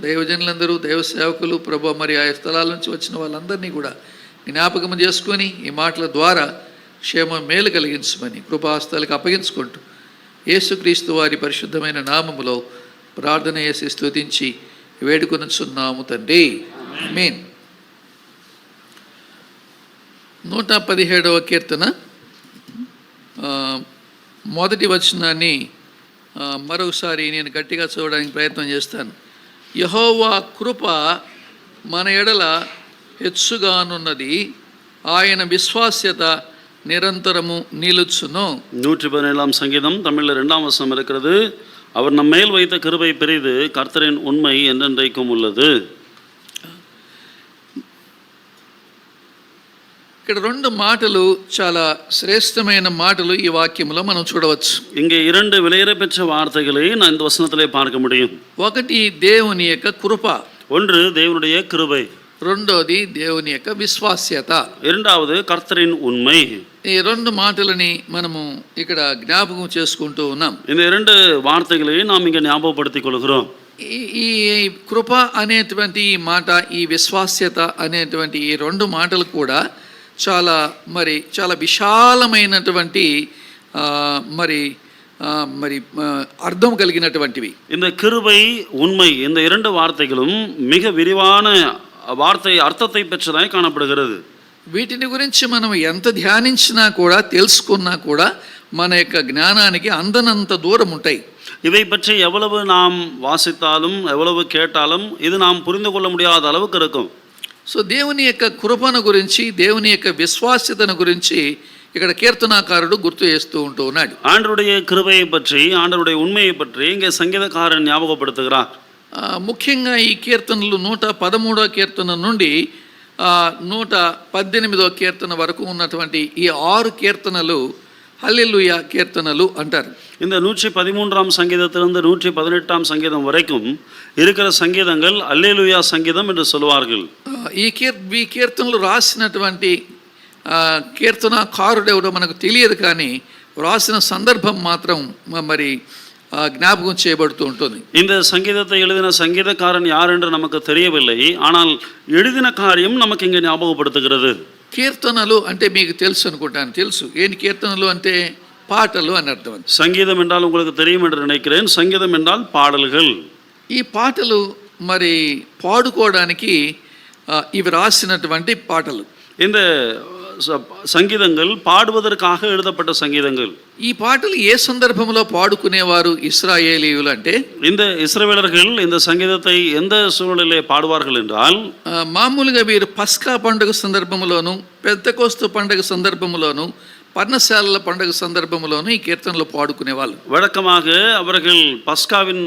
దైవజనులందరూ, దైవ సేవకులు, ప్రభు మరి ఆ స్థలాల నుంచి వచ్చిన వాళ్ళందరినీ కూడా జ్ఞాపకం చేసుకొని ఈ మాటల ద్వారా క్షేమ మేలు కలిగించమని కృపాస్తాలకు అప్పగించుకుంటూ యేసుక్రీస్తు వారి పరిశుద్ధమైన నామములో ప్రార్థన చేసి స్తుతించి వేడుకొనుచున్నాము తండ్రి. ఆమేన్. 117వ కీర్తన మొదటి వచనాన్ని మరొకసారి నేను గట్టిగా చూడడానికి ప్రయత్నం చేస్తాను. యెహోవా కృప మన ఎడల హెచ్చుగానున్నది, ఆయన విశ్వాస్యత நிரந்தரமும் நிலுச்சுனோ. 117ஆம் சங்கீதம் தமிழில் 2ஆம் வசனம் இருக்கிறது. அவர் நம் மேல் வைத்த கிருபை பெரிது, கர்த்தரின் உண்மை என்றென்றைக்கும் உள்ளது. ఇక్కడ రెండు మాటలు చాలా శ్రేష్టమైన మాటలు ఈ వాక్యంలో మనం చూడవచ్చు. இங்கே இரண்டு விலையேறப்பெற்ற வார்த்தைகளை நான் இந்த வசனத்திலே பார்க்க முடியும். ఒకటి దేవుని యొక్క కృప, ஒன்று தேவனுடைய கிருபை, రెండోది దేవుని యొక్క విశ్వాస్యత, இரண்டாவது கர்த்தரின் உண்மை. ఈ రెండు మాటలని మనము ఇక్కడ జ్ఞాపకం చేసుకుంటూ ఉన్నాం. இந்த இரண்டு వార్తகளை நாம் இங்கே ஞாபகப்படுத்திக் கொள்கிறோம். ఈ కృప అనేటువంటి ఈ మాట, ఈ విశ్వాస్యత అనేటువంటి ఈ రెండు మాటలు కూడా చాలా విశాలమైనటువంటి అర్థం కలిగినటువంటివి. இந்த கிருபை, உண்மை, இந்த இரண்டு வார்த்தைகளும் மிக விரிவான వార్త అర్థத்தை పెంచడానికి కానப்படுகிறது. వీటిని గురించి మనం ఎంత ధ్యానించినా కూడా, తెలుసుకున్నా కూడా మన యొక్క జ్ఞానానికి అందనంత దూరం ఉంటాయి. இவை பற்றி எவ்வளவு நாம் வாசித்தாலும் எவ்வளவு கேட்டாலும் இது நாம் புரிந்து கொள்ள முடியாத அளவுக்கு இருக்கும். సో దేవుని యొక్క కృపను గురించి, దేవుని యొక్క విశ్వాస్యతను గురించి ఇక్కడ కీర్తనాకారుడు గుర్తు చేస్తూ ఉంటూ ఉన్నాడు. ஆண்டவருடைய கிருபையை பற்றி, ஆண்டவருடைய உண்மையை பற்றி இங்கே சங்கீதக்காரன் ஞாபகப்படுத்துகிறார். ముఖ్యంగా ఈ కీర్తనలు 113వ కీర్తన నుండి 118వ కీర్తన వరకు ఉన్నటువంటి ఈ 6 కీర్తనలు హల్లెలూయా కీర్తనలు అంటారు. இந்த 113ஆம் சங்கீதத்திலிருந்து 118ஆம் சங்கீதம் வரைக்கும் இருக்கிற சங்கீதங்கள் அல்லேலூயா சங்கீதம் என்று சொல்வார்கள். ఈ కీర్తనలు రాసినటువంటి కీర్తనకారుడెవడో మనకు తెలియదు, కానీ రాసిన సందర్భం మాత్రం మరి జ్ఞాపకం చేయబడుతూ ఉంటుంది. இந்த சங்கீதத்தை எழுதின சங்கீதக்காரன் யார் என்று நமக்கு தெரியவில்லை, ஆனால் எழுதின காரியம் நமக்கு இங்கே ஞாபகப்படுத்துகிறது. కీర్తనలు అంటే మీకు తెలుసు అనుకుంటాను. తెలుసు ఏంటి కీర్తనలు అంటే? పాటలు అని అర్థం. సంగీతం என்றால் உங்களுக்கு தெரியும் என்று நினைக்கிறேன். సంగీతం என்றால் பாடல்கள். ఈ పాటలు మరి పాడుకోవడానికి ఇవి రాసినటువంటి పాటలు. இந்த సంగీతంகள் పాడుவதற்காக எழுதப்பட்ட సంగీతంகள். ఈ పాటలు ఏ సందర్భంలో పాడుకునేవారు ఇశ్రాయేలీయులు అంటే? இந்த ఇశ్రాయేలர்கள் இந்த సంగీతத்தை எந்த సూழ்நிலையிலே పాడువాர்கள் என்றால், మామూలుగా వీరు పస్కా పండుగ సందర్భంలోను, పెద్దకోస్తు పండుగ సందర్భంలోను, పర్ణశాలల పండుగ సందర్భంలోను ఈ కీర్తనలు పాడుకునేవాళ్ళు. வழக்கமாக அவர்கள் பஸ்காவின்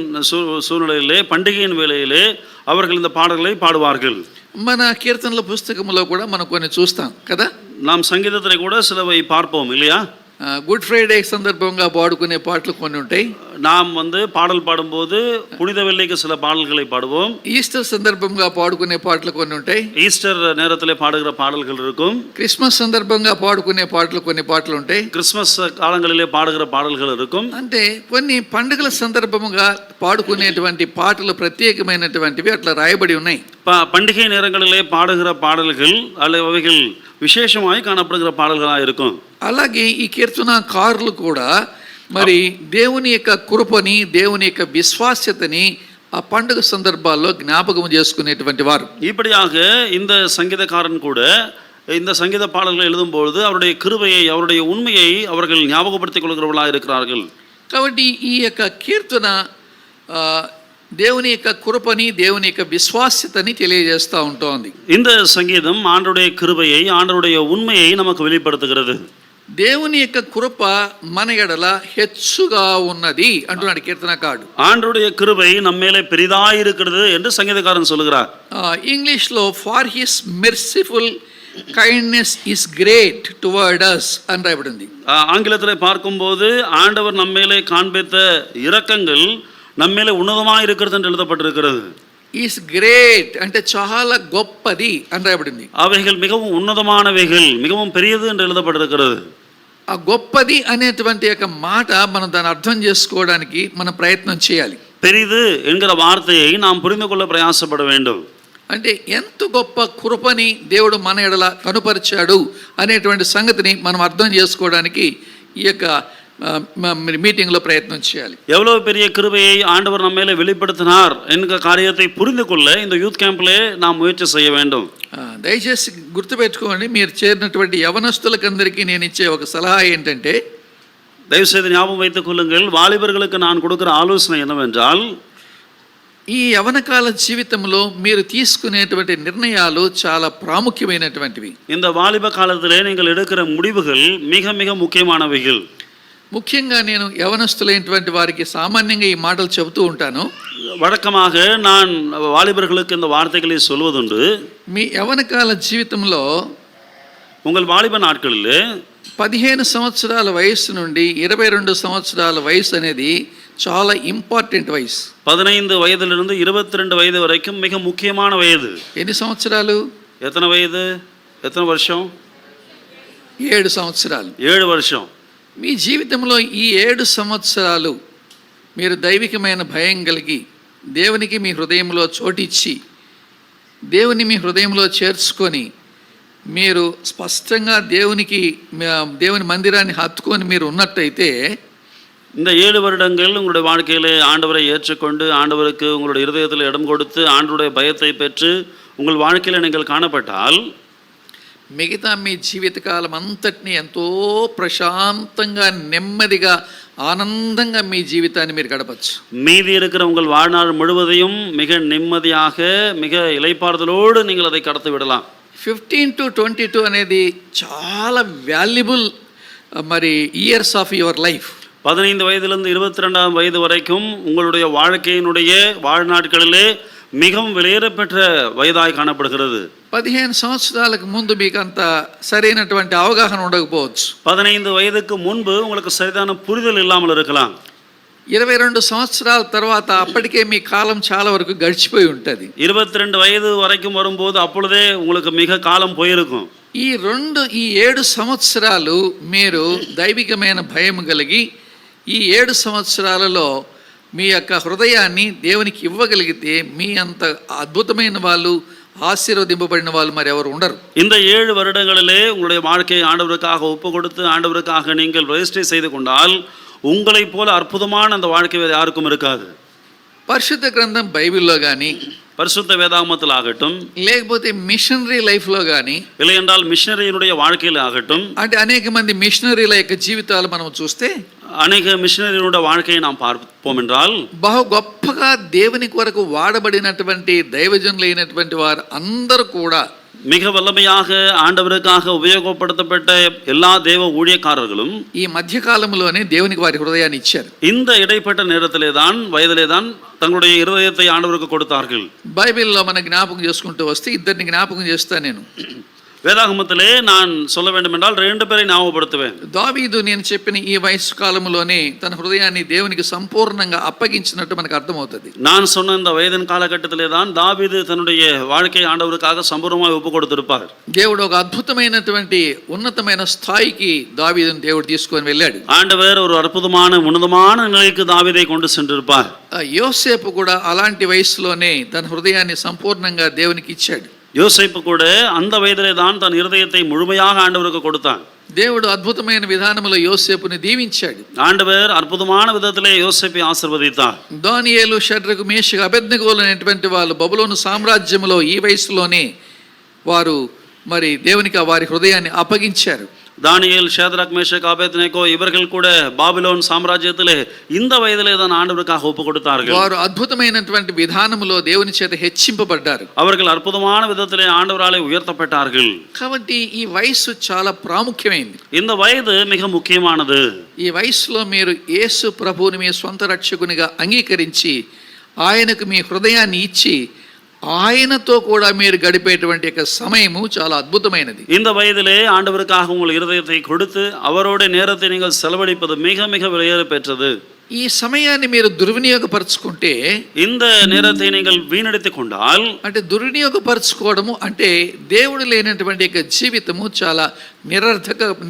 சூழ்நிலையிலே, பண்டிகையின் வேளையிலே அவர்கள் இந்த பாடல்களை பாடுவார்கள். మన కీర్తనల పుస్తకంలో కూడా మనం కొన్ని చూస్తాం కదా. நாம் సంగీతத்திலே கூட சிலவை பார்ப்போம் இல்லையா? గుడ్ ఫ్రైడే సందర్భంగా పాడుకునే పాటలు కొన్ని ఉంటాయి. நாம் பாடல் பாடும்போது புனித வெள்ளிக்கு சில பாடல்களை பாடுவோம். ఈస్టర్ సందర్భంగా పాడుకునే పాటలు కొన్ని ఉంటాయి. ஈஸ்டர் நேரத்திலே பாடுகிற பாடல்கள் இருக்கும். క్రిస్మస్ సందర్భంగా పాడుకునే పాటలు కొన్ని పాటలు ఉంటాయి. கிறிஸ்மஸ் காலங்களிலே பாடுகிற பாடல்கள் இருக்கும். అంటే కొన్ని పండుగల సందర్భంగా పాడుకునేటువంటి పాటలు ప్రత్యేకమైనటువంటివి అట్లా రాయబడి ఉన్నాయి. பண்டிகை நேரங்களிலே பாடுகிற பாடல்கள் அல்லது அவைகள் విశేషమాయి కానப்படுகிற పాడల్గளாக இருக்கும். అలాగే ఈ కీర్తనకారులు కూడా మరి దేవుని యొక్క కృపని, దేవుని యొక్క విశ్వాస్యతని ఆ పండుగ సందర్భాల్లో జ్ఞాపకం చేసుకునేటువంటి వారు. இப்படியாக இந்த சங்கீதக்காரன் கூட இந்த சங்கீத பாடல்களை எழுதும்போது அவருடைய கிருபையை, அவருடைய உண்மையை அவர்கள் ஞாபகப்படுத்திக் கொள்கிறவர்களாக இருக்கிறார்கள். కాబట్టి ఈ యొక్క కీర్తన దేవుని యొక్క కృపని, దేవుని యొక్క విశ్వాస్యతని తెలియజేస్తూ ఉంటుంది. இந்த சங்கீதம் ஆண்டவருடைய கிருபையை, ஆண்டவருடைய உண்மையை நமக்கு வெளிப்படுத்துகிறது. దేవుని యొక్క కృప మన ఎడల హెచ్చుగా ఉన్నది అంటున్నాడు కీర్తనకారుడు. ஆண்டவருடைய கிருபை நம்மேலே பெரிதாய் இருக்கிறது என்று சங்கீதக்காரன் சொல்கிறார். ఇంగ్లీష్లో for his merciful kindness is great towards us అని రాయబడింది. ఆంగ్లத்திலே பார்க்கும்போது ஆண்டவர் நம்மேலே காண்பித்த இரக்கங்கள் நம்மేలే ఉన్నతமாக இருக்கிறது என்று எழுதப்பட்டிருக்கிறது. ఈస్ గ్రేట్ అంటే చాలా గొప్పది అని రాయబడింది. అவைகள் மிகவும் ఉన్నతமானவைகள், மிகவும் பெரியது என்று எழுதப்பட்டிருக்கிறது. ఆ గొప్పది అనేటువంటి ఒక మాట మనం దాన్ని అర్థం చేసుకోవడానికి మనం ప్రయత్నం చేయాలి. பெரிது என்கிற வார்த்தையை நாம் புரிந்து கொள்ள பிரயாசப்பட வேண்டும். అంటే ఎంత గొప్ప కృపని దేవుడు మన ఎడల కనుపరిచాడు అనేటువంటి సంగతిని మనం అర్థం చేసుకోవడానికి ఈ యొక్క మీటింగ్లో ప్రయత్నం చేయాలి. எவ்வளவு பெரிய கிருபையை ஆண்டவர் நம்ம மேலே வெளிப்படுத்தினார் என்கிற காரியத்தை புரிந்து கொள்ள இந்த யூத் கேம்ப்லே நாம் முயற்சி செய்ய வேண்டும். దయచేసి గుర్తుపెట్టుకోండి, మీరు చేరినటువంటి యవనస్తులకందరికీ నేను ఇచ్చే ఒక సలహా ఏంటంటే, தயவுசெய்து ஞாபகம் வைத்துக் கொள்ளுங்கள், வாலிபர்களுக்கு நான் கொடுக்கிற ஆலோசனை என்னவென்றால், ఈ యవనకాల జీవితంలో మీరు తీసుకునేటువంటి నిర్ణయాలు చాలా ప్రాముఖ్యమైనటువంటివి. இந்த வாலிப காலத்திலே நீங்கள் எடுக்கிற முடிவுகள் மிக மிக முக்கியமானவைகள். ముఖ్యంగా నేను యవనస్తులైనటువంటి వారికి సామాన్యంగా ఈ మాటలు చెబుతూ ఉంటాను. வழக்கமாக நான் வாலிபர்களுக்கு இந்த வார்த்தைகளை சொல்வதுண்டு. మీ యవనకాల జీవితంలో உங்கள் வாலிப நாட்களில் 15 సంవత్సరాల వయసు నుండి 22 సంవత్సరాల వయసు అనేది చాలా ఇంపార్టెంట్ వయసు. 15 వయதிலிருந்து 22 వయது వరకు மிக முக்கியமான వయது. ఎన్ని సంవత్సరాలు? எத்தனை వయது? எத்தனை வருஷம்? 7 సంవత్సరాలు. 7 வருஷம். మీ జీవితంలో ఈ 7 సంవత్సరాలు మీరు దైవికమైన భయం కలిగి దేవునికి మీ హృదయంలో చోటిచ్చి దేవుని మీ హృదయంలో చేర్చుకొని మీరు స్పష్టంగా దేవుని మందిరాన్ని హత్తుకొని మీరు ఉన్నట్టయితే, இந்த 7 வருடங்கள் உங்களுடைய வாழ்க்கையிலே ஆண்டவரை ஏற்றுக்கொண்டு ஆண்டவருக்கு உங்களுடைய இருதயத்தில் இடம் கொடுத்து ஆண்டவருடைய பயத்தை பெற்று உங்கள் வாழ்க்கையில் நீங்கள் காணப்பட்டால், మిగతా మీ జీవితకాలం అంతటినీ ఎంతో ప్రశాంతంగా నెమ్మదిగా ఆనందంగా మీ జీవితాన్ని మీరు గడపచ్చు. மீதி இருக்கிற உங்கள் வாழ்நாள் முழுவதையும் மிக நிம்மதியாக மிக இளைப்பாறுதலோடு நீங்கள் அதை கடத்தி விடலாம். 15 to 22 అనేది చాలా వాల్యుబుల్ మరి ఇయర్స్ ఆఫ్ యువర్ లైఫ్. 15 వయதிலிருந்து 22 వయது வரைக்கும் உங்களுடைய வாழ்க்கையினுடைய வாழ்நாட்களிலே மிகவும் விலையேறப்பெற்ற வயதாய் காணப்படுகிறது. 15 సంవత్సరాలకు ముందు మీకు అంత సరైనటువంటి అవగాహన ఉండకపోవచ్చు. 15 వయதுக்கு முன்பு உங்களுக்கு சரிதான புரிதல் இல்லாமல் இருக்கலாம். 22 సంవత్సరాల తర్వాత అప్పటికే మీ కాలం చాలా వరకు గడిచిపోయి ఉంటుంది. 22 వయது వరకు வரும்போது அப்பொழுதே உங்களுக்கு மிக காலம் போயிருக்கும். ఈ 7 సంవత్సరాలు మీరు దైవికమైన భయం కలిగి ఈ 7 సంవత్సరాలలో మీ యొక్క హృదయాన్ని దేవునికి ఇవ్వగలిగితే మీ అంత అద్భుతమైన వాళ్ళు, ఆశీర్వదింపబడిన వాళ్ళు మరి ఎవరు ఉండరు. இந்த 7 வருடங்களிலே உங்களுடைய வாழ்க்கையை ஆண்டவருக்காக ஒப்பு கொடுத்து ஆண்டவருக்காக நீங்கள் ரெஜிஸ்டர் செய்து கொண்டால் உங்களைப் போல அற்புதமான அந்த வாழ்க்கை வேறு யாருக்கும் இருக்காது. పరిశుద్ధ గ్రంథం బైబిల్లో కానీ, பரிசுத்த வேதாகமத்தில் ஆகட்டும், లేకపోతే మిషనరీ లైఫ్లో కానీ, இல்லை என்றால் மிஷனரியினுடைய வாழ்க்கையில் ஆகட்டும், అంటే అనేక మంది మిషనరీల యొక్క జీవితాలు మనం చూస్తే అనేక మిషనరీయుடைய வாழ்க்கையை நாம் பார்ப்போம் என்றால், బహు గొప్పగా దేవుని కొరకు వాడబడినటువంటి దైవజనులైనటువంటి వారు అందరూ కూడా மிக வல்லமையாக ஆண்டவருக்காக உபயோகப்படுத்தப்பட்ட எல்லா தேவ ஊழியக்காரர்களும் ఈ మధ్యకాలంలోనే దేవునికి వారి హృదయాన్ని ఇచ్చారు. இந்த இடைப்பட்ட நேரத்திலே தான் வயதிலே தான் தங்களுடைய இருதயத்தை ஆண்டவருக்கு கொடுத்தார்கள். బైబిల్లో మన జ్ఞాపకం చేసుకుంటూ వస్తే ఇద్దరిని జ్ఞాపకం చేస్తాను నేను. வேதாகமத்திலே நான் சொல்ல வேண்டும் என்றால் 2 பேரை ஞாபகப்படுத்துவேன். దావీదు నేను చెప్పిన ఈ వయసు కాలంలోనే తన హృదయాన్ని దేవునికి సంపూర్ణంగా అప్పగించినట్టు మనకు అర్థమవుతుంది. நான் சொன்ன இந்த வயதின் காலகட்டத்திலே தான் தாவீது தன்னுடைய வாழ்க்கையை ஆண்டவருக்காக சம்பூர்ணமாக ஒப்பு கொடுத்திருப்பார். దేవుడు ఒక అద్భుతమైనటువంటి ఉన్నతమైన స్థాయికి దావీదుని దేవుడు తీసుకొని వెళ్ళాడు. ஆண்டவர் ஒரு அற்புதமான உன்னதமான நிலைக்கு தாவீதை கொண்டு சென்றிருப்பார். యోసేపు కూడా అలాంటి వయసులోనే తన హృదయాన్ని సంపూర్ణంగా దేవునికి ఇచ్చాడు. யோசேப்பு கூட அந்த வயதிலே தான் தன் இருதயத்தை முழுமையாக ஆண்டவருக்கு கொடுத்தான். దేవుడు అద్భుతమైన విధానంలో యోసేపుని దీవించాడు. ஆண்டவர் அற்புதமான விதத்திலே யோசேப்பை ஆசీర్వదిத்தார். దానియేలు, షడ్రకు, మేషకు, అబేద్నెగోలు అనేటువంటి వాళ్ళు బబులోను సామ్రాజ్యంలో ఈ వయసులోనే వారు మరి దేవునికి వారి హృదయాన్ని అప్పగించారు. தானியேல், ஷேத்ராக், மேஷக், ஆபேத்நேகோ இவர்கள் கூட பாபிலோன் சாம்ராஜ்யத்திலே இந்த வயதிலே தான் ஆண்டவருக்காக ஒப்பு கொடுத்தார்கள். వారు అద్భుతమైనటువంటి విధానములో దేవుని చేత హెచ్చింపబడ్డారు. அவர்கள் అற்புதமான విధத்திலே ఆండవరాలే ఉయర్తపట్టాர்கள். కాబట్టి ఈ వయసు చాలా ప్రాముఖ్యమైనది. இந்த వయது మిக ముఖ్యமானது. ఈ వయసులో మీరు యేసు ప్రభువుని మీ సొంత రక్షకునిగా అంగీకరించి ఆయనకు మీ హృదయాన్ని ఇచ్చి ఆయనతో కూడా మీరు గడిపేటువంటి యొక్క సమయము చాలా అద్భుతమైనది. இந்த வயதிலே ஆண்டவருக்காக உங்கள் இருதயத்தை கொடுத்து அவரோட நேரத்தை நீங்கள் செலவழிப்பது மிக மிக விலையேற பெற்றது. ఈ సమయాన్ని మీరు దుర్వినియోగపరచుకుంటే, இந்த நேரத்தை நீங்கள் வீணடித்துக் கொண்டால், అంటే దుర్వినియోగపరచుకోవడము అంటే దేవుడు లేనటువంటి యొక్క జీవితము చాలా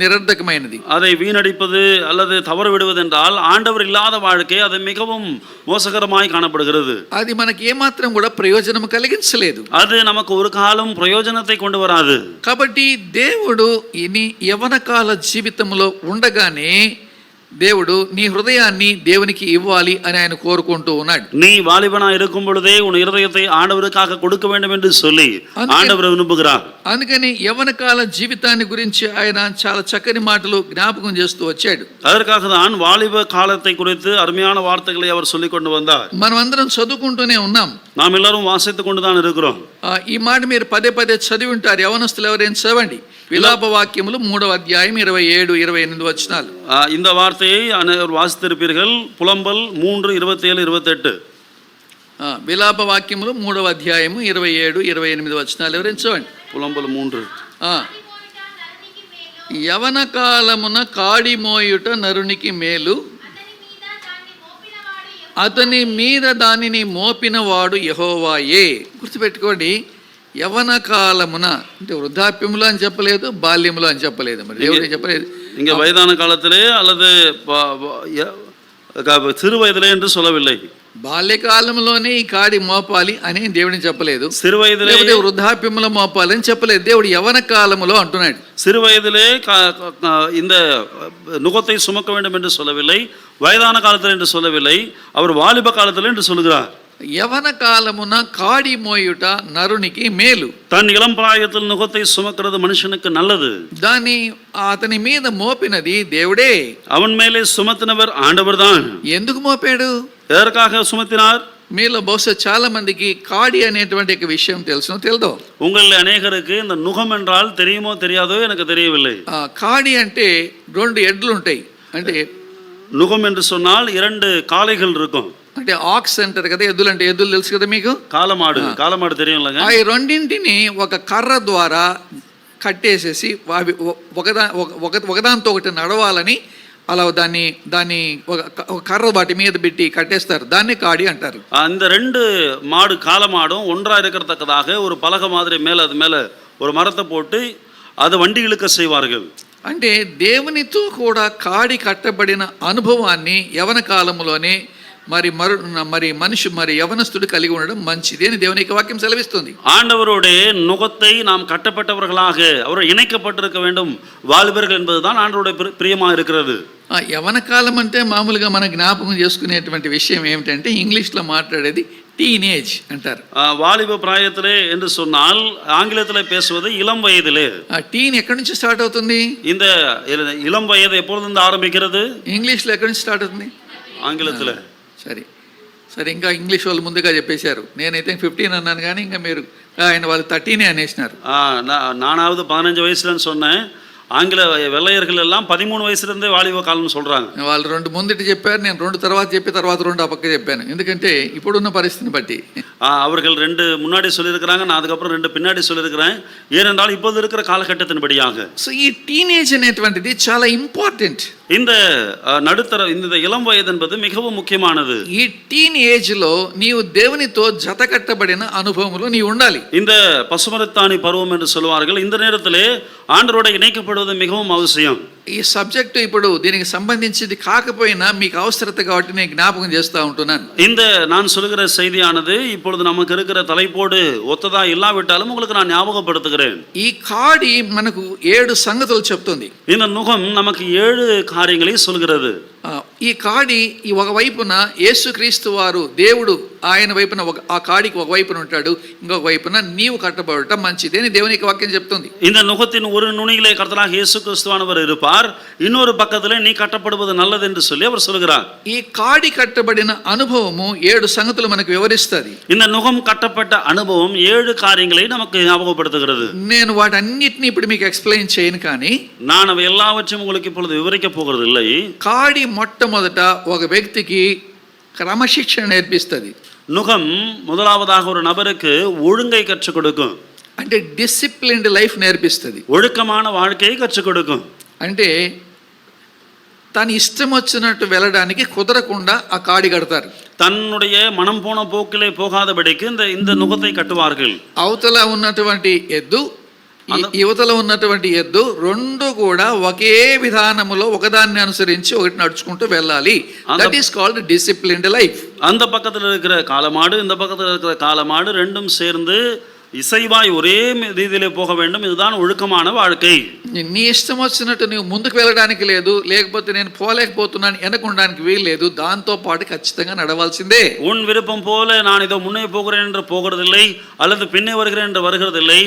నిరర్ధకమైనది. அதை வீணடிப்பது அல்லது தவறு விடுவது என்றால் ஆண்டவர் இல்லாத வாழ்க்கை அது மிகவும் மோசகரமாய் காணப்படுகிறது. అది మనకి ఏమాత్రం కూడా ప్రయోజనం కలిగించలేదు. அது நமக்கு ஒரு காலம் பிரயோஜனத்தை கொண்டு வராது. కాబట్టి దేవుడు ఈ యవన కాల జీవితంలో ఉండగానే దేవుడు నీ హృదయాన్ని దేవునికి ఇవ్వాలి అని ఆయన కోరుకుంటూ ఉన్నాడు. நீ வாலிபனா இருக்கும் பொழுதே உன் இதயத்தை ஆண்டவருக்காக கொடுக்க வேண்டும் என்று சொல்லி ஆண்டவர் விரும்புகிறார். అందుకని యవన కాల జీవితాన్ని గురించి ఆయన చాలా చక్కని మాటలు జ్ఞాపకం చేస్తూ వచ్చాడు. அதற்காக தான் வாலிப காலத்தை குறித்து அருமையான வார்த்தைகளை அவர் சொல்லிக் கொண்டு வந்தார். మనం అందరం చదువుకుంటూనే ఉన్నాం. நாம் எல்லாரும் வாசித்துக் கொண்டுதான் இருக்கிறோம். ఈ మాట మీరు పదే పదే చదివి ఉంటారు. యవనస్తులు ఎవరైనా చదవండి. విలాప వాక్యములు 3వ అధ్యాయం 27, 28 వచనాలు. இந்த வார்த்தையை அனைவரும் வாசித்திருப்பீர்கள். புலம்பல் 3, 27, 28. విలాప వాక్యములు 3వ అధ్యాయము 27, 28 వచనాలు ఎవరైనా చదవండి. புலம்பல் 3. యవన కాలమున కాడి మోయుట నరునికి మేలు, అతని మీద దానిని మోపినవాడు యెహోవాయే. గుర్తుపెట్టుకోండి, యవన కాలమున అంటే వృద్ధాప్యములో అని చెప్పలేదు, బాల్యములో అని చెప్పలేదు. మరి దేవుడు చెప్పలేదు இங்கே வயதான காலத்திலே அல்லது சிறு வயதிலே என்று சொல்லவில்லை. బాల్యకాలంలోనే ఈ కాడి మోపాలి అని దేవుడిని చెప్పలేదు. சிறு வயதிலே వృద్ధాప్యములో మోపాలి అని చెప్పలేదు. దేవుడు యవన కాలములో అంటున్నాడు. சிறு வயதிலே இந்த நுகத்தை சுமக்க வேண்டும் என்று சொல்லவில்லை, வயதான காலத்தில் என்று சொல்லவில்லை, அவர் வாலிப காலத்தில் என்று சொல்லுகிறார். యవన కాలమున కాడి మోయుట నరునికి మేలు. தன் இளம் பிராயத்தில் நுகத்தை சுமக்கிறது மனுஷனுக்கு நல்லது. దాని అతని మీద మోపినది దేవుడే. அவன் மேலே சுமத்தினவர் ஆண்டவர் தான். ఎందుకు మోపాడు? எதற்காக சுமத்தினார்? మీలో బహుశా చాలా మందికి కాడి అనేటువంటి ఒక విషయం తెలుసునో తెలదో. உங்களில் அநேகருக்கு இந்த நுகம் என்றால் தெரியுமோ தெரியாதோ எனக்கு தெரியவில்லை. కాడి అంటే 2 ఎడ్లు ఉంటాయి. అంటే நுகம் என்று சொன்னால் 2 காளைகள் இருக்கும். అంటే ఆక్స్ అంటారు కదా, ఎద్దులు అంటే ఎద్దులు తెలుసు కదా మీకు. కాలమాడు తెలియలేగా. ఆ రెండింటిని ఒక కర్ర ద్వారా కట్టేసేసి అవి ఒకదాంతో ఒకటి నడవాలని అలా దాన్ని ఒక కర్ర వాటి మీద పెట్టి కట్టేస్తారు. దాన్ని కాడి అంటారు. அந்த 2 மாடு காலமாடும் ஒன்றா இருக்கறதுக்காக ஒரு பலகை மாதிரி அது மேல ஒரு மரத்தை போட்டு அதை வண்டி இழுக்க செய்வார்கள். అంటే దేవునితో కూడా కాడి కట్టబడిన అనుభవాన్ని యవన కాలములోనే మరి యవనస్తుడు కలిగి ఉండడం మంచిది అని దేవుని యొక్క వాక్యం సెలవిస్తుంది. ஆண்டவரோடு நுகத்தை நாம் கட்டப்பட்டவர்களாக அவர் இணைக்கப்பட்டிருக்க வேண்டும் வாலிபர்கள் என்பதுதான் ஆண்டவருடைய பிரியமாக இருக்கிறது. యవన కాలం అంటే మామూలుగా మన జ్ఞాపకం చేసుకునేటువంటి విషయం ఏమిటంటే ఇంగ్లీష్లో మాట్లాడేది టీనేజ్ అంటారు. వాలిబ ప్రాయத்திலே என்று சொன்னால் ஆங்கிலத்தில் பேசுவது இளம் வயதிலே. టీన్ ఎక్కడి నుంచి స్టార్ట్ అవుతుంది? இந்த இளம் வயது எப்பொழுது ஆரம்பிக்கிறது? ఇంగ్లీష్లో ఎక్కడి నుంచి స్టార్ట్ అవుతుంది? ఆంగ్లத்தில். సరే ఇంకా ఇంగ్లీష్ వాళ్ళు ముందుగా చెప్పేశారు. నేనైతే 15 అన్నాను, కానీ ఇంకా మీరు వాళ్ళు 13 అనేసినారు. நானாவது 15 வயசுலன்னு சொன்னேன். ஆங்கில வெள்ளையர்கள் எல்லாம் 13 வயசுலேருந்தே வாலிப காலம்னு சொல்கிறாங்க. వాళ్ళు 2 ముందుటి చెప్పారు, నేను 2 తర్వాత చెప్పి తర్వాత 2 ఆ పక్క చెప్పాను. ఎందుకంటే ఇప్పుడున్న పరిస్థితిని బట్టి அவர்கள் 2 முன்னாடி சொல்லியிருக்கிறாங்க, நான் அதுக்கப்புறம் 2 பின்னாடி சொல்லியிருக்கிறேன். ஏனென்றால் இப்போது இருக்கிற காலகட்டத்தின் படியாக. సో ఈ టీనేజ్ అనేటువంటిది చాలా ఇంపార్టెంట్. இந்த நடுத்தர இந்த இளம் வயது என்பது மிகவும் முக்கியமானது. ఈ టీన్ ఏజ్ లో నీవు దేవునితో జత కట్టబడిన అనుభవములో నీవు ఉండాలి. இந்த பசுமரத்தாணி பருவம் என்று சொல்வார்கள். இந்த நேரத்திலே ஆண்டவரோடு இணைக்கப்படுவது மிகவும் அவசியம். ఈ సబ్జెక్టు ఇప్పుడు దీనికి సంబంధించింది కాకపోయినా మీకు అవసరత కాబట్టి నేను జ్ఞాపకం చేస్తూ ఉంటున్నాను. இந்த நான் சொல்லுகிற செய்தியானது இப்பொழுது நமக்கு இருக்கிற தலைப்போடு ஒத்ததா இல்லாவிட்டாலும் உங்களுக்கு நான் ஞாபகப்படுத்துகிறேன். ఈ కాడి మనకు 7 సంగతులు చెప్తుంది. இந்த நுகம் நமக்கு 7 காரியங்களை சொல்கிறது. ఈ కాడి ఈ ఒక వైపున యేసుక్రీస్తు వారు దేవుడు ఆయన వైపున ఆ కాడికి ఒక వైపున ఉంటాడు, ఇంకొక వైపున నీవు కట్టబడటం మంచిది అని దేవుని యొక్క వాక్యం చెప్తుంది. இந்த நுகத்தின் ஒரு நுனியிலே கர்த்தராகிய இயேசு கிறிஸ்துவானவர் இருப்பார், இன்னொரு பக்கத்திலே நீ கட்டப்படுவது நல்லது என்று சொல்லி அவர் சொல்கிறார். ఈ కాడి కట్టబడిన అనుభవము 7 సంగతులు మనకు వివరిస్తుంది. இந்த நுகம் கட்டப்பட்ட அனுபவம் 7 காரியங்களை நமக்கு ஞாபகப்படுத்துகிறது. నేను వాటన్నిటిని ఇప్పుడు మీకు ఎక్స్ప్లెయిన్ చేయను, కానీ நான் అవి எல்லாவற்றையும் உங்களுக்கு இப்பொழுது వివరిக்க போகிறது இல்லை. కాడి మొట్టమొదట ఒక వ్యక్తికి క్రమశిక్షణ నేర్పిస్తుంది. நுகம் முதலாவதாக ஒரு நபருக்கு ஒழுங்கை கற்றுக் கொடுக்கும். అంటే డిసిప్లిన్డ్ లైఫ్ నేర్పిస్తుంది. ஒழுக்கமான வாழ்க்கையை கற்றுக் கொடுக்கும். అంటే తన ఇష్టం వచ్చినట్టు వెళ్ళడానికి కుదరకుండా ఆ కాడి కడతారు. தன்னுடைய மனம் போன போக்கிலே போகாதபடிக்கு இந்த நுகத்தை கட்டுவார்கள். అవతల ఉన్నటువంటి ఎద్దు, యువతలో ఉన్నటువంటి ఎద్దు రెండు కూడా ఒకే విధానములో ఒకదాన్ని అనుసరించి ఒకటి నడుచుకుంటూ వెళ్ళాలి. That is called disciplined life. அந்த பக்கத்தில் இருக்கிற காளமாடு, இந்த பக்கத்தில் இருக்கிற காளமாடு ரெண்டும் சேர்ந்து இசைவாய் ஒரே ரீதியிலே போக வேண்டும். இதுதான் ஒழுக்கமான வாழ்க்கை. నీ ఇష్టం వచ్చినట్టు నువ్వు ముందుకు వెళ్ళడానికి లేదు, లేకపోతే నేను పోలేకపోతున్నాను వెనకుండానికి వీలు లేదు. దాంతో పాటు ఖచ్చితంగా నడవాల్సిందే. உன் விருப்பம் போல நான் இதோ முன்னே போகிறேன் என்று போகிறதில்லை, அல்லது பின்னே வருகிறேன் என்று வருகிறதில்லை.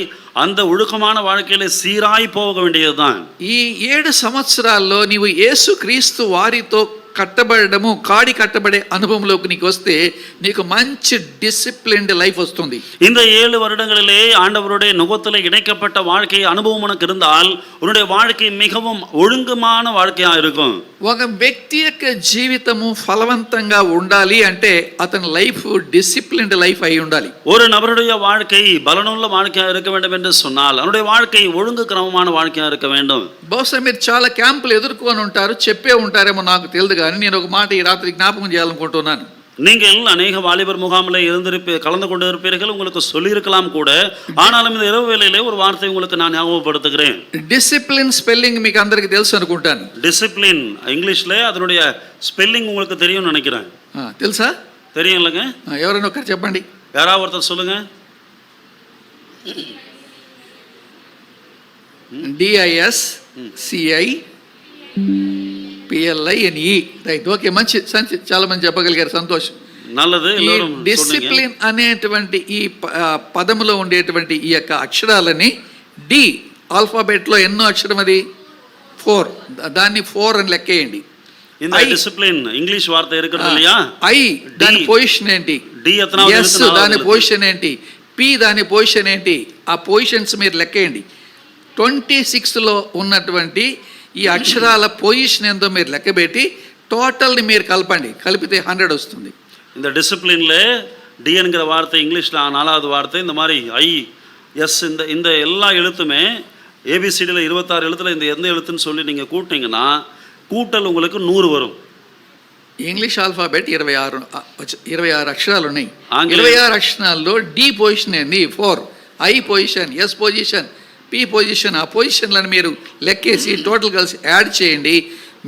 அந்த ஒழுக்கமான வாழ்க்கையிலே சீராய் போக வேண்டியதுதான். ఈ 7 సంవత్సరాల్లో నీవు యేసు క్రీస్తు వారితో కట్టబడము, కాడి కట్టబడే అనుభవంలోకి నీకు వస్తే నీకు మంచి డిసిప్లిన్డ్ లైఫ్ వస్తుంది. இந்த 7 வருடங்களிலே ஆண்டவருடைய நுகத்திலே இணைக்கப்பட்ட வாழ்க்கை அனுபவம் உனக்கு இருந்தால் உன்னுடைய வாழ்க்கை மிகவும் ஒழுங்குமான வாழ்க்கையா இருக்கும். ఒక వ్యక్తి యొక్క జీవితము ఫలవంతంగా ఉండాలి అంటే అతని లైఫ్ డిసిప్లిన్డ్ లైఫ్ అయి ఉండాలి. ஒரு நபருடைய வாழ்க்கை பலனுள்ள வாழ்க்கையா இருக்க வேண்டும் என்று சொன்னால் அவருடைய வாழ்க்கை ஒழுங்கு கிரமமான வாழ்க்கையா இருக்க வேண்டும். బహుశా మీరు చాలా క్యాంపులు ఎదుర్కొని ఉంటారు, చెప్పే ఉంటారేమో నాకు తెలియదు, కానీ నేను ఒక మాట ఈ రాత్రి జ్ఞాపకం చేయాలనుకుంటున్నాను. நீங்கள் அநேக வாலிபர் முகாமில் கலந்து கொண்டு இருப்பீர்கள், உங்களுக்கு சொல்லியிருக்கலாம் கூட. ஆனாலும் இந்த இரவு வேளையிலே ஒரு வார்த்தை உங்களுக்கு நான் ஞாபகப்படுத்துகிறேன். డిసిప్లిన్ స్పెల్లింగ్ మీకు అందరికి తెలుసు అనుకుంటాను. டிசிப்ளின் இங்கிலீஷ்ல அதனுடைய ஸ்பெல்லிங் உங்களுக்கு தெரியும்னு நினைக்கிறேன். తెలుసా? தெரியும் இல்லைங்க? ఎవరైనా ఒకరు చెప్పండి. யாராவது ஒருத்தர் சொல்லுங்க. DISCIPLINE. రైట్, ఓకే, మంచి, చాలా మంది చెప్పగలిగారు, సంతోషం. நல்லது. డిసిప్లిన్ అనేటువంటి ఈ పదములో ఉండేటువంటి ఈ యొక్క అక్షరాలని డి ఆల్ఫాబెట్ లో ఎన్నో అక్షరం అది 4, దాన్ని 4 అని లెక్కేయండి. இந்த டிசிப்ளின் ఇంగ్లీష్ వార్త இருக்கிறது இல்லையா? ఐ దాని పొజిషన్ ఏంటి? డి ఎత్నావది ఎస్ దాని పొజిషన్ ఏంటి? పి దాని పొజిషన్ ఏంటి? ఆ పొజిషన్స్ మీరు లెక్కేయండి. 26లో ఉన్నటువంటి ఈ అక్షరాల పొజిషన్ ఏందో మీరు లెక్కబెట్టి టోటల్ని మీరు కలపండి, కలిపితే 100 వస్తుంది. இந்த டிசிப்ளின்ல டி என்கிற வார்த்தை இங்கிலீஷ்ல 4வது வார்த்தை. இந்த மாதிரி ஐ எஸ் இந்த எல்லா எழுத்துமே ஏபிசிடியில் 26 எழுத்துல இந்த எந்த எழுத்துன்னு சொல்லி நீங்கள் கூட்டிங்கன்னா கூட்டல் உங்களுக்கு 100 வரும். ఇంగ్లీష్ ఆల్ఫాబెట్ 26 అక్షరాలు ఉన్నాయి. 26 అక్షరాల్లో డి పొజిషన్ ఏంది? 4. I position, S position, P position, ఆ పొజిషన్లను మీరు లెక్కేసి టోటల్ కలిసి యాడ్ చేయండి,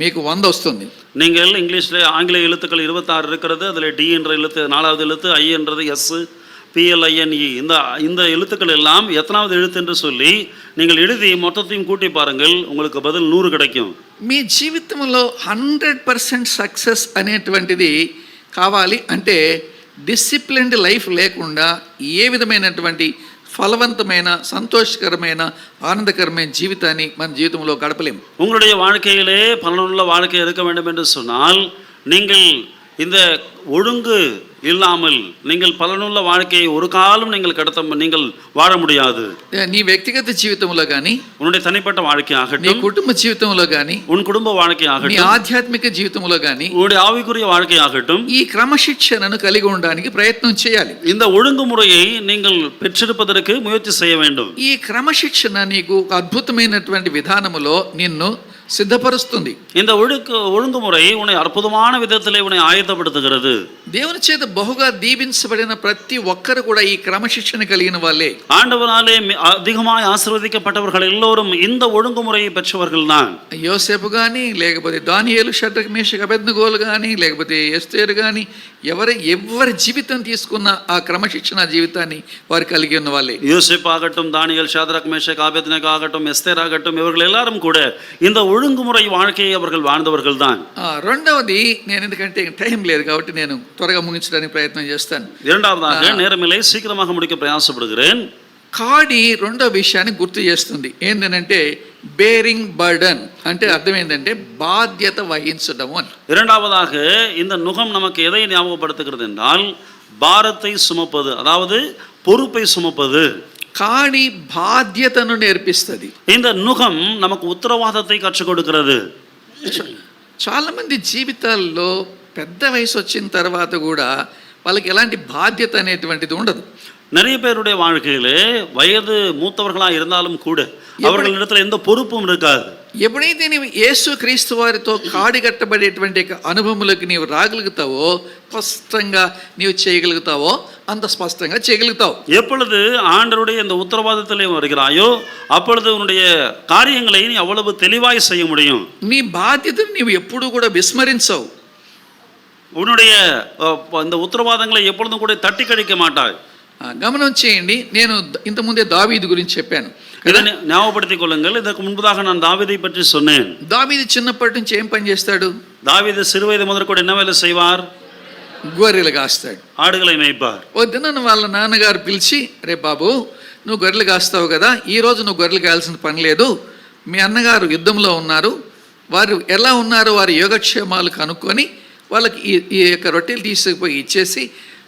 మీకు 100 వస్తుంది. நீங்கள் இங்கிலீஷில் ஆங்கில எழுத்துக்கள் 26 இருக்கிறது. அதில் டி என்ற எழுத்து 4வது எழுத்து, ஐ என்றது எஸ், PLINE, இந்த எழுத்துக்கள் எல்லாம் எத்தனாவது எழுத்து என்று சொல்லி நீங்கள் எழுதி மொத்தத்தையும் கூட்டி பாருங்கள், உங்களுக்கு பதில் 100 கிடைக்கும். మీ జీవితంలో 100% సక్సెస్ అనేటువంటిది కావాలి అంటే డిసిప్లిన్డ్ లైఫ్ లేకుండా ఏ విధమైనటువంటి ఫలవంతమైన, సంతోషకరమైన, ఆనందకరమైన జీవితాన్ని మన జీవితంలో గడపలేము. உங்களுடைய வாழ்க்கையிலே பலனுள்ள வாழ்க்கை இருக்க வேண்டும் என்று சொன்னால் நீங்கள் இந்த ஒழுங்கு இல்லாமல் நீங்கள் பலனுள்ள வாழ்க்கையை ஒரு காலம் நீங்கள் வாழ முடியாது. నీ వ్యక్తిగత జీవితంలో కానీ, உன்னுடைய தனிப்பட்ட வாழ்க்கை నీ ஆகட்டும், కుటుంబ జీవితంలో కానీ, உன் குடும்ப வாழ்க்கை నీ ஆகட்டும், ఆధ్యాత్మిక జీవితంలో కానీ உன்னுடைய ஆவிக்குரிய வாழ்க்கை ஆகட்டும், ఈ క్రమశిక్షణను కలిగి ఉండడానికి ప్రయత్నం చేయాలి. இந்த ஒழுங்குமுறையை நீங்கள் பெற்றிருப்பதற்கு முயற்சி செய்ய வேண்டும். ఈ క్రమశిక్షణ నీకు ఒక అద్భుతమైనటువంటి విధానములో నిన్ను సిద్ధపరుస్తుంది. இந்த ஒழுங்குமுறை உன்னை அற்புதமான விதத்திலே உன்னை ஆயத்தப்படுத்துகிறது. దేవుని చేత బహుగా దీవించబడిన ప్రతి ఒక్కరు కూడా ఈ క్రమశిక్షణ కలిగిన వాళ్ళే. ஆண்டவராலே அதிகமாய் ஆசீர்வதிக்கப்பட்டவர்கள் எல்லோரும் இந்த ஒழுங்குமுறையை பெற்றவர்கள் தான். యోసేపు కానీ, లేకపోతే దానియేలు, షడ్రక్, మేషక్, అబేద్నెగోలు కానీ, లేకపోతే ఎస్తేరు కానీ, ఎవరి జీవితం తీసుకున్న ఆ క్రమశిక్షణ జీవితాన్ని వారు కలిగి ఉన్న వాళ్ళే. யோசேப் ஆகட்டும், தானியேல், ஷாத்ராக், மேஷக், ஆபேத்நேகோ ஆகட்டும், எஸ்தேர் ஆகட்டும், இவர்கள் எல்லாரும் கூட இந்த ஒழுங்குமுறை வாழ்க்கையை அவர்கள் வாழ்ந்தவர்கள் தான். రెండవది, నేను ఎందుకంటే టైం లేదు కాబట్టి నేను త్వరగా ముగించడానికి ప్రయత్నం చేస్తాను. இரண்டாவதாக, நேரமில்லை, சீக்கிரமாக முடிக்க பிரயாசப்படுகிறேன். కాడి రెండో విషయాన్ని గుర్తు చేస్తుంది. ఏంటంటే బేరింగ్ బర్డన్ అంటే అర్థం ఏంటంటే బాధ్యత వహించడం అని. இரண்டாவதாக இந்த நுகம் நமக்கு எதை ஞாபகப்படுத்துகிறது என்றால் பாரத்தை சுமப்பது, அதாவது பொறுப்பை சுமப்பது. కాడి బాధ్యతను నేర్పిస్తుంది. இந்த நுகம் நமக்கு உத்தரவாதத்தை கற்றுக் கொடுக்கிறது. చాలా మంది జీవితాల్లో పెద్ద వయసు వచ్చిన తర్వాత కూడా వాళ్ళకి ఎలాంటి బాధ్యత అనేటువంటిది ఉండదు. நிறைய பேருடைய வாழ்க்கையிலே வயது மூத்தவர்களாக இருந்தாலும் கூட அவர்களிடத்தில் எந்த பொறுப்பும் இருக்காது. ఎప్పుడైతే నీవు యేసు క్రీస్తు వారితో కాడిగట్టబడేటువంటి అనుభవములకు నీవు రాగలుగుతావో, స్పష్టంగా నీవు చేయగలుగుతావో అంత స్పష్టంగా చేయగలుగుతావు. எப்பொழுது ஆண்டவருடைய இந்த உத்தரவாதத்திலே வருகிறாயோ அப்பொழுது உன்னுடைய காரியங்களை நீ அவ்வளவு தெளிவாய் செய்ய முடியும். నీ బాధ్యతను నీవు ఎప్పుడూ కూడా విస్మరించవు. உன்னுடைய இந்த உத்தரவாதங்களை எப்பொழுதும் கூட தட்டி கழிக்க மாட்டாய். గమనం చేయండి, నేను ఇంతకుముందే దావీదు గురించి చెప్పాను. இதை ஞாபகப்படுத்திக் கொள்ளுங்கள். இதற்கு முன்பதாக நான் தாவீதை பற்றி சொன்னேன். దావీదు చిన్నప్పటి నుంచి ఏం పని చేస్తాడు? தாவீது சிறுவயது முதல் கூட என்ன வேலை செய்வார்? గొర్రెలు కాస్తాడు, ఆడుகளை మేய்ப்பார். ఓ దినాన వాళ్ళ నాన్నగారు పిలిచి, రే బాబు నువ్వు గొర్రెలు కాస్తావు కదా, ఈరోజు నువ్వు గొర్రెలు కాయాల్సిన పని లేదు, మీ అన్నగారు యుద్ధంలో ఉన్నారు, వారు ఎలా ఉన్నారో వారి యోగక్షేమాలు కనుక్కొని వాళ్ళకి ఈ యొక్క రొట్టెలు తీసుకుపోయి ఇచ్చేసి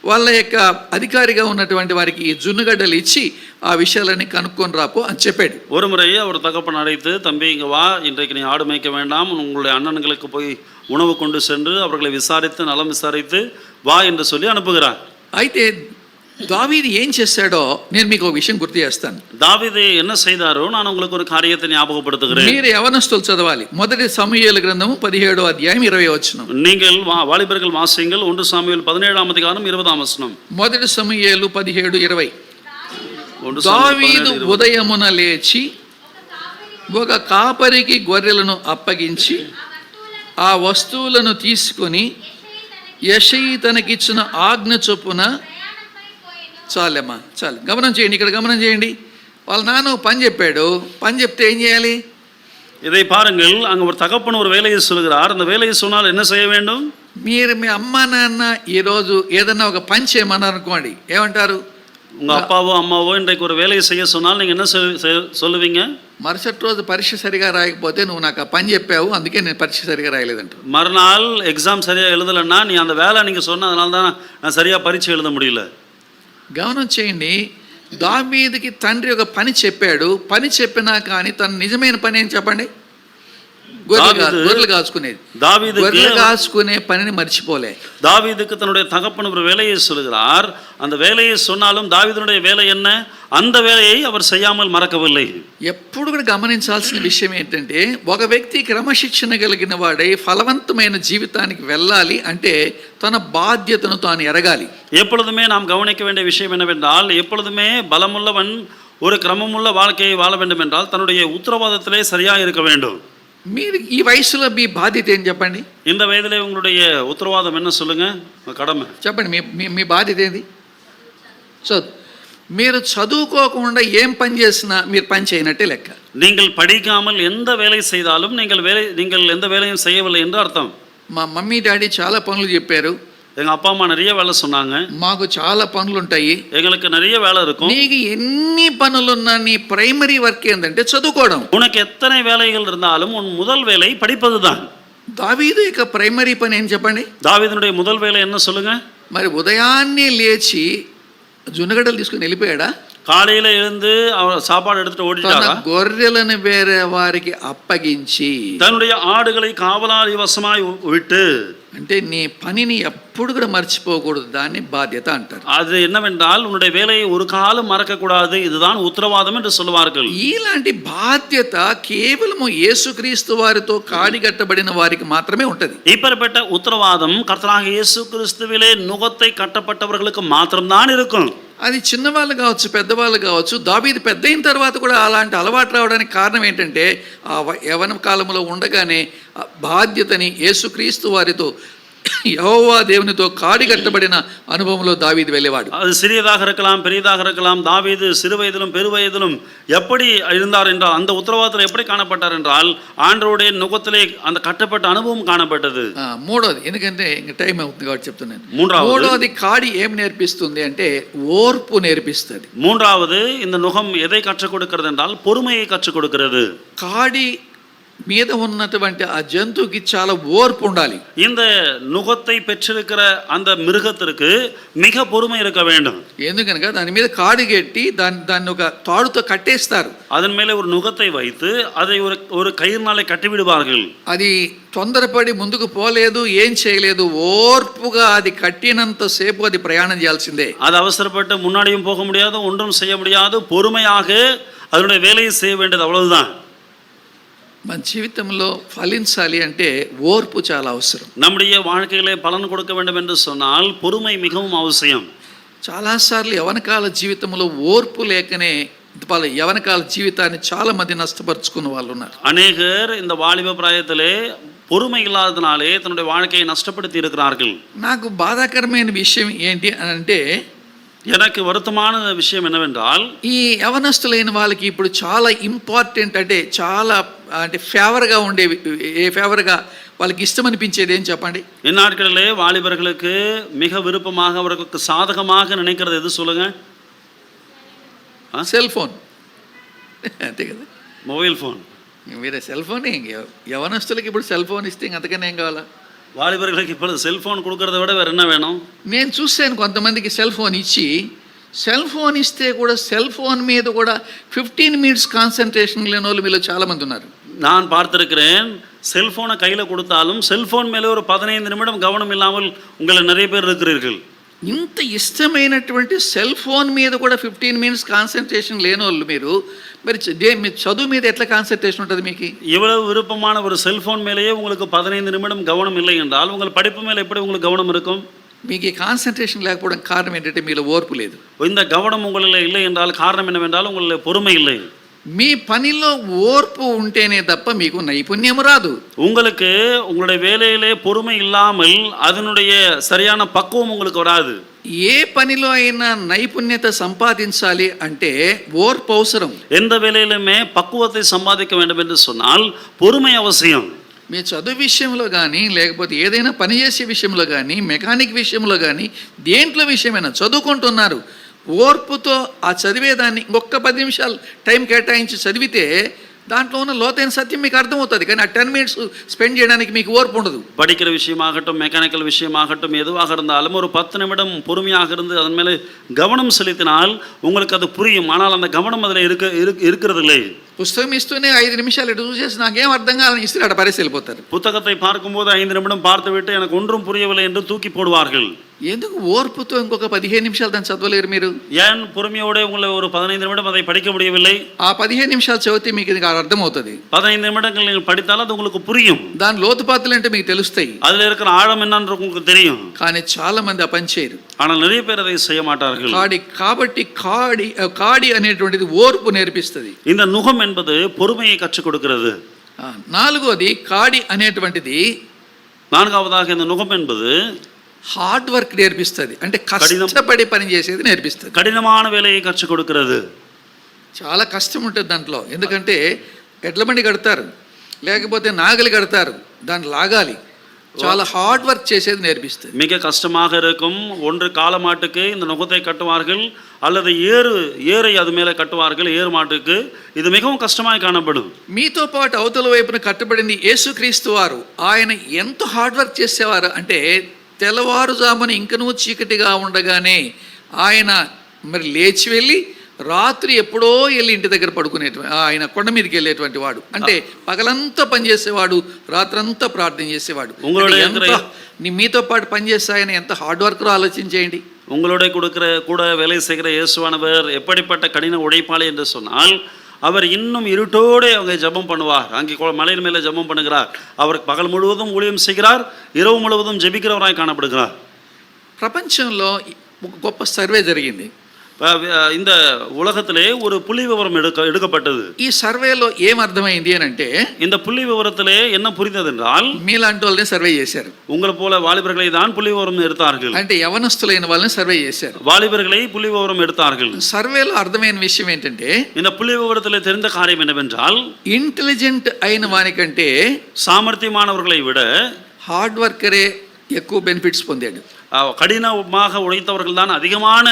వాళ్ళ యొక్క అధికారిగా ఉన్నటువంటి వారికి ఈ జున్నుగడ్డలు ఇచ్చి ఆ విషయాలన్నీ కనుక్కొని రాపో అని చెప్పాడు. ஒரு முறை அவர் தகப்பன் அழைத்து, தம்பி இங்க வா, இன்றைக்கு நீ ஆடு மேய்க்க வேண்டாம், உங்களுடைய அண்ணன்களுக்கு போய் உணவு கொண்டு சென்று அவர்களை விசாரித்து நலம் விசாரித்து வா என்று சொல்லி அனுப்புகிறார். అయితే దావీదు ఏం చేశాడో నేను మీకు ఒక విషయం గుర్తు చేస్తాను. தாவீது என்ன செய்தாரோ நான் உங்களுக்கு ஒரு காரியத்தை ஞாபகப்படுத்துகிறேன். మీరు యవనస్తులు చదవాలి. మొదటి సమూయేలు గ్రంథము 17వ అధ్యాయం 20వ వచనం. நீங்கள் வாலிபர்கள் வாசியுங்கள். 1 சாமுவேல் 17ஆம் அதிகாரம் 20ஆம் వచనం. మొదటి సమూయేలు 17:20. 1 దావీదు ఉదయమున లేచి ఒక కాపరికి గొర్రెలను అప్పగించి ఆ వస్తువులను తీసుకొని యెషయి తనకిచ్చిన ఆజ్ఞ చొప్పున, చాలమ్మా చాలు, గమనం చేయండి, ఇక్కడ గమనం చేయండి. వాళ్ళ నాన్న పని చెప్పాడు, పని చెప్తే ఏం చేయాలి? இதை பாருங்கள். அங்க ஒரு தகப்பன் ஒரு வேலையை சொல்கிறார். அந்த வேலையை சொன்னால் என்ன செய்ய வேண்டும்? మీరు మీ అమ్మా నాన్న ఈరోజు ఏదన్నా ఒక పని చేయమన్నారు అనుకోండి, ఏమంటారు? உங்க அப்பாவோ அம்மாவோ இன்றைக்கு ஒரு வேலையை செய்ய சொன்னால் நீங்க என்ன சொல்லுவீங்க? మరుసటి రోజు పరీక్ష సరిగా రాయకపోతే నువ్వు నాకు ఆ పని చెప్పావు, అందుకే నేను పరీక్ష సరిగా రాయలేదంటారు. மறுநாள் எக்ஸாம் சரியா எழுதலைன்னா நீ அந்த வேலை நீங்க சொன்னதுனால தான் நான் சரியா பரீட்சை எழுத முடியல. గమనం చేయండి, దావీదుకి తండ్రి ఒక పని చెప్పాడు, పని చెప్పినా కానీ తన నిజమైన పని ఏం చెప్పండి? గొర్రెలు కాచుకునేది. గొర్రెలు కాచుకునే పనిని మర్చిపోలే. தாவீதுக்கு தன்னுடைய தகப்பன் ஒரு வேலையை சொல்கிறார். அந்த வேலையை சொன்னாலும் தாவீதுடைய வேலை என்ன? அந்த வேலையை அவர் செய்யாமல் మరకవిல்லை. ఎప్పుడు కూడా గమనించాల్సిన విషయం ఏంటంటే, ఒక వ్యక్తి క్రమశిక్షణ కలిగిన వాడై ఫలవంతమైన జీవితానికి వెళ్ళాలి అంటే తన బాధ్యతను తాను ఎరగాలి. எப்பொழுதுமே நாம் கவனிக்க வேண்டிய விஷயம் என்னவென்றால், எப்பொழுதுமே பலமுள்ளவன் ஒரு கிரமமுள்ள வாழ்க்கையை வாழ வேண்டும் என்றால் தன்னுடைய உத்தரவாதத்திலே சரியாக இருக்க வேண்டும். మీరు ఈ వయసులో మీ బాధ్యత ఏం చెప్పండి? இந்த வயதிலே உங்களுடைய உத்தரவாதம் என்ன சொல்லுங்க? கடமை చెప్పండి. మీ బాధ్యత ఏంది? మీరు చదువుకోకుండా ఏం పని చేసినా మీరు పని చేయనట్టే లెక్క. நீங்கள் படிக்காமல் எந்த வேலை செய்தாலும் நீங்கள் எந்த வேலையும் செய்யவில்லை என்று அர்த்தம். మా మమ్మీ డాడీ చాలా పనులు చెప్పారు. எங்க அப்பா அம்மா நிறைய வேலை சொன்னாங்க. మాకు చాలా పనులు ఉంటాయి, எங்களுக்கு நிறைய வேலை இருக்கும். నీకు ఎన్ని పనులున్నా నీ ప్రైమరీ వర్క్ ఏంటంటే చదువుకోవడం. உனக்கு எத்தனை வேலைகள் இருந்தாலும் உன் முதல் வேலை படிப்பதுதான். దావీదు యొక్క ప్రైమరీ పని ఏం చెప్పండి? தாவீதுடைய முதல் வேலை என்ன சொல்லுங்க? మరి ఉదయాన్నే లేచి జున్నగడ్డలు తీసుకుని వెళ్ళిపోయాడా? காலையில எழுந்து அவர் சாப்பாடு எடுத்துட்டு ஓடிட்டாரா? గొర్రెలను వేరే వారికి అప్పగించి தன்னுடைய ஆடுகளை காவலாளி வசமாய் விட்டு. అంటే నీ పనిని ఎప్పుడు కూడా మర్చిపోకూడదు, దాన్ని బాధ్యత అంటారు. அது என்னவென்றால் உன்னுடைய வேலையை ஒரு காலம் மறக்க கூடாது, இதுதான் உத்தரவாதம் என்று சொல்லுவார்கள். ఇలాంటి బాధ్యత కేవలము యేసుక్రీస్తు వారితో కాడిగట్టబడిన వారికి మాత్రమే ఉంటది. இப்பேற்பட்ட உத்தரவாதம் கர்த்தராகிய இயேசு கிறிஸ்துவிலே நுகத்தை கட்டப்பட்டவர்களுக்கு மாத்திரம்தான் இருக்கும். అది చిన్నవాళ్ళు కావచ్చు, పెద్దవాళ్ళు కావచ్చు. దావీదు పెద్ద అయిన తర్వాత కూడా అలాంటి అలవాటు రావడానికి కారణం ఏంటంటే, ఆ యవన కాలంలో ఉండగానే బాధ్యతని యేసుక్రీస్తు వారితో యెహోవా దేవునితో కాడిగట్టబడిన అనుభవంలో దావీదు వెళ్ళేవాడు. அது சிறியதாக இருக்கலாம், பெரியதாக இருக்கலாம். தாவீது சிறு வயதிலும் பெரு வயதிலும் எப்படி இருந்தார் என்றால், அந்த உத்தரவாதத்தில் எப்படி காணப்பட்டார் என்றால், ஆண்டவருடைய நுகத்திலே அந்த கட்டப்பட்ட அனுபவம் காணப்பட்டது. మూడోది, ఎందుకంటే ఇంక టైం అవుతుంది కాబట్టి చెప్తున్నాను. மூன்றாவது కాడి ఏం నేర్పిస్తుంది అంటే ఓర్పు నేర్పిస్తుంది. மூன்றாவது, இந்த நுகம் எதை கற்றுக் கொடுக்கிறது என்றால் பொறுமையை கற்றுக் கொடுக்கிறது. కాడి మీద ఉన్నటువంటి ఆ జంతువుకి చాలా ఓర్పు ఉండాలి. இந்த நுகத்தை பெற்றிருக்கிற அந்த மிருகத்திற்கு மிக பொறுமை இருக்க வேண்டும். ఎందుకనగా దాని మీద కాడి కట్టి దాన్ని ఒక తాడుతో కట్టేస్తారు. அதன் மேலே ஒரு நுகத்தை வைத்து அதை ஒரு கயிறுனாலே கட்டி விடுவார்கள். అది తొందరపడి ముందుకు పోలేదు, ఏం చేయలేదు, ఓర్పుగా అది కట్టినంత సేపు అది ప్రయాణం చేయాల్సిందే. அது அவசரப்பட்டு முன்னாடியும் போக முடியாது, ஒன்றும் செய்ய முடியாது. பொறுமையாக அதனுடைய வேலையை செய்ய வேண்டியது, அவ்வளவுதான். మన జీవితంలో ఫలించాలి అంటే ఓర్పు చాలా అవసరం. நம்முடைய வாழ்க்கையிலே பலன் கொடுக்க வேண்டும் என்று சொன்னால் பொறுமை மிகவும் அவசியம். చాలాసార్లు యవనకాల జీవితంలో ఓర్పు లేకనే వాళ్ళ యవనకాల జీవితాన్ని చాలా మంది నష్టపరుచుకున్న వాళ్ళు ఉన్నారు. அநேகர் இந்த வாலிப பிராயத்திலே பொறுமை இல்லாதனாலே தன்னுடைய வாழ்க்கையை நஷ்டப்படுத்தி இருக்கிறார்கள். నాకు బాధాకరమైన విషయం ఏంటి అని అంటే, எனக்கு வருத்தமான விஷயம் என்னவென்றால், ఈ యవనస్తులైన వాళ్ళకి ఇప్పుడు చాలా ఇంపార్టెంట్ అంటే చాలా అంటే ఫేవర్గా ఉండేవి, ఫేవర్గా వాళ్ళకి ఇష్టం అనిపించేది ఏం చెప్పండి? இந்நாட்களிலே வாலிபர்களுக்கு மிக விருப்பமாக அவர்களுக்கு சாதகமாக நினைக்கிறது எது சொல்லுங்க? Cell phone. అంతే కదా, మొబైల్ ఫోన్. మీరే సెల్ ఫోన్. యవనస్తులకి ఇప్పుడు సెల్ ఫోన్ ఇస్తే అంతకన్నా ఏం కావాలా? வாலிபர்களுக்கு இப்பொழுது செல்ஃபோன் கொடுக்கறத விட வேறு என்ன வேணும்? నేను చూశాను కొంతమందికి సెల్ ఫోన్ ఇచ్చి, సెల్ ఫోన్ ఇస్తే కూడా సెల్ ఫోన్ మీద కూడా 15 మినిట్స్ కాన్సన్ట్రేషన్ లేని వాళ్ళు మీలో చాలామంది ఉన్నారు. நான் பார்த்திருக்கிறேன், செல்ஃபோனை கையில் கொடுத்தாலும் செல்ஃபோன் மேலே ஒரு 15 நிமிடம் கவனம் இல்லாமல் உங்களை நிறைய பேர் இருக்கிறீர்கள். ఇంత ఇష్టమైనటువంటి సెల్ ఫోన్ మీద కూడా 15 మినిట్స్ కాన్సన్ట్రేషన్ లేని వాళ్ళు మీరు మరి మీ చదువు మీద ఎట్లా కాన్సన్ట్రేషన్ ఉంటుంది మీకు? இவ்வளவு விருப்பமான ஒரு செல்ஃபோன் மேலேயே உங்களுக்கு 15 நிமிடம் கவனம் இல்லை என்றால் உங்கள் படிப்பு மேலே எப்படி உங்களுக்கு கவனம் இருக்கும்? మీకు ఈ కాన్సన్ట్రేషన్ లేకపోవడం కారణం ఏంటంటే మీలో ఓర్పు లేదు. இந்த கவனம் உங்களில் இல்லை என்றால் காரணம் என்னவென்றால் உங்களில் பொறுமை இல்லை. మీ పనిలో ఓర్పు ఉంటేనే తప్ప మీకు నైపుణ్యం రాదు. உங்களுக்கு உங்களுடைய வேலையிலே பொறுமை இல்லாமல் அதனுடைய சரியான பக்குவம் உங்களுக்கு வராது. ఏ పనిలో అయినా నైపుణ్యత సంపాదించాలి అంటే ఓర్పు అవసరం. எந்த வேலையிலுமே பக்குவத்தை சம்பாதிக்க வேண்டும் என்று சொன்னால் பொறுமை அவசியம். మీ చదువు విషయంలో కానీ, లేకపోతే ఏదైనా పని చేసే విషయంలో కానీ, మెకానిక్ విషయంలో కానీ, దేంట్లో విషయమైనా చదువుకుంటున్నారు, ఓర్పుతో ఆ చదివేదాన్ని ఇంకొక 10 నిమిషాలు టైం కేటాయించి చదివితే దాంట్లో ఉన్న లోతైన సత్యం మీకు అర్థమవుతుంది. కానీ ఆ 10 మినిట్స్ స్పెండ్ చేయడానికి మీకు ఓర్పు ఉండదు. படிக்கிற விஷயமாகட்டும், மெக்கானிக்கல் விஷயமாகட்டும், எதுவாக இருந்தாலும் ஒரு 10 நிமிடம் பொறுமையாக இருந்து அதன் மேலே கவனம் செலுத்தினால் உங்களுக்கு அது புரியும். ஆனால் அந்த கவனம் அதில் இருக்கிறது இல்லை. పుస్తకం ఇస్తూనే 5 నిమిషాలు ఎటు చూసేసి నాకేం అర్థం కాదని ఇస్తే అక్కడ పరేసి వెళ్ళిపోతారు. புத்தகத்தை பார்க்கும்போது 5 நிமிடம் பார்த்துவிட்டு எனக்கு ஒன்றும் புரியவில்லை என்று தூக்கி போடுவார்கள். ఎందుకు ఓర్పుతో ఇంకొక 15 నిమిషాలు దాన్ని చదవలేరు మీరు? ஏன் பொறுமையோடு உங்களை ஒரு 15 நிமிடம் அதை படிக்க முடியவில்லை? ఆ 15 నిమిషాలు చదివితే మీకు ఇది అర్థమవుతుంది. 15 நிமிடங்கள் நீங்கள் படித்தால் அது உங்களுக்கு புரியும். దాని లోతుపాతులు అంటే మీకు తెలుస్తాయి. அதில் இருக்கிற ஆழம் என்னன்னு உங்களுக்கு தெரியும். కానీ చాలా మంది ఆ పని చేయరు. ஆனால் நிறைய பேர் அதை செய்ய மாட்டார்கள். కాబట్టి కాడి అనేటువంటిది ఓర్పు నేర్పిస్తుంది. இந்த நுகம் என்பது பொறுமையை கற்றுக் கொடுக்கிறது. నాలుగోది కాడి అనేటువంటిది, நான்காவதாக இந்த நுகம் என்பது హార్డ్ వర్క్ నేర్పిస్తుంది. అంటే కష్టపడి పని చేసేది నేర్పిస్తుంది. కఠినమైన వేலையை కற்றுக் கொடுக்கிறது. చాలా కష్టం ఉంటుంది దాంట్లో. ఎందుకంటే ఎడ్ల బండి కడతారు, లేకపోతే నాగలి కడతారు, దాన్ని లాగాలి. చాలా హార్డ్ వర్క్ చేసేది నేర్పిస్తుంది. மிக கஷ்டமாக இருக்கும். ஒன்று காளமாட்டுக்கு இந்த நுகத்தை கட்டுவார்கள், அல்லது ஏரை அது மேலே கட்டுவார்கள். ஏறு மாட்டுக்கு இது மிகவும் கஷ்டமாய் காணப்படும். మీతో పాటు అవతల వైపున కట్టబడింది యేసుక్రీస్తు వారు. ఆయన ఎంత హార్డ్ వర్క్ చేసేవారు అంటే, తెల్లవారుజామున ఇంకనూ చీకటిగా ఉండగానే ఆయన మరి లేచి వెళ్ళి రాత్రి ఎప్పుడో వెళ్ళి ఇంటి దగ్గర పడుకునేటువంటి, ఆయన కొండ మీదకి వెళ్ళేటువంటి వాడు. అంటే పగలంతా పనిచేసేవాడు, రాత్రంతా ప్రార్థన చేసేవాడు. మీతో పాటు పనిచేసే ఆయన ఎంత హార్డ్ వర్కరో ఆలోచించేయండి. உங்களோட கூட வேலை செய்கிற இயேசுவானவர் எப்படிப்பட்ட கடின உழைப்பாளி என்று சொன்னால், அவர் இன்னும் இருட்டோடு அவங்க ஜெபம் பண்ணுவார். அங்கே மலையின் மேலே ஜெபம் பண்ணுகிறார். அவர் பகல் முழுவதும் ஊழியம் செய்கிறார், இரவு முழுவதும் ஜெபிக்கிறவராய் காணப்படுகிறார். ప్రపంచంలో గొప్ప సర్వే జరిగింది. இந்த உலகத்திலே ஒரு புள்ளி விவரம் எடுக்கப்பட்டது. ఈ సర్వేలో ఏం అర్థమైంది అని అంటే, இந்த புள்ளி விவரத்திலே என்ன புரிந்தது என்றால், మీలాంటి వాళ్ళని సర్వే చేశారు. உங்களை போல வாலிபர்களை தான் புள்ளி விவரம் எடுத்தார்கள். అంటే యవనస్తులైన వాళ్ళని సర్వే చేశారు. வாலிபர்களை புள்ளி விவரம் எடுத்தார்கள். సర్వేలో అర్థమైన విషయం ఏంటంటే, இந்த புள்ளி விவரத்திலே தெரிந்த காரியம் என்னவென்றால், ఇంటెలిజెంట్ అయిన వానికంటే சாமர்த்தியமானவர்களை விட హార్డ్ వర్కరే ఎక్కువ బెనిఫిట్స్ పొందాడు. கடினமாக உழைத்தவர்கள் தான் அதிகமான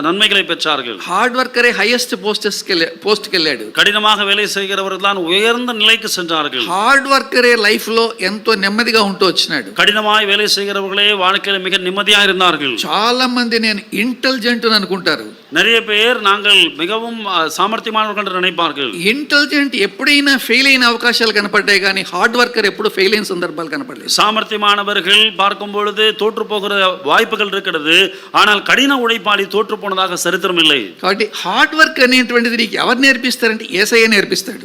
நன்மைகளை பெற்றார்கள். హార్డ్ వర్కరే హైయెస్ట్ పోస్ట్కి వెళ్ళాడు. కఠినமாக வேலை செய்கிறவர்கள் தான் உயர்ந்த நிலைக்கு சென்றார்கள். హార్డ్ వర్కరే లైఫ్ లో ఎంతో నెమ్మదిగా ఉంటూ వచ్చినాడు. కఠినമായി வேலை செய்கிறவர்களே வாழ்க்கையில் மிக நிம்மதியாக இருந்தார்கள். చాలా మంది నేను ఇంటెలిజెంట్ అని అనుకుంటారు. நிறைய பேர் நாங்கள் மிகவும் சாமர்த்தியமானவர்கள் என்று நினைப்பார்கள். ఇంటెలిజెంట్ ఎప్పుడైనా ఫెయిల్ అయిన అవకాశాలు కనపడ్డాయి కానీ హార్డ్ వర్కర్ ఎప్పుడు ఫెయిల్ అయిన సందర్భాలు కనపడలేదు. சாமர்த்தியமானவர்கள் பார்க்கும் பொழுது தோற்று போகிற வாய்ப்புகள் இருக்கிறது, ஆனால் கடின உழைப்பாளி தோற்று போனதாக சரித்திரம் இல்லை. కాబట్టి హార్డ్ వర్క్ అనేటువంటిది నీకు ఎవరు నేర్పిస్తారంటే యేసయ్య నేర్పిస్తాడు.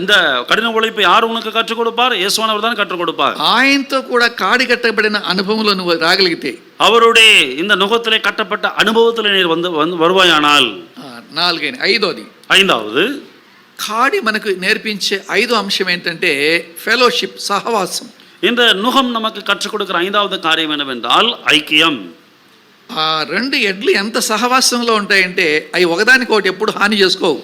இந்த కఠిన ఉழைப்பு யார் உனக்கு கற்றுக் கொடுப்பார்? இயேசுவானவர் தான் கற்றுக் கொடுப்பார். ఆయనతో కూడా కాడి కట్టబడిన అనుభవంలో నువ్వు రాగలిగితే, அவருடைய இந்த நுகத்திலே கட்டப்பட்ட அனுபவத்தில் நீர் வந்து வருவாயானால். ఐదవది కాడి మనకు నేర్పించే ఐదో అంశం ఏంటంటే ఫెలోషిప్, సహవాసం. இந்த நுகம் நமக்கு கற்றுக் கொடுக்கிற ஐந்தாவது காரியம் என்னவென்றால் ஐக்கியம். ఆ రెండు ఎడ్లు ఎంత సహవాసంలో ఉంటాయంటే అవి ఒకదానికొకటి ఎప్పుడు హాని చేసుకోవు,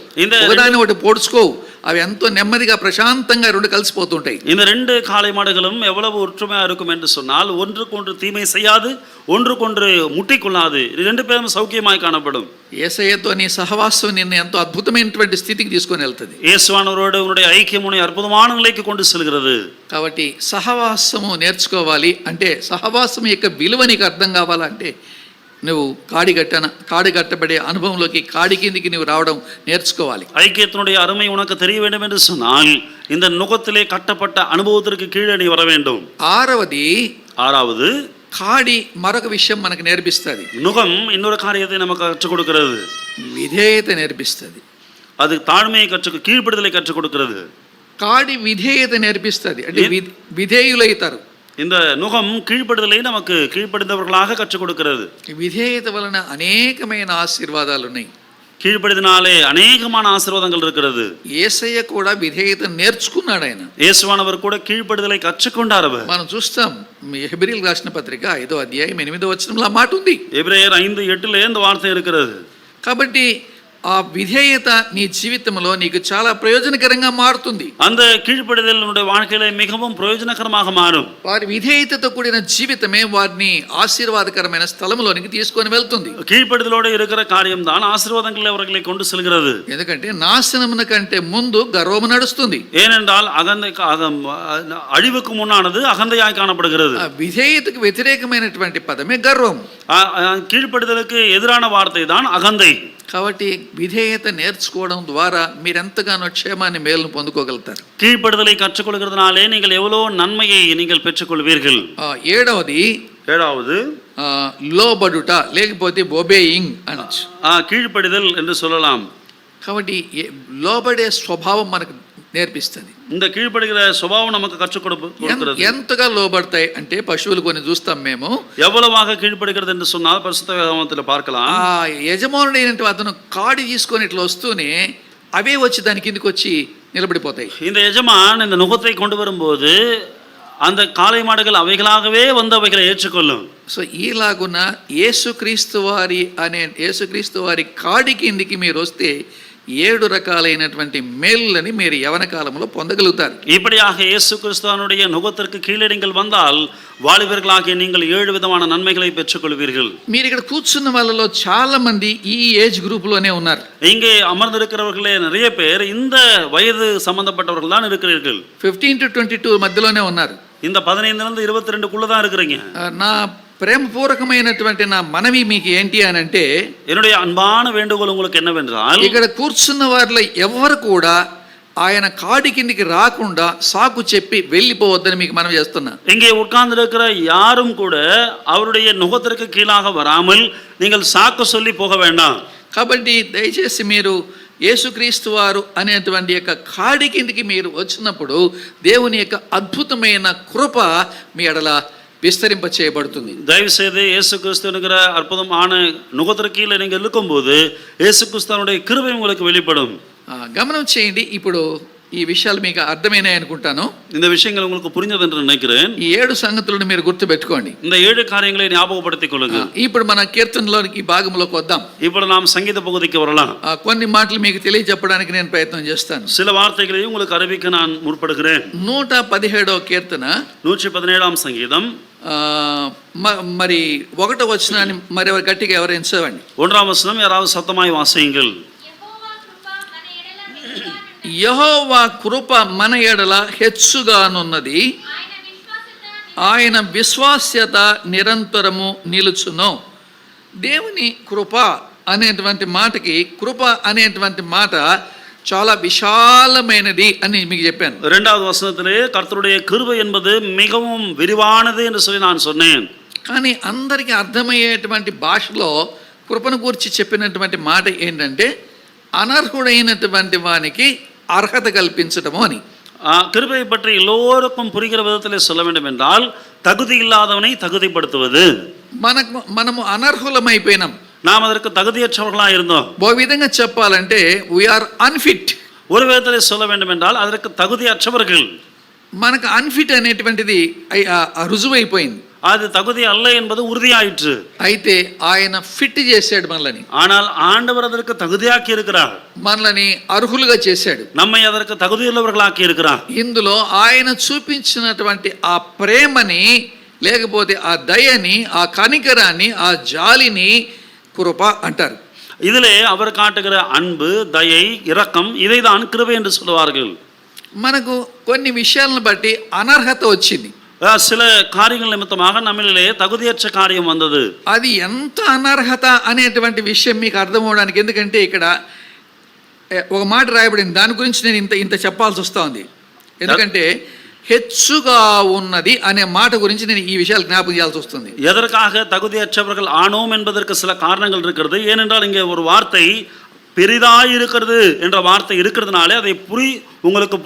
ఒకదాని ఒకటి పొడుచుకోవు. అవి ఎంతో నెమ్మదిగా ప్రశాంతంగా రెండు కలిసిపోతుంటాయి. இந்த ரெண்டு காளை மாடுகளும் எவ்வளவு ஒற்றுமையா இருக்கும் என்று சொன்னால், ஒன்றுக்கொன்று தீமை செய்யாது, ஒன்றுக்கொன்று முட்டிக்கொள்ளாது, ரெண்டு பேரும் సౌఖ్యமாய் காணப்படும். యేసయ్యతో నీ సహవాసం నిన్ను ఎంతో అద్భుతమైనటువంటి స్థితికి తీసుకొని వెళ్తుంది. యేసువానవரோடு உன்னுடைய ஐக்கியம் உன்னை అద్భుతமான నిலைకి கொண்டு செல்கிறது. కాబట్టి సహవాసము నేర్చుకోవాలి అంటే, సహవాసం యొక్క విలువ నీకు అర్థం కావాలంటే నువ్వు కాడి కట్టబడే అనుభవంలోకి, కాడి కిందికి నువ్వు రావడం నేర్చుకోవాలి. ஐக்கியத்தினுடைய அருமை உனக்கு தெரிய வேண்டும் என்று சொன்னால் இந்த நுகத்திலே கட்டப்பட்ட அனுபவத்திற்கு கீழே நீ வர வேண்டும். ஆறாவது కాడి మరొక విషయం మనకు నేర్పిస్తుంది. நுகம் இன்னொரு காரியத்தை நமக்கு கற்றுக் கொடுக்கிறது. విధేయత నేర్పిస్తుంది. அது தாழ்மையை கீழ்ப்படுதலை கற்றுக் கொடுக்கிறது. కాడి విధేయత నేర్పిస్తుంది అంటే విధేయులైతారు. இந்த நுகம் கீழ்ப்படுதலை நமக்கு கீழ்ப்படிந்தவர்களாக கற்றுக் கொடுக்கிறது. విధేయత వలన అనేకమైన ఆశీర్వాదాలు ఉన్నాయి. கீழ்ப்படினாலே அநேகமான ஆசீர்வாதங்கள் இருக்கிறது. యేసయ్య కూడా విధేయత నేర్చుకున్నాడు. ఆయన యేసువానவர் కూడా కీழ்పడిదలై కற்றுకొండారు. మనం చూస్తాం హెబ్రీయులకు రాసిన పత్రిక 5వ అధ్యాయం 8వ వచనంలో ఆ మాట ఉంది. ఎబ్రాయర్ 5:8 இந்த வார்த்தை இருக்கிறது. కాబట్టి ఆ విధేయత నీ జీవితంలో నీకు చాలా ప్రయోజనకరంగా మారుతుంది. அந்த கீழ்ப்படிதல் நம்முடைய வாழ்க்கையில மிகவும் பிரயோஜனకరமாக மாறும். వారి విధేయతతో కూడిన జీవితమే వారిని ఆశీర్వాదకరమైన స్థలములోనికి తీసుకొని వెళ్తుంది. கீழ்ப்படிதலோடு இருக்கிற காரியம் தான் ஆசீர்வாதங்களை அவர்களை கொண்டு செல்கிறது. ఎందుకంటే నాశనమున కంటే ముందు గర్వము నడుస్తుంది. ஏனென்றால் அழிவுக்கு முன்னானது அகந்தையாய் காணப்படுகிறது. విధేయతకు వ్యతిరేకమైనటువంటి పదమే గర్వం. கீழ்ப்படிதலுக்கு எதிரான வார்த்தை தான் அகந்தை. కాబట్టి విధేయత నేర్చుకోవడం ద్వారా మీరెంతగానో క్షేమాన్ని, మేలును పొందుకోగలుగుతారు. கீழ்ப்படுதலை கற்றுக்கொள்கிறதுனாலே நீங்கள் எவ்வளவு நன்மையை நீங்கள் பெற்றுக்கொள்வீர்கள். ஏழாவது లోబడుట లేకపోతే ఒబేయింగ్ అనొచ్చు. கீழ்ப்படிதல் என்று சொல்லலாம். కాబట్టి లోబడే స్వభావం మనకు నేర్పిస్తుంది. இந்த கீழ்ப்படுகிற சுபாவம் நமக்கு கற்றுக் கொடுக்கிறது. ఎంతగా లోబడతాయి అంటే పశువులు కొన్ని చూస్తాం మేము. எவ்வளவாக கீழ்ப்படுகிறது என்று சொன்னால் பரிசுத்த வேதாகமத்தில் பார்க்கலாம். యజమానుడైనటువంటి అతను కాడి తీసుకొని ఇట్లా వస్తూనే అవే వచ్చి దాని కిందికి వచ్చి నిలబడిపోతాయి. இந்த எஜமான் இந்த நுகத்தை கொண்டு வரும்போது அந்த காளை மாடுகள் அவைகளாகவே வந்து அவைகளை ஏற்றுக்கொள்ளும். సో ఈలాగున యేసుక్రీస్తు వారి కాడి కిందికి మీరు వస్తే 7 రకాలైనటువంటి మేలులని మీరు యవన కాలంలో పొందగలుగుతారు. இப்படியாக இயேசு கிறிஸ்துவினுடைய நுகத்திற்கு கீழே நீங்கள் வந்தால் வாலிபர்களாகிய நீங்கள் 7 விதமான நன்மைகளை பெற்றுக்கொள்வீர்கள். మీరు ఇక్కడ కూర్చున్న వాళ్ళలో చాలా మంది ఈ ఏజ్ గ్రూప్ లోనే ఉన్నారు. இங்கே அமர்ந்திருக்கிறவர்களே நிறைய பேர் இந்த வயது சம்பந்தப்பட்டவர்கள் தான் இருக்கிறீர்கள். 15 to 22 మధ్యలోనే ఉన్నారు. இந்த 15 నుండి 22க்குள்ள தான் இருக்கிறீங்க. నా ప్రేమపూర్వకమైనటువంటి నా మనవి మీకు ఏంటి అని అంటే, என்னுடைய அன்பான வேண்டுகோள் உங்களுக்கு என்னவென்றால், ఇక్కడ కూర్చున్న వారిలో ఎవరు కూడా ఆయన కాడి కిందికి రాకుండా సాకు చెప్పి వెళ్ళిపోవద్దని మీకు మనం చేస్తున్నా. இங்கே உட்கார்ந்து இருக்கிற யாரும் கூட அவருடைய நுகத்திற்கு கீழாக வராமல் நீங்கள் சாக்கு சொல்லி போக வேண்டாம். కాబట్టి దయచేసి మీరు యేసుక్రీస్తు వారు అనేటువంటి యొక్క కాడి కిందికి మీరు వచ్చినప్పుడు దేవుని యొక్క అద్భుతమైన కృప మీ ఎడల విస్తరింప చేయబడుతుంది. దయவு செய்து இயேசு கிறிஸ்து என்கிற அற்புதமான நுகத்திற்கு கீழே நீங்கள் இருக்கும்போது இயேசு கிறிஸ்துவினுடைய கிருபை உங்களுக்கு வெளிப்படும். గమనం చేయండి. ఇప్పుడు ఈ విషయాలు మీకు అర్థమైనాయి అనుకుంటాను. இந்த விஷயங்கள் உங்களுக்கு புரிஞ்சது என்று நினைக்கிறேன். ఈ 7 సంగతులను మీరు గుర్తు పెట్టుకోండి. இந்த 7 காரியங்களை ஞாபகப்படுத்திக் கொள்ளுங்கள். ఇప్పుడు మన కీర్తనలోకి భాగంలోకి వద్దాం. ఇప్పుడు நாம் సంగీత பகுதிக்கு வரலாம். కొన్ని మాటలు మీకు తెలియజెప్పడానికి నేను ప్రయత్నం చేస్తాను. சில வார்த்தைகளை உங்களுக்கு அறிவிக்க நான் முற்படுகிறேன். 117వ కీర్తన 117వ సంగీతం మరి 1వ వచనాన్ని మరి గట్టిగా ఎవరైనా చదవండి. 1వ వచనం யாராவது சத்தமாய் வாசியுங்கள். యెహోవా కృప మన ఎడల హెచ్చుగానున్నది, ఆయన విశ్వాస్యత నిరంతరము నిలుచును. దేవుని కృప అనేటువంటి మాటకి కృప అనేటువంటి మాట చాలా విశాలమైనది అని మీకు చెప్పాను. இரண்டாவது வசனத்திலே கர்த்தருடைய கிருபை என்பது மிகவும் விரிவானது என்று சொல்லி நான் சொன்னேன். కానీ అందరికీ అర్థమయ్యేటువంటి భాషలో కృపను గురించి చెప్పినటువంటి మాట ఏంటంటే అనర్హుడైనటువంటి వానికి అర్హత కల్పించటము అని. கிருபையை பற்றி எல்லோருக்கும் புரிகிற விதத்திலே சொல்ல வேண்டும் என்றால் தகுதி இல்லாதவனை தகுதிப்படுத்துவது. మనము అనర్హులమైపోయినాం, நாம் அதற்கு தகுதியற்றவர்களாக இருந்தோம். ఓ విధంగా చెప్పాలంటే వీఆర్ అన్ఫిట్. ஒரு விதத்திலே சொல்ல வேண்டும் என்றால் அதற்கு தகுதியற்றவர்கள். మనకు అన్ఫిట్ అనేటువంటిది రుజువైపోయింది, அது தகுதி அல்ல என்பது உறுதியாயிற்று. అయితే ఆయన ఫిట్ చేశాడు మనల్ని. ஆனால் ஆண்டவர் அதற்கு தகுதியாக்கி இருக்கிறார், మనల్ని అర్హులుగా చేశాడు, நம்மை அதற்கு தகுதியுள்ளவர்களாக்கி இருக்கிறார். ఇందులో ఆయన చూపించినటువంటి ఆ ప్రేమని లేకపోతే ఆ దయని ఆ కనికరాన్ని ఆ జాలిని కృప అంటారు. இதிலே அவர் காட்டுகிற அன்பு, தயை, இரக்கம் இதை தான் கிருபை என்று சொல்லுவார்கள். మనకు కొన్ని విషయాలను బట్టి అనర్హత వచ్చింది, சில காரியங்கள் நிமித்தமாக நம்மளிலே தகுதியற்ற காரியம் வந்தது. అది ఎంత అనర్హత అనేటువంటి విషయం మీకు అర్థం అవడానికి, ఎందుకంటే ఇక్కడ ఒక మాట రాయబడింది, దాని గురించి నేను ఇంత చెప్పాల్సి వస్తూ ఉంది. ఎందుకంటే హెచ్చుగా ఉన్నది అనే మాట గురించి నేను ఈ విషయాలు జ్ఞాపకం చేయాల్సి వస్తుంది. எதற்காக தகுதியற்றவர்கள் ஆனோம் என்பதற்கு சில காரணங்கள் இருக்கிறது. ஏனென்றால் இங்கே ஒரு வார்த்தை பெரிதாய் இருக்கிறது என்ற வார்த்தை இருக்கிறதுனாலே அதை உங்களுக்கு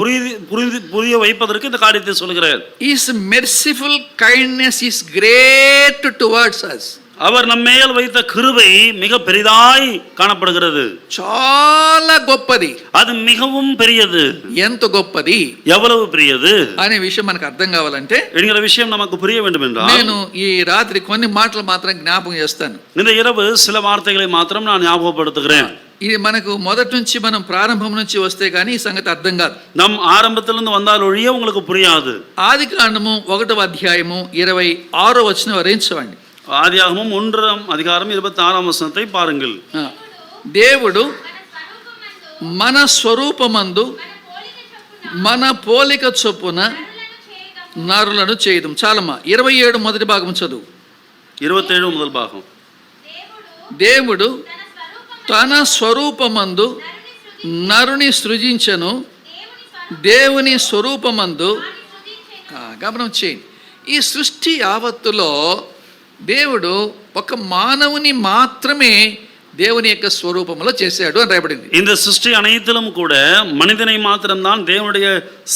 புரிய வைப்பதற்கு இந்த காரியத்தை சொல்கிறார். His merciful kindness is great towards us. அவர் நம்மேல் வைத்த கிருபை மிக பெரிதாய் காணப்படுகிறது. చాలా గొప్పది, அது மிகவும் பெரியது. ఎంత గొప్పది, எவ்வளவு பெரியது అనే విషయం మనకు అర్థం కావాలంటే என்கிற விஷயம் நமக்கு புரிய வேண்டும் என்றால் నేను ఈ రాత్రి కొన్ని మాటలు మాత్రం జ్ఞాపకం చేస్తాను. இந்த இரவு சில వార్తகளை మాత్రం நான் ஞாபகப்படுத்துகிறேன். ఇది మనకు మొదటి నుంచి మనం ప్రారంభం నుంచి వస్తే కానీ ఈ సంగతి అర్థం కాదు. நம் ஆரம்பத்திலிருந்து வந்தால் ஒழிய உங்களுக்கு புரியாது. ఆదికాండము 1వ అధ్యాయము 26వ వచనం వరించండి. ஆதியாகமம் 1ஆம் அதிகாரம் 26ஆம் வசனத்தை பாருங்கள். దేవుడు మన స్వరూపమందు మన పోలిక చొప్పున నరులను చేయడం. చాలమ్మా 27 మొదటి భాగం చదువు. 27 முதல் భాగం. దేవుడు తన స్వరూపమందు నరుని సృజించెను, దేవుని స్వరూపమందు. గమనం చేయండి, ఈ సృష్టి యావత్తులో దేవుడు ఒక మానవుని మాత్రమే దేవుని యొక్క స్వరూపంలో చేశాడు అని రాయబడింది. இந்த சிருஷ்டி அனைத்திலும் கூட மனிதனை மாத்திரம்தான் தேவனுடைய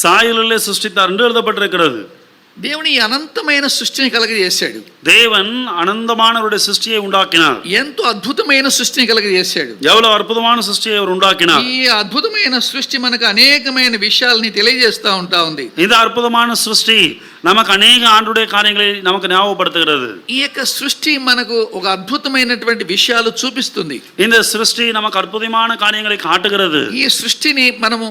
சாயலிலே சிருஷ்டித்தார் என்று எழுதப்பட்டிருக்கிறது. దేవుని అనంతమైన సృష్టిని కలగజేశాడు. தேவன் அனந்தமானவருடைய சிருஷ்டியை உண்டாக்கினார். ఎంతో అద్భుతమైన సృష్టిని కలగజేశాడు. எவ்வளவு அற்புதமான சிருஷ்டியை அவர் உண்டாக்கினார். ఈ అద్భుతమైన సృష్టి మనకు అనేకమైన విషయాల్ని తెలియజేస్తూ ఉంది. இந்த அற்புதமான சிருஷ்டி நமக்கு அநேக ஆண்டுடைய காரியங்களை நமக்கு ஞாபகப்படுத்துகிறது. ఈ యొక్క సృష్టి మనకు ఒక అద్భుతమైనటువంటి విషయాలు చూపిస్తుంది. இந்த சிருஷ்டி நமக்கு அற்புதமான காரியங்களை காட்டுகிறது. ఈ సృష్టిని మనము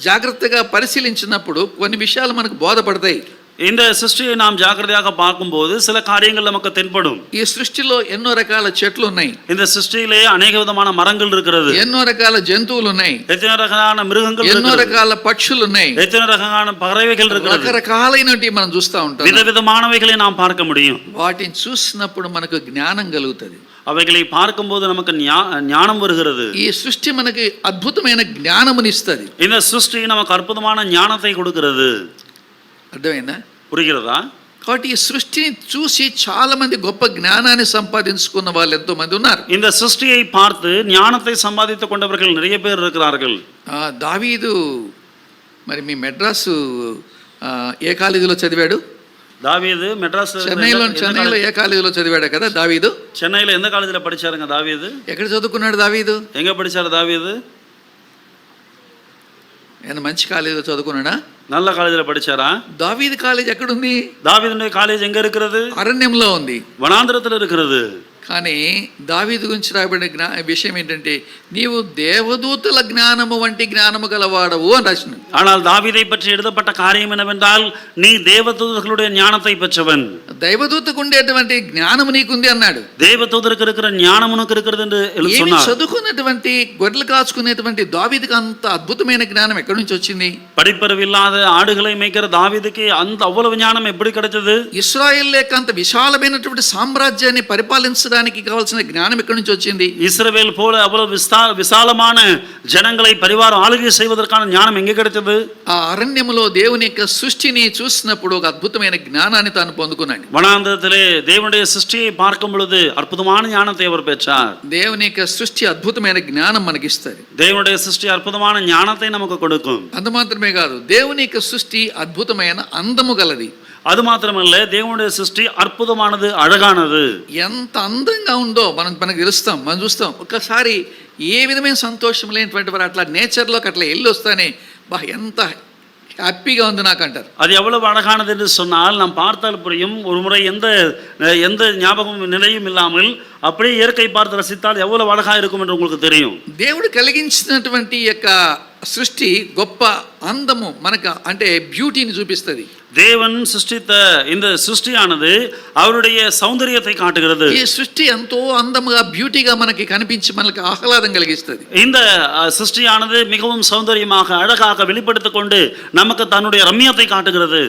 జాగ్రత్తగా పరిశీలించినప్పుడు కొన్ని విషయాలు మనకు బోధపడతాయి. இந்த சிருஷ்டியை நாம் ஜாக்கிரதையாக பார்க்கும்போது சில காரியங்கள் நமக்கு தென்படும். ఈ సృష్టిలో ఎన్నో రకాల చెట్లు ఉన్నాయి, இந்த சிருஷ்டியிலே அநேக விதமான மரங்கள் இருக்கிறது, ఎన్నో రకాల జంతువులు ఉన్నాయి, எத்தனை రకాల மிருகங்கள் ఎన్నో இருக்கிறது, రకాల పక్షులు ఉన్నాయి, எத்தனை రకాల பறவைகள் இருக்கிறது, రకరకాలైనవి మనం చూస్తూ ఉంటాం. விதவிதமானவைகளை நாம் பார்க்க முடியும். వాటిని చూసినప్పుడు మనకు జ్ఞానం కలుగుతుంది. அவைகளை பார்க்கும்போது நமக்கு ஞானம் வருகிறது. ఈ సృష్టి మనకి అద్భుతమైన జ్ఞానమునిస్తుంది. இந்த சிருஷ்டி நமக்கு அற்புதமான ஞானத்தை கொடுக்கிறது. అర్థమైందా? புரிகிறதா? కాబట్టి ఈ సృష్టిని చూసి చాలా మంది గొప్ప జ్ఞానాన్ని సంపాదించుకున్న వాళ్ళు ఎంతో మంది ఉన్నారు. இந்த சிருஷ்டியை பார்த்து ஞானத்தை சம்பாதித்துக் கொண்டவர்கள் நிறைய பேர் இருக்கிறார்கள். దావీదు మరి మీ మెడ్రాసు ఏ కాలేజీలో చదివాడు? தாவீது மெட்ராஸ் చెన్నైలో ఏ కాలేజీలో చదివాడు కదా దావీదు? చెన్నైలో எந்த காலேஜில் படிச்சாருங்க தாவீது? ఎక్కడ చదువుకున్నాడు దావీదు? எங்க படிச்சாரு தாவீது? ఏమైనా మంచి కాలేజీలో చదువుకున్నాడా? நல்ல కాలేజీలో படிச்சாரா? దావీదు కాలేజ్ ఎక్కడుంది? தாவீதுடைய కాలేజ్ எங்க இருக்கிறது? అరణ్యంలో ఉంది, వనాంతరத்தில் இருக்கிறது. కానీ దావీదు గురించి రాయబడిన విషయం ఏంటంటే నీవు దేవదూతల జ్ఞానము వంటి జ్ఞానము గలవాడవు అని రాసిన. ஆனால் தாவீதை பற்றி எழுதப்பட்ட காரியம் என்னவென்றால் நீ தேவதூதர்களுடைய ஞானத்தை பெற்றவன். దైవదూతకు ఉండేటువంటి జ్ఞానము నీకుంది అన్నాడు. தேவதூதருக்கு இருக்கிற ஞானம் உனக்கு இருக்கிறது என்று சொன்னார். చదువుకున్నటువంటి గొర్రెలు కాచుకునేటువంటి దావీదుకు అంత అద్భుతమైన జ్ఞానం ఎక్కడి నుంచి వచ్చింది? படிப்பறிவில்லாத ఆడుகளை మేய்க்கிற దావీదుకి అంత అవ్వలవు జ్ఞానం ఎప్పుడు கிடைச்சது? ఇశ్రాయేల్ లేక అంత విశాలమైనటువంటి సామ్రాజ్యాన్ని పరిపాలించడానికి ఉండడానికి కావాల్సిన జ్ఞానం ఎక్కడి నుంచి వచ్చింది? இஸ்ரவேல் போல அவ்வளவு விசாலமான ஜனங்களை பரிவாரம் ஆளுகை செய்வதற்கான ஞானம் எங்கே கிடைத்தது? ఆ అరణ్యములో దేవుని యొక్క సృష్టిని చూసినప్పుడు ఒక అద్భుతమైన జ్ఞానాన్ని తాను పొందుకున్నాడు. வனாந்தரத்திலே தேவனுடைய சிருஷ்டியை பார்க்கும் பொழுது அற்புதமான ஞானத்தை அவர் பெற்றார். దేవుని యొక్క సృష్టి అద్భుతమైన జ్ఞానం మనకిస్తుంది. தேவனுடைய சிருஷ்டி அற்புதமான ஞானத்தை நமக்கு கொடுக்கும். అంత మాత్రమే కాదు, దేవుని యొక్క సృష్టి అద్భుతమైన అందము గలది. அது మాత్రమల్ల దేవుని సృష్టి అద్భుతమైనది, అழகானது. ఎంత అందంగా ఉందో మనకు తెలుస్తాం, మనం చూస్తాం. ఒక్కసారి ఏ విధమైన సంతోషం లేనటువంటి వారు అట్లా నేచర్లోకి అట్లా వెళ్ళి వస్తానే, బా ఎంత హ్యాపీగా ఉంది నాకు అంటారు. அது எவ்வளவு அழகானது என்று சொன்னால் நாம் பார்த்தால் புரியும். ஒரு முறை எந்த ஞாபகம் நிலையும் இல்லாமல் அப்படியே இயற்கை பார்த்து ரசித்தால் எவ்வளவு அழகா இருக்கும் என்று உங்களுக்கு தெரியும். దేవుడు కలిగించినటువంటి యొక్క సృష్టి గొప్ప అందము మనకు అంటే బ్యూటీని చూపిస్తుంది. தேவன் சிருஷ்டித்த இந்த சிருஷ்டியானது அவருடைய சௌந்தரியத்தை காட்டுகிறது. ఈ సృష్టి ఎంతో అందముగా బ్యూటీగా మనకి కనిపించి మనకి ఆహ్లాదం కలిగిస్తుంది. இந்த சிருஷ்டியானது மிகவும் சௌந்தரியமாக அழகாக வெளிப்படுத்திக் கொண்டு நமக்கு தன்னுடைய ரம்யத்தை காட்டுகிறது.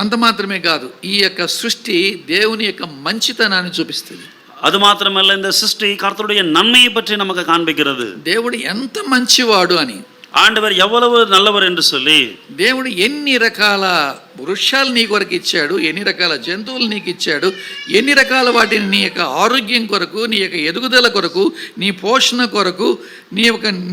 అంత మాత్రమే కాదు, ఈ యొక్క సృష్టి దేవుని యొక్క మంచితనాన్ని చూపిస్తుంది. அது మాత్రమల్ల இந்த சிருஷ்டி கர்த்தருடைய நன்மையை பற்றி நமக்கு காண்பிக்கிறது. దేవుడు ఎంత మంచివాడు అని, ஆண்டவர் எவ்வளவு நல்லவர் என்று சொல்லி, దేవుడు ఎన్ని రకాల వృక్షాలు నీ కొరకు ఇచ్చాడు, ఎన్ని రకాల జంతువులు నీకు ఇచ్చాడు, ఎన్ని రకాల వాటిని నీ యొక్క ఆరోగ్యం కొరకు, నీ యొక్క ఎదుగుదల కొరకు, నీ పోషణ కొరకు,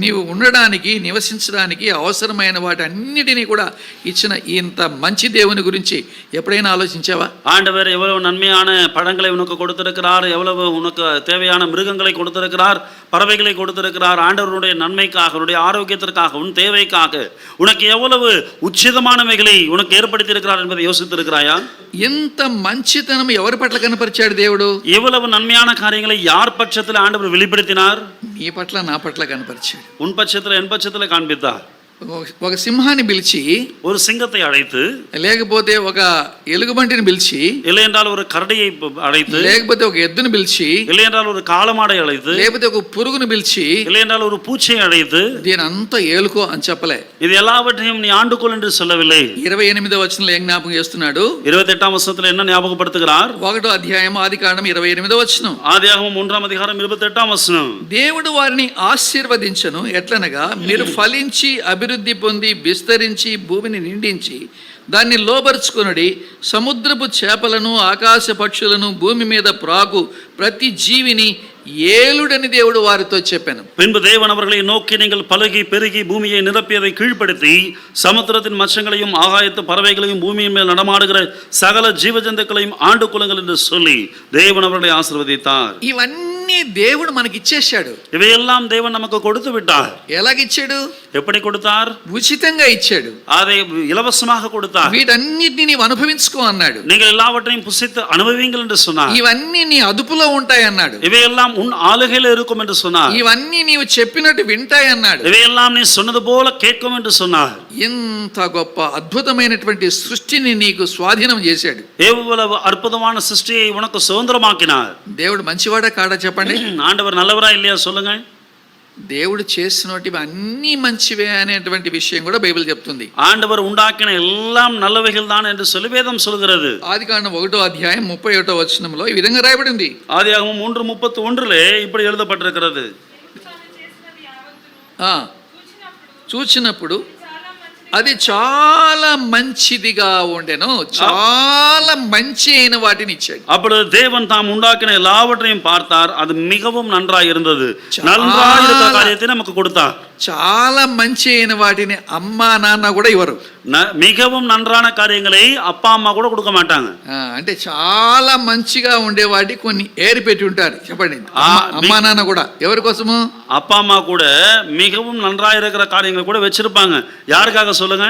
నీవు ఉండడానికి నివసించడానికి అవసరమైన వాటి అన్నిటినీ కూడా ఇచ్చిన ఇంత మంచి దేవుని గురించి ఎప్పుడైనా ఆలోచించావా? ஆண்டவர் எவ்வளவு நன்மையான பழங்களை உனக்கு கொடுத்திருக்கிறார், எவ்வளவு உனக்கு தேவையான மிருகங்களை கொடுத்திருக்கிறார், பறவைகளை கொடுத்திருக்கிறார். ஆண்டவருடைய நன்மைக்காக, அவருடைய ஆரோக்கியத்திற்காக, உன் தேவைக்காக உனக்கு எவ்வளவு உச்சிதமானவைகளை உனக்கு ஏற்படுத்தி இருக்கிறார் என்பதை யோசித்திருக்கிறாயா? ఎంత మంచితనం ఎవరి పట్ల కనపరిచాడు దేవుడు? இவ்வளவு நன்மையான காரியங்களை யார் பட்சத்தில் ஆண்டவர் வெளிப்படுத்தினார்? నీ పట్ల నా పట్ల కనపరిచాడు. உன் பட்சத்தில் என் பட்சத்தில் காண்பித்தார். ఒక సింహాన్ని పిలిచి, ஒரு சிங்கத்தை அழைத்து, లేకపోతే ఒక ఎలుగుబంటిని పిలిచి, இல்லை என்றால் ஒரு கரடியை அழைத்து, లేకపోతే ఒక ఎద్దుని పిలిచి, இல்லை என்றால் ஒரு కాళమాడை అழைத்து, లేకపోతే ఒక పురుగుని పిలిచి, இல்லை என்றால் ஒரு பூச்சியை அழைத்து దీని అంతా ఏలుకో అని చెప్పలే. இது எல்லாவற்றையும் நீ ஆண்டுகொள் என்று சொல்லவில்லை. 28వ వచనంలో ఏం జ్ఞాపకం చేస్తున్నాడు? 28ஆம் வசனத்தில் என்ன ஞாபகப்படுத்துகிறார்? 1వ అధ్యాయం ఆదికాండం 28వ వచనం. ஆதியாகமம் 1ஆம் அதிகாரம் 28ஆம் வசனம். దేవుడు వారిని ఆశీర్వదించను ఎట్లనగా, మీరు ఫలించి అభివృద్ధి పొంది విస్తరించి భూమిని నిండించి దాన్ని లోబరుచుకొనుడి, సముద్రపు చేపలను ఆకాశ పక్షులను భూమి మీద ప్రాకు ప్రతి జీవిని ஏழுடனி தேவடு வாரிతో చెప్పాను. பின்பு தேவன் அவர்களை நோக்கி, நீங்கள் பலகி பெருகி பூமியை நிரப்பியதை கீழ்ப்படுத்தி சமுத்திரத்தின் மச்சங்களையும் ஆகாயத்து பறவைகளையும் பூமியின் மேல் நடமாடுகிற சகல ஜீவஜந்துக்களையும் ஆண்டு கொள்ளுங்கள் என்று சொல்லி தேவன் அவர்களை ஆசீர்வதித்தார். ఇవన్నీ దేవుడు మనకి ఇచ్చేశాడు. இவையெல்லாம் தேவன் நமக்கு கொடுத்து விட்டார். ఎలాగిచ్చాడు? எப்படி கொடுத்தார்? ఉచితంగా ఇచ్చాడు. அதை இலவசமாக கொடுத்தார். వీటన్నిటిని నీవు అనుభవించుకో అన్నాడు. நீங்கள் எல்லாவற்றையும் புசித்து அனுபவிங்கள் என்று சொன்னார். ఇవన్నీ నీ అదుపులో ఉంటాయి అన్నాడు. இவையெல்லாம் உன் ஆளுகையில் இருக்கும் என்று சொன்னார். ఇవన్నీ నీవు చెప్పినట్టు వింటాయి అన్నాడు. இவையெல்லாம் நீ சொன்னது போல கேட்கும் என்று சொன்னார். ఎంత గొప్ప అద్భుతమైనటువంటి సృష్టిని నీకు స్వాధీనం చేశాడు. எவ்வளவு అద్భుతమైన సృష్టిயை உனக்கு சுதந்திரமாக்கினார். దేవుడు మంచివాడా కాడా చెప్పండి? ஆண்டவர் நல்லவரா இல்லையா சொல்லுங்க. దేవుడు చేసినవి అన్నీ మంచివే అనేటువంటి విషయం కూడా బైబిల్ చెప్తుంది. ஆண்டவர் உண்டாக்கின எல்லாம் நல்லவைகள் தான் என்று சொல்லி வேதம் சொல்கிறது. ఆదికాండం 1వ అధ్యాయం 31వ వచనంలో ఈ విధంగా రాయబడింది. ஆதியாகமம் 1:31 இப்படி எழுதப்பட்டிருக்கிறது. చూచినప్పుడు అది చాలా మంచిదిగా ఉండెను, చాలా మంచి అయిన వాటిని ఇచ్చాడు. அப்பொழுது தேவன் தாம் உண்டாக்கின எல்லாவற்றையும் பார்த்தார், அது மிகவும் நன்றாய் இருந்தது. நன்றாய் இருந்த காரியத்தை நமக்கு கொடுத்தார். చాలా మంచి అయిన వాటిని అమ్మా నాన్న కూడా ఇవ్వరు. மிகவும் நன்றான காரியங்களை அப்பா అమ్మ కూడా கொடுக்க மாட்டாங்க. అంటే చాలా మంచిగా ఉండే వాటి కొన్ని ఏరి పెట్టి ఉంటారు. చెప్పండి, అమ్మా నాన్న కూడా ఎవరి కోసము? அப்பா அம்மா கூட மிகவும் நன்றாய் இருக்கிற காரியங்களை கூட வச்சிருப்பாங்க. யாருக்காக சொல்லுங்க?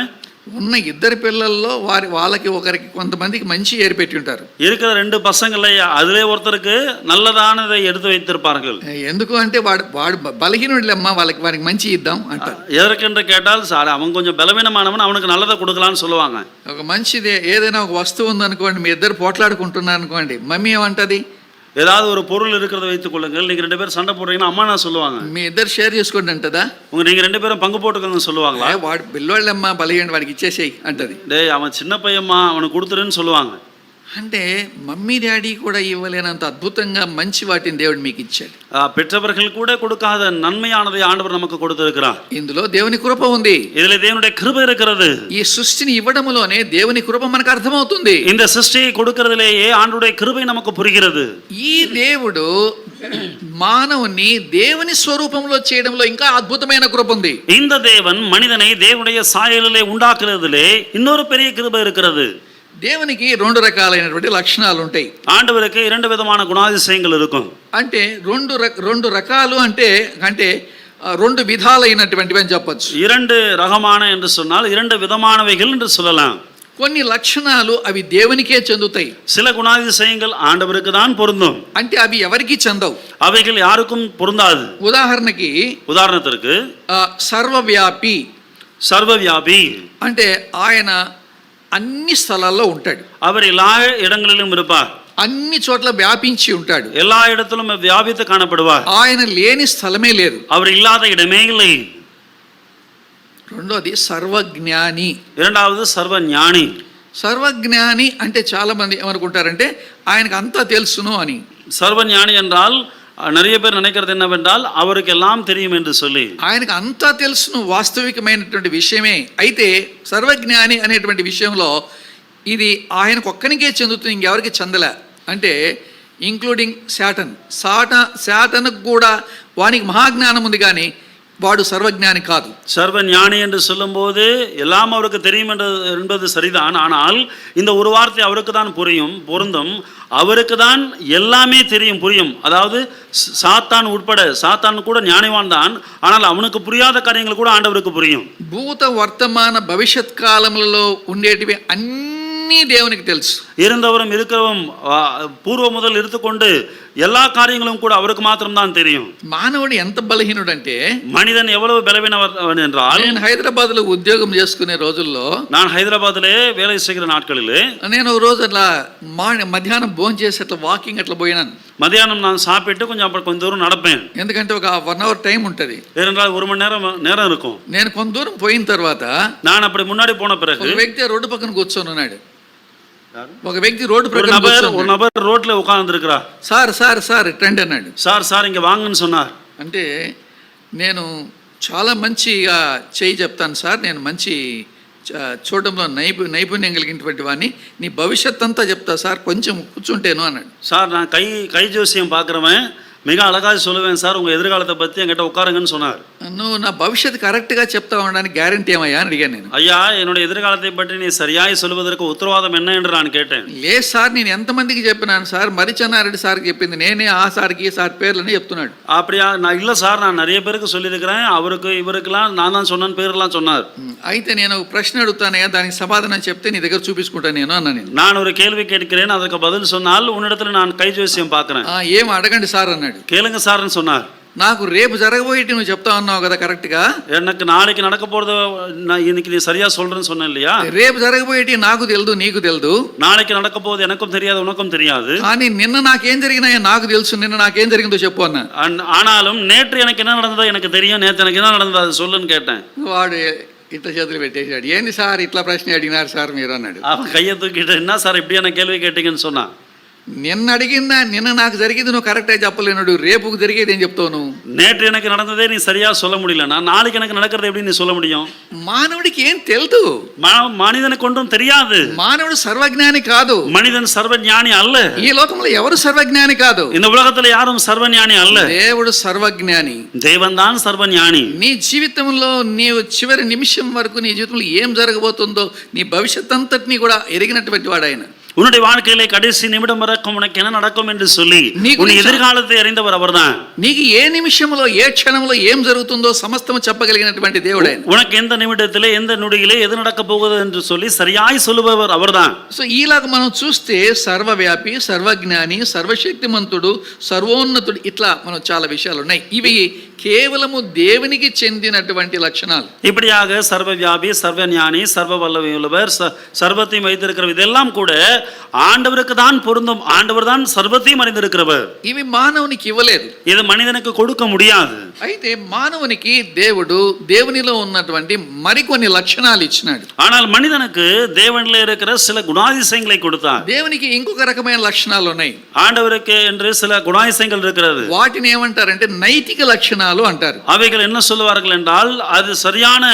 ఉన్న ఇద్దరు పిల్లల్లో వాళ్ళకి ఒకరికి కొంతమందికి మంచి ఏరి పెట్టి ఉంటారు. இருக்கிற 2 பசங்கள அதிலே ஒருத்தருக்கு நல்லதானதை எடுத்து வைத்திருப்பார்கள். ఎందుకు అంటే వాడు బలహీనుడిలమ్మా, వారికి మంచి ఇద్దాం అంటారు. ఎదరికంటే కేటాల్ సార్ అవన్ కొంచెం బలహీనమానవన్ అవనికి నల్లదా கொடுக்கலாம்னு சொல்லுவாங்க. ఒక మంచిదే ఏదైనా ఒక వస్తువు ఉందనుకోండి, మీ ఇద్దరు పోట్లాడుకుంటున్నారు అనుకోండి, మమ్మీ ఏమంటది? ஏதாவது ஒரு பொருள் இருக்கிறத வைத்துக் கொள்ளுங்கள். நீங்க 2 பேரும் சண்டை போடுறீங்கன்னா அம்மா நான் சொல்லுவாங்க, మీ ఇద్దరు షేర్ చేసుకోండి అంటదా? நீங்க 2 பேரும் பங்கு போட்டுக்கோங்க சொல்லுவாங்களா? వాడు పిల్లోళ్ళమ్మా బలహీన, వాడికి ఇచ్చేసేయి అంటది. டேய் அவன் சின்ன பையம்மா அவனுக்கு கொடுத்துருன்னு சொல்லுவாங்க. అంటే మమ్మీ డాడీ కూడా ఇవ్వలేనంత అద్భుతంగా మంచి వాటిని దేవుడు మీకు ఇచ్చాడు. பெற்றவர்கள் கூட கொடுக்காத நன்மையானதை ஆண்டவர் நமக்கு கொடுத்திருக்கிறார். ఇందులో దేవుని కృప ఉంది. இதிலே தேவனுடைய கிருபை இருக்கிறது. ఈ సృష్టిని ఇవ్వడములోనే దేవుని కృప మనకు అర్థమవుతుంది. இந்த சிருஷ்டியை கொடுக்கிறதிலேயே ஆண்டவருடைய கிருபை நமக்கு புரிகிறது. ఈ దేవుడు మానవుని దేవుని స్వరూపంలో చేయడంలో ఇంకా అద్భుతమైన కృప ఉంది. இந்த தேவன் மனிதனை தேவனுடைய சாயலிலே உண்டாக்குறதிலே இன்னொரு பெரிய கிருபை இருக்கிறது. దేవునికి రెండు రకాలైనటువంటి లక్షణాలు ఉంటాయి. ஆண்டவருக்கு இரண்டு விதமான குணாதிசயங்கள் இருக்கும். అంటే రెండు రకాలు అంటే రెండు విధాలైనటువంటివి అని చెప్పొచ్చు. இரண்டு రకமான என்று சொன்னால் இரண்டு விதமானவைகள் என்று சொல்லலாம். కొన్ని లక్షణాలు అవి దేవునికే చెందుతాయి. சில குணாதிசயங்கள் ஆண்டவருக்கு தான் பொருந்தும். అంటే అవి ఎవరికి చెందవు, அவைகள் யாருக்கும் பொருந்தாது. உதாரணத்திற்கு సర్వవ్యాపి. సర్వవ్యాపి అంటే ఆయన అన్ని స్థలాల్లో ఉంటాడు. அவர் எல்லா இடங்களிலும் இருப்பார். అన్ని చోట్ల వ్యాపించి ఉంటాడు. எல்லா இடத்திலும் வியாபித்து காணப்படுவார். ఆయన లేని స్థలమే లేదు. அவர் இல்லாத இடமே இல்லை. రెండోది సర్వజ్ఞాని. இரண்டாவது సర్వజ్ఞాని. సర్వజ్ఞాని అంటే చాలా మంది ఏమనుకుంటారంటే ఆయనకు అంతా తెలుసును అని. సర్వజ్ఞాని என்றால் நிறைய பேர் நினைக்கிறது என்னவென்றால் அவருக்கு எல்லாம் தெரியும் என்று சொல்லி. ఆయనకు అంతా తెలుసును వాస్తవికమైనటువంటి విషయమే. అయితే సర్వజ్ఞాని అనేటువంటి విషయంలో ఇది ఆయనకు ఒక్కనికే చెందుతుంది, ఇంకెవరికి చెందలే. అంటే ఇంక్లూడింగ్ శాటన్కు కూడా వానికి మహాజ్ఞానం ఉంది, కానీ వాడు సర్వజ్ఞాని కాదు. సర్వజ్ఞాని என்று சொல்லும்போது எல்லாம் அவருக்கு தெரியும் என்பது சரிதான். ஆனால் இந்த ஒரு வார்த்தை அவருக்கு தான் பொருந்தும். அவருக்கு தான் எல்லாமே தெரியும், புரியும். அதாவது சாத்தான் உட்பட, சாத்தான் கூட ஞானிவான் தான், ஆனால் அவனுக்கு புரியாத காரியங்கள் கூட ஆண்டவருக்கு புரியும். భూత వర్తమాన భవిష్యత్ కాలములలో ఉండేటివి అన్నీ దేవునికి తెలుసు. இருந்தவரும் இருக்கிறவரும் పూర్వ முதல் எடுத்துக்கொண்டு எல்லா காரியங்களும் கூட அவருக்கு மாத்திரம் தான் தெரியும். మానవుడు ఎంత బలహీనుడు అంటే, மனிதன் எவ்வளவு பலவீனவன் என்றால், నేను హైదరాబాద్ లో ఉద్యోగం చేసుకునే రోజుల్లో, நான் హైదరాబాద్లో వేலை செய்கிற నాட்களிலே నేను ఒక రోజు అట్లా మధ్యాహ్నం భోజనం చేసి అట్లా వాకింగ్ అట్లా పోయినాను. மதியானம் நான் சாப்பிட்டு கொஞ்சம் தூரம் நடப்பேன். ఎందుకంటే ఒక 1 hour టైం ఉంటది. ஏனென்றால் 1 மணி நேரம் இருக்கும். నేను కొంత దూరం పోయిన తర్వాత நான் அப்படி முன்னாடி போன பிறகு ఒక వ్యక్తి రోడ్డు పక్కన కూర్చొని ఉన్నాడు. ఒక వ్యక్తి రోడ్డు పక్కన ஒரு நபர் ரோட்ல உட்கார்ந்து இருக்கிறார். సార్ రండి అన్నాడు. సార్ இங்க வாங்கன்னு சொன்னார். అంటే నేను చాలా మంచిగా చేయి చెప్తాను సార్, నేను మంచి చూడడంలో నైపుణ్యం కలిగినటువంటి వాడిని, నీ భవిష్యత్ అంతా చెప్తా సార్, కొంచెం కూర్చుంటేను అన్నాడు. సార్ நான் கை ஜோசியம் பார்க்குறவன், மிக அழகாக சொல்லுவேன் சார், உங்கள் எதிர்காலத்தை பற்றி என்கிட்ட உட்காருங்கன்னு சொன்னார். నువ్వు నా భవిష్యత్తు కరెక్ట్గా చెప్తా ఉండడానికి గ్యారంటీ ఏమయ్యా అని అడిగాను నేను. ஐயா, என்னுடைய எதிர்காலத்தை பற்றி நீ சரியாய் சொல்வதற்கு உத்தரவாதம் என்ன என்று நான் கேட்டேன். లేదు సార్, నేను ఎంతమందికి చెప్పినాను సార్, మరిచెన్నారెడ్డి సార్కి చెప్పింది నేనే, ఆ సార్కి ఈ సార్ పేర్లని చెప్తున్నాడు. அப்படியா? நான் இல்லை சார், நான் நிறைய பேருக்கு சொல்லியிருக்கிறேன், அவருக்கு இவருக்கெல்லாம் நான் தான் சொன்னேன் பேரெல்லாம் சொன்னார். అయితే నేను ఒక ప్రశ్న అడుగుతానయ్యా, దానికి సమాధానం చెప్తే నీ దగ్గర చూపించుకుంటాను నేను అన్నా నేను. நான் ஒரு கேள்வி கேட்கிறேன், அதுக்கு பதில் சொன்னால் உன்னிடத்தில் நான் கை ஜோசியம் பார்க்குறேன். ఏం అడగండి సార్ అన్నాడు. கேளுங்க சார்ன்னு சொன்னார். నాకు రేపు జరగబోయేటి నువ్వు చెప్తా ఉన్నావు కదా కరెక్ట్గా, எனக்கு நாளைக்கு நடக்க போறது இன்னைக்கு நீ சரியா சொல்றேன்னு சொன்ன இல்லையா? రేపు జరగబోయేటి నాకు తెలుదు, నీకు తెలుదు. நாளைக்கு நடக்க போகுது எனக்கும் தெரியாது, உனக்கும் தெரியாது. కానీ నిన్న నాకేం జరిగినాయో నాకు తెలుసు, నిన్న నాకేం జరిగిందో చెప్పు అన్నా. ஆனாலும் நேற்று எனக்கு என்ன நடந்ததோ எனக்கு தெரியும், நேற்று எனக்கு என்ன நடந்தదో అది சொல்லுன்னு கேட்டேன். వాడు ఇట్లా చేతులు పెట్టేశాడు. ఏంది సార్ ఇట్లా ప్రశ్న అడిగినారు సార్ మీరు అన్నాడు. அவன் கையை தூக்கிட்டு, என்ன சார் இப்படியான கேள்வி கேட்டீங்கன்னு சொன்னான். నిన్న అడిగిందా, నిన్న నాకు జరిగింది నువ్వు కరెక్ట్గా చెప్పలేనుడు, రేపుకు జరిగేది ఏం చెప్తావు నువ్వు? நேற்று எனக்கு நடந்ததே நீ சரியா சொல்ல முடியலனா நாளைக்கு எனக்கு நடக்கிறது எப்படி நீ சொல்ல முடியும்? మానవుడికి ఏం తెలుసు? మనిదనికి ఒంటం தெரியாது. మానవుడు సర్వజ్ఞాని కాదు. మనిదన్ సర్వజ్ఞాని అల్ల. ఈ లోకంలో ఎవరు సర్వజ్ఞాని కాదు. இந்த உலகத்துல யாரும் సర్వజ్ఞాని అల్ల. దేవుడు సర్వజ్ఞాని. దేవన్ தான் సర్వజ్ఞాని. నీ జీవితంలో నీవు చివరి నిమిషం వరకు నీ జీవితంలో ఏం జరగబోతుందో, నీ భవిష్యత్ అంతటినీ కూడా ఎరిగినటువంటి వాడు ఆయన. உன்னுடைய வாழ்க்கையிலே கடைசி நிமிடம் வரைக்கும் உனக்கு என்ன நடக்கும் என்று சொல்லி உன் எதிர்காலத்தை அறிந்தவர் அவர்தான். నీకు ఏ నిమిషంలో ఏ క్షణంలో ఏం జరుగుతుందో సమస్తము చెప్పగలిగినటువంటి దేవుడు ఆయన. உனக்கு எந்த நிமிடத்திலே எந்த நொடியிலே எது நடக்க போகுது என்று சொல்லி சரியாய் சொல்லுபவர் அவர்தான். సో ఈలాగా మనం చూస్తే సర్వవ్యాపి, సర్వజ్ఞాని, సర్వశక్తిమంతుడు, సర్వోన్నతుడు, ఇట్లా మనం చాలా విషయాలు ఉన్నాయి. ఇవి కేవలము దేవునికి చెందినటువంటి లక్షణాలు. இப்படியாக சர்வவியாபி, சர்வஞானி, சர்வ வல்லமை உள்ளவர், சர்வத்தையும் வைத்திருக்கிற இதெல்லாம் கூட ஆண்டவருக்கு தான் பொருந்தும். ஆண்டவர் தான் సర్వத்தையும் அறிந்திருக்கிறவர். ఇవి మానవునికి ఇవ్వలేదు. இது మనిదనికి கொடுக்க முடியாது. అయితే మానవునికి దేవుడు దేవునిలో ఉన్నటువంటి మరికొన్ని లక్షణాలు ఇచ్చినాడు. ஆனால் மனிதனுக்கு தேவனிலே இருக்கிற சில குணாதிசயங்களை கொடுத்தார். దేవునికి ఇంకొక రకమైన లక్షణాలు ఉన్నాయి. ஆண்டவருக்கு என்று சில குணாதிசயங்கள் இருக்கிறது. వాటిని ఏమంటారంటే నైతిక లక్షణాలు అంటారు. அவைகள் என்ன சொல்வார்கள் என்றால் அது சரியான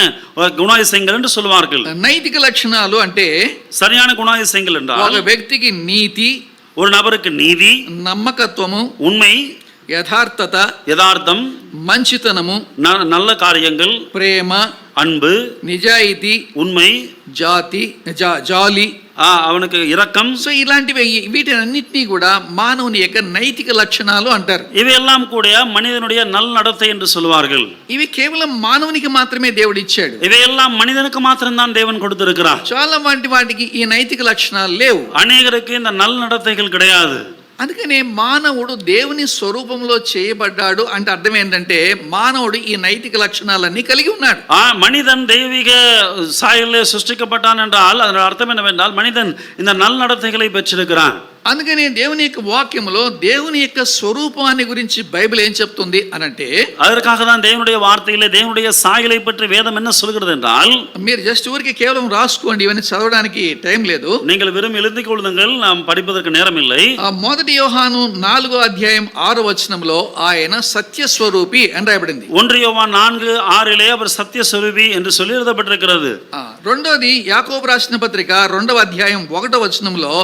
குணாதிசயங்கள் என்று சொல்வார்கள். నైతిక లక్షణాలు అంటే சரியான குணாதிசயங்கள் என்றால் ఒక వ్యక్తికి నీతి, ஒரு நபருக்கு நீதி, నమ్మకత్వము, உண்மை, యథార్థత, யதார்த்தம், మంచితనము, நல்ல காரியங்கள், ప్రేమ, அன்பு, నిజాయితీ, உண்மை, జాలి, அவனுக்கு இரக்கம். సో ఇలాంటివి వీటన్నిటినీ కూడా మానవుని యొక్క నైతిక లక్షణాలు అంటారు. இவையெல்லாம் கூட மனிதனுடைய நல்நடத்தை என்று சொல்வார்கள். ఇవి కేవలం మానవునికి మాత్రమే దేవుడు ఇచ్చాడు. இவையெல்லாம் மனிதனுக்கு மாத்திரம்தான் தேவன் கொடுத்திருக்கிறார். చాలా వాటికి ఈ నైతిక లక్షణాలు లేవు. அநேகருக்கு இந்த நல்நடத்தைகள் கிடையாது. అందుకనే మానవుడు దేవుని స్వరూపంలో చేయబడ్డాడు అంటే అర్థం ఏంటంటే మానవుడు ఈ నైతిక లక్షణాలన్నీ కలిగి ఉన్నాడు. மனிதன் தெய்வீக சாயலிலே சிருஷ்டிக்கப்பட்டான் என்றால் அதன் அர்த்தம் என்னவென்றால் மனிதன் இந்த நல்நடத்தைகளை பெற்றிருக்கிறான். అందుకనే దేవుని యొక్క వాక్యములో దేవుని యొక్క స్వరూపాన్ని గురించి బైబిల్ ఏం చెప్తుంది అనంటే, அதற்காக தான் தேவனுடைய வார்த்தையிலே தேவனுடைய சாயலை பற்றி வேதம் என்ன சொல்கிறது என்றால், మీరు జస్ట్ ఊరికి కేవలం రాసుకోండి, ఇవన్నీ చదవడానికి టైం లేదు. நீங்கள் வெறும் எழுதிக் கொள்ளுங்கள், நாம் படிப்பதற்கு நேரம் இல்லை. మొదటి యోహాను 4వ అధ్యాయం 6వ వచనంలో ఆయన సత్య స్వరూపి అని రాయబడింది. 1 யோவான் 4:6 அவர் సత్య స్వరూపి என்று சொல்லி எழுதப்பட்டிருக்கிறது. రెండోది యాకోబు రాసిన పత్రిక 2వ అధ్యాయం 1వ వచనంలో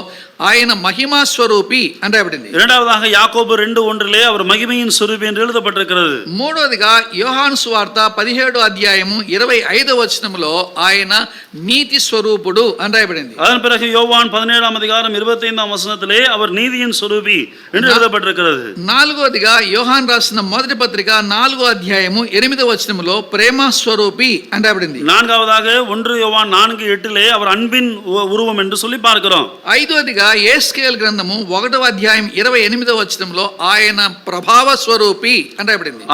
ఆయన మహిమా స్వరూపి అని రాయబడింది. இரண்டாவதாக யாக்கோபு 2:1 அவர் மகிமையின் స్వరూపి என்று எழுதப்பட்டிருக்கிறது. మూడోదిగా యోహాను సువార్త 17వ అధ్యాయము 25వ వచనంలో ఆయన నీతి స్వరూపుడు అని రాయబడింది. அதன் பிறகு யோவான் 17ஆம் அதிகாரம் 25ஆம் வசனத்திலே அவர் நீதியின் స్వరూపి என்று எழுதப்பட்டிருக்கிறது. నాలుగోదిగా యోహాను రాసిన మొదటి పత్రిక 4వ అధ్యాయము 8వ వచనంలో ప్రేమ స్వరూపి అని రాయబడింది. நான்காவதாக 1 யோவான் 4:8 அவர் அன்பின் உருவம் என்று சொல்லி பார்க்கிறோம். ఐదోదిగా యేస్కేల్ గ్రంథము 1వ అధ్యాయం 28వ వచనంలో ఆయన ప్రభావ స్వరూపి అని రాయబడింది.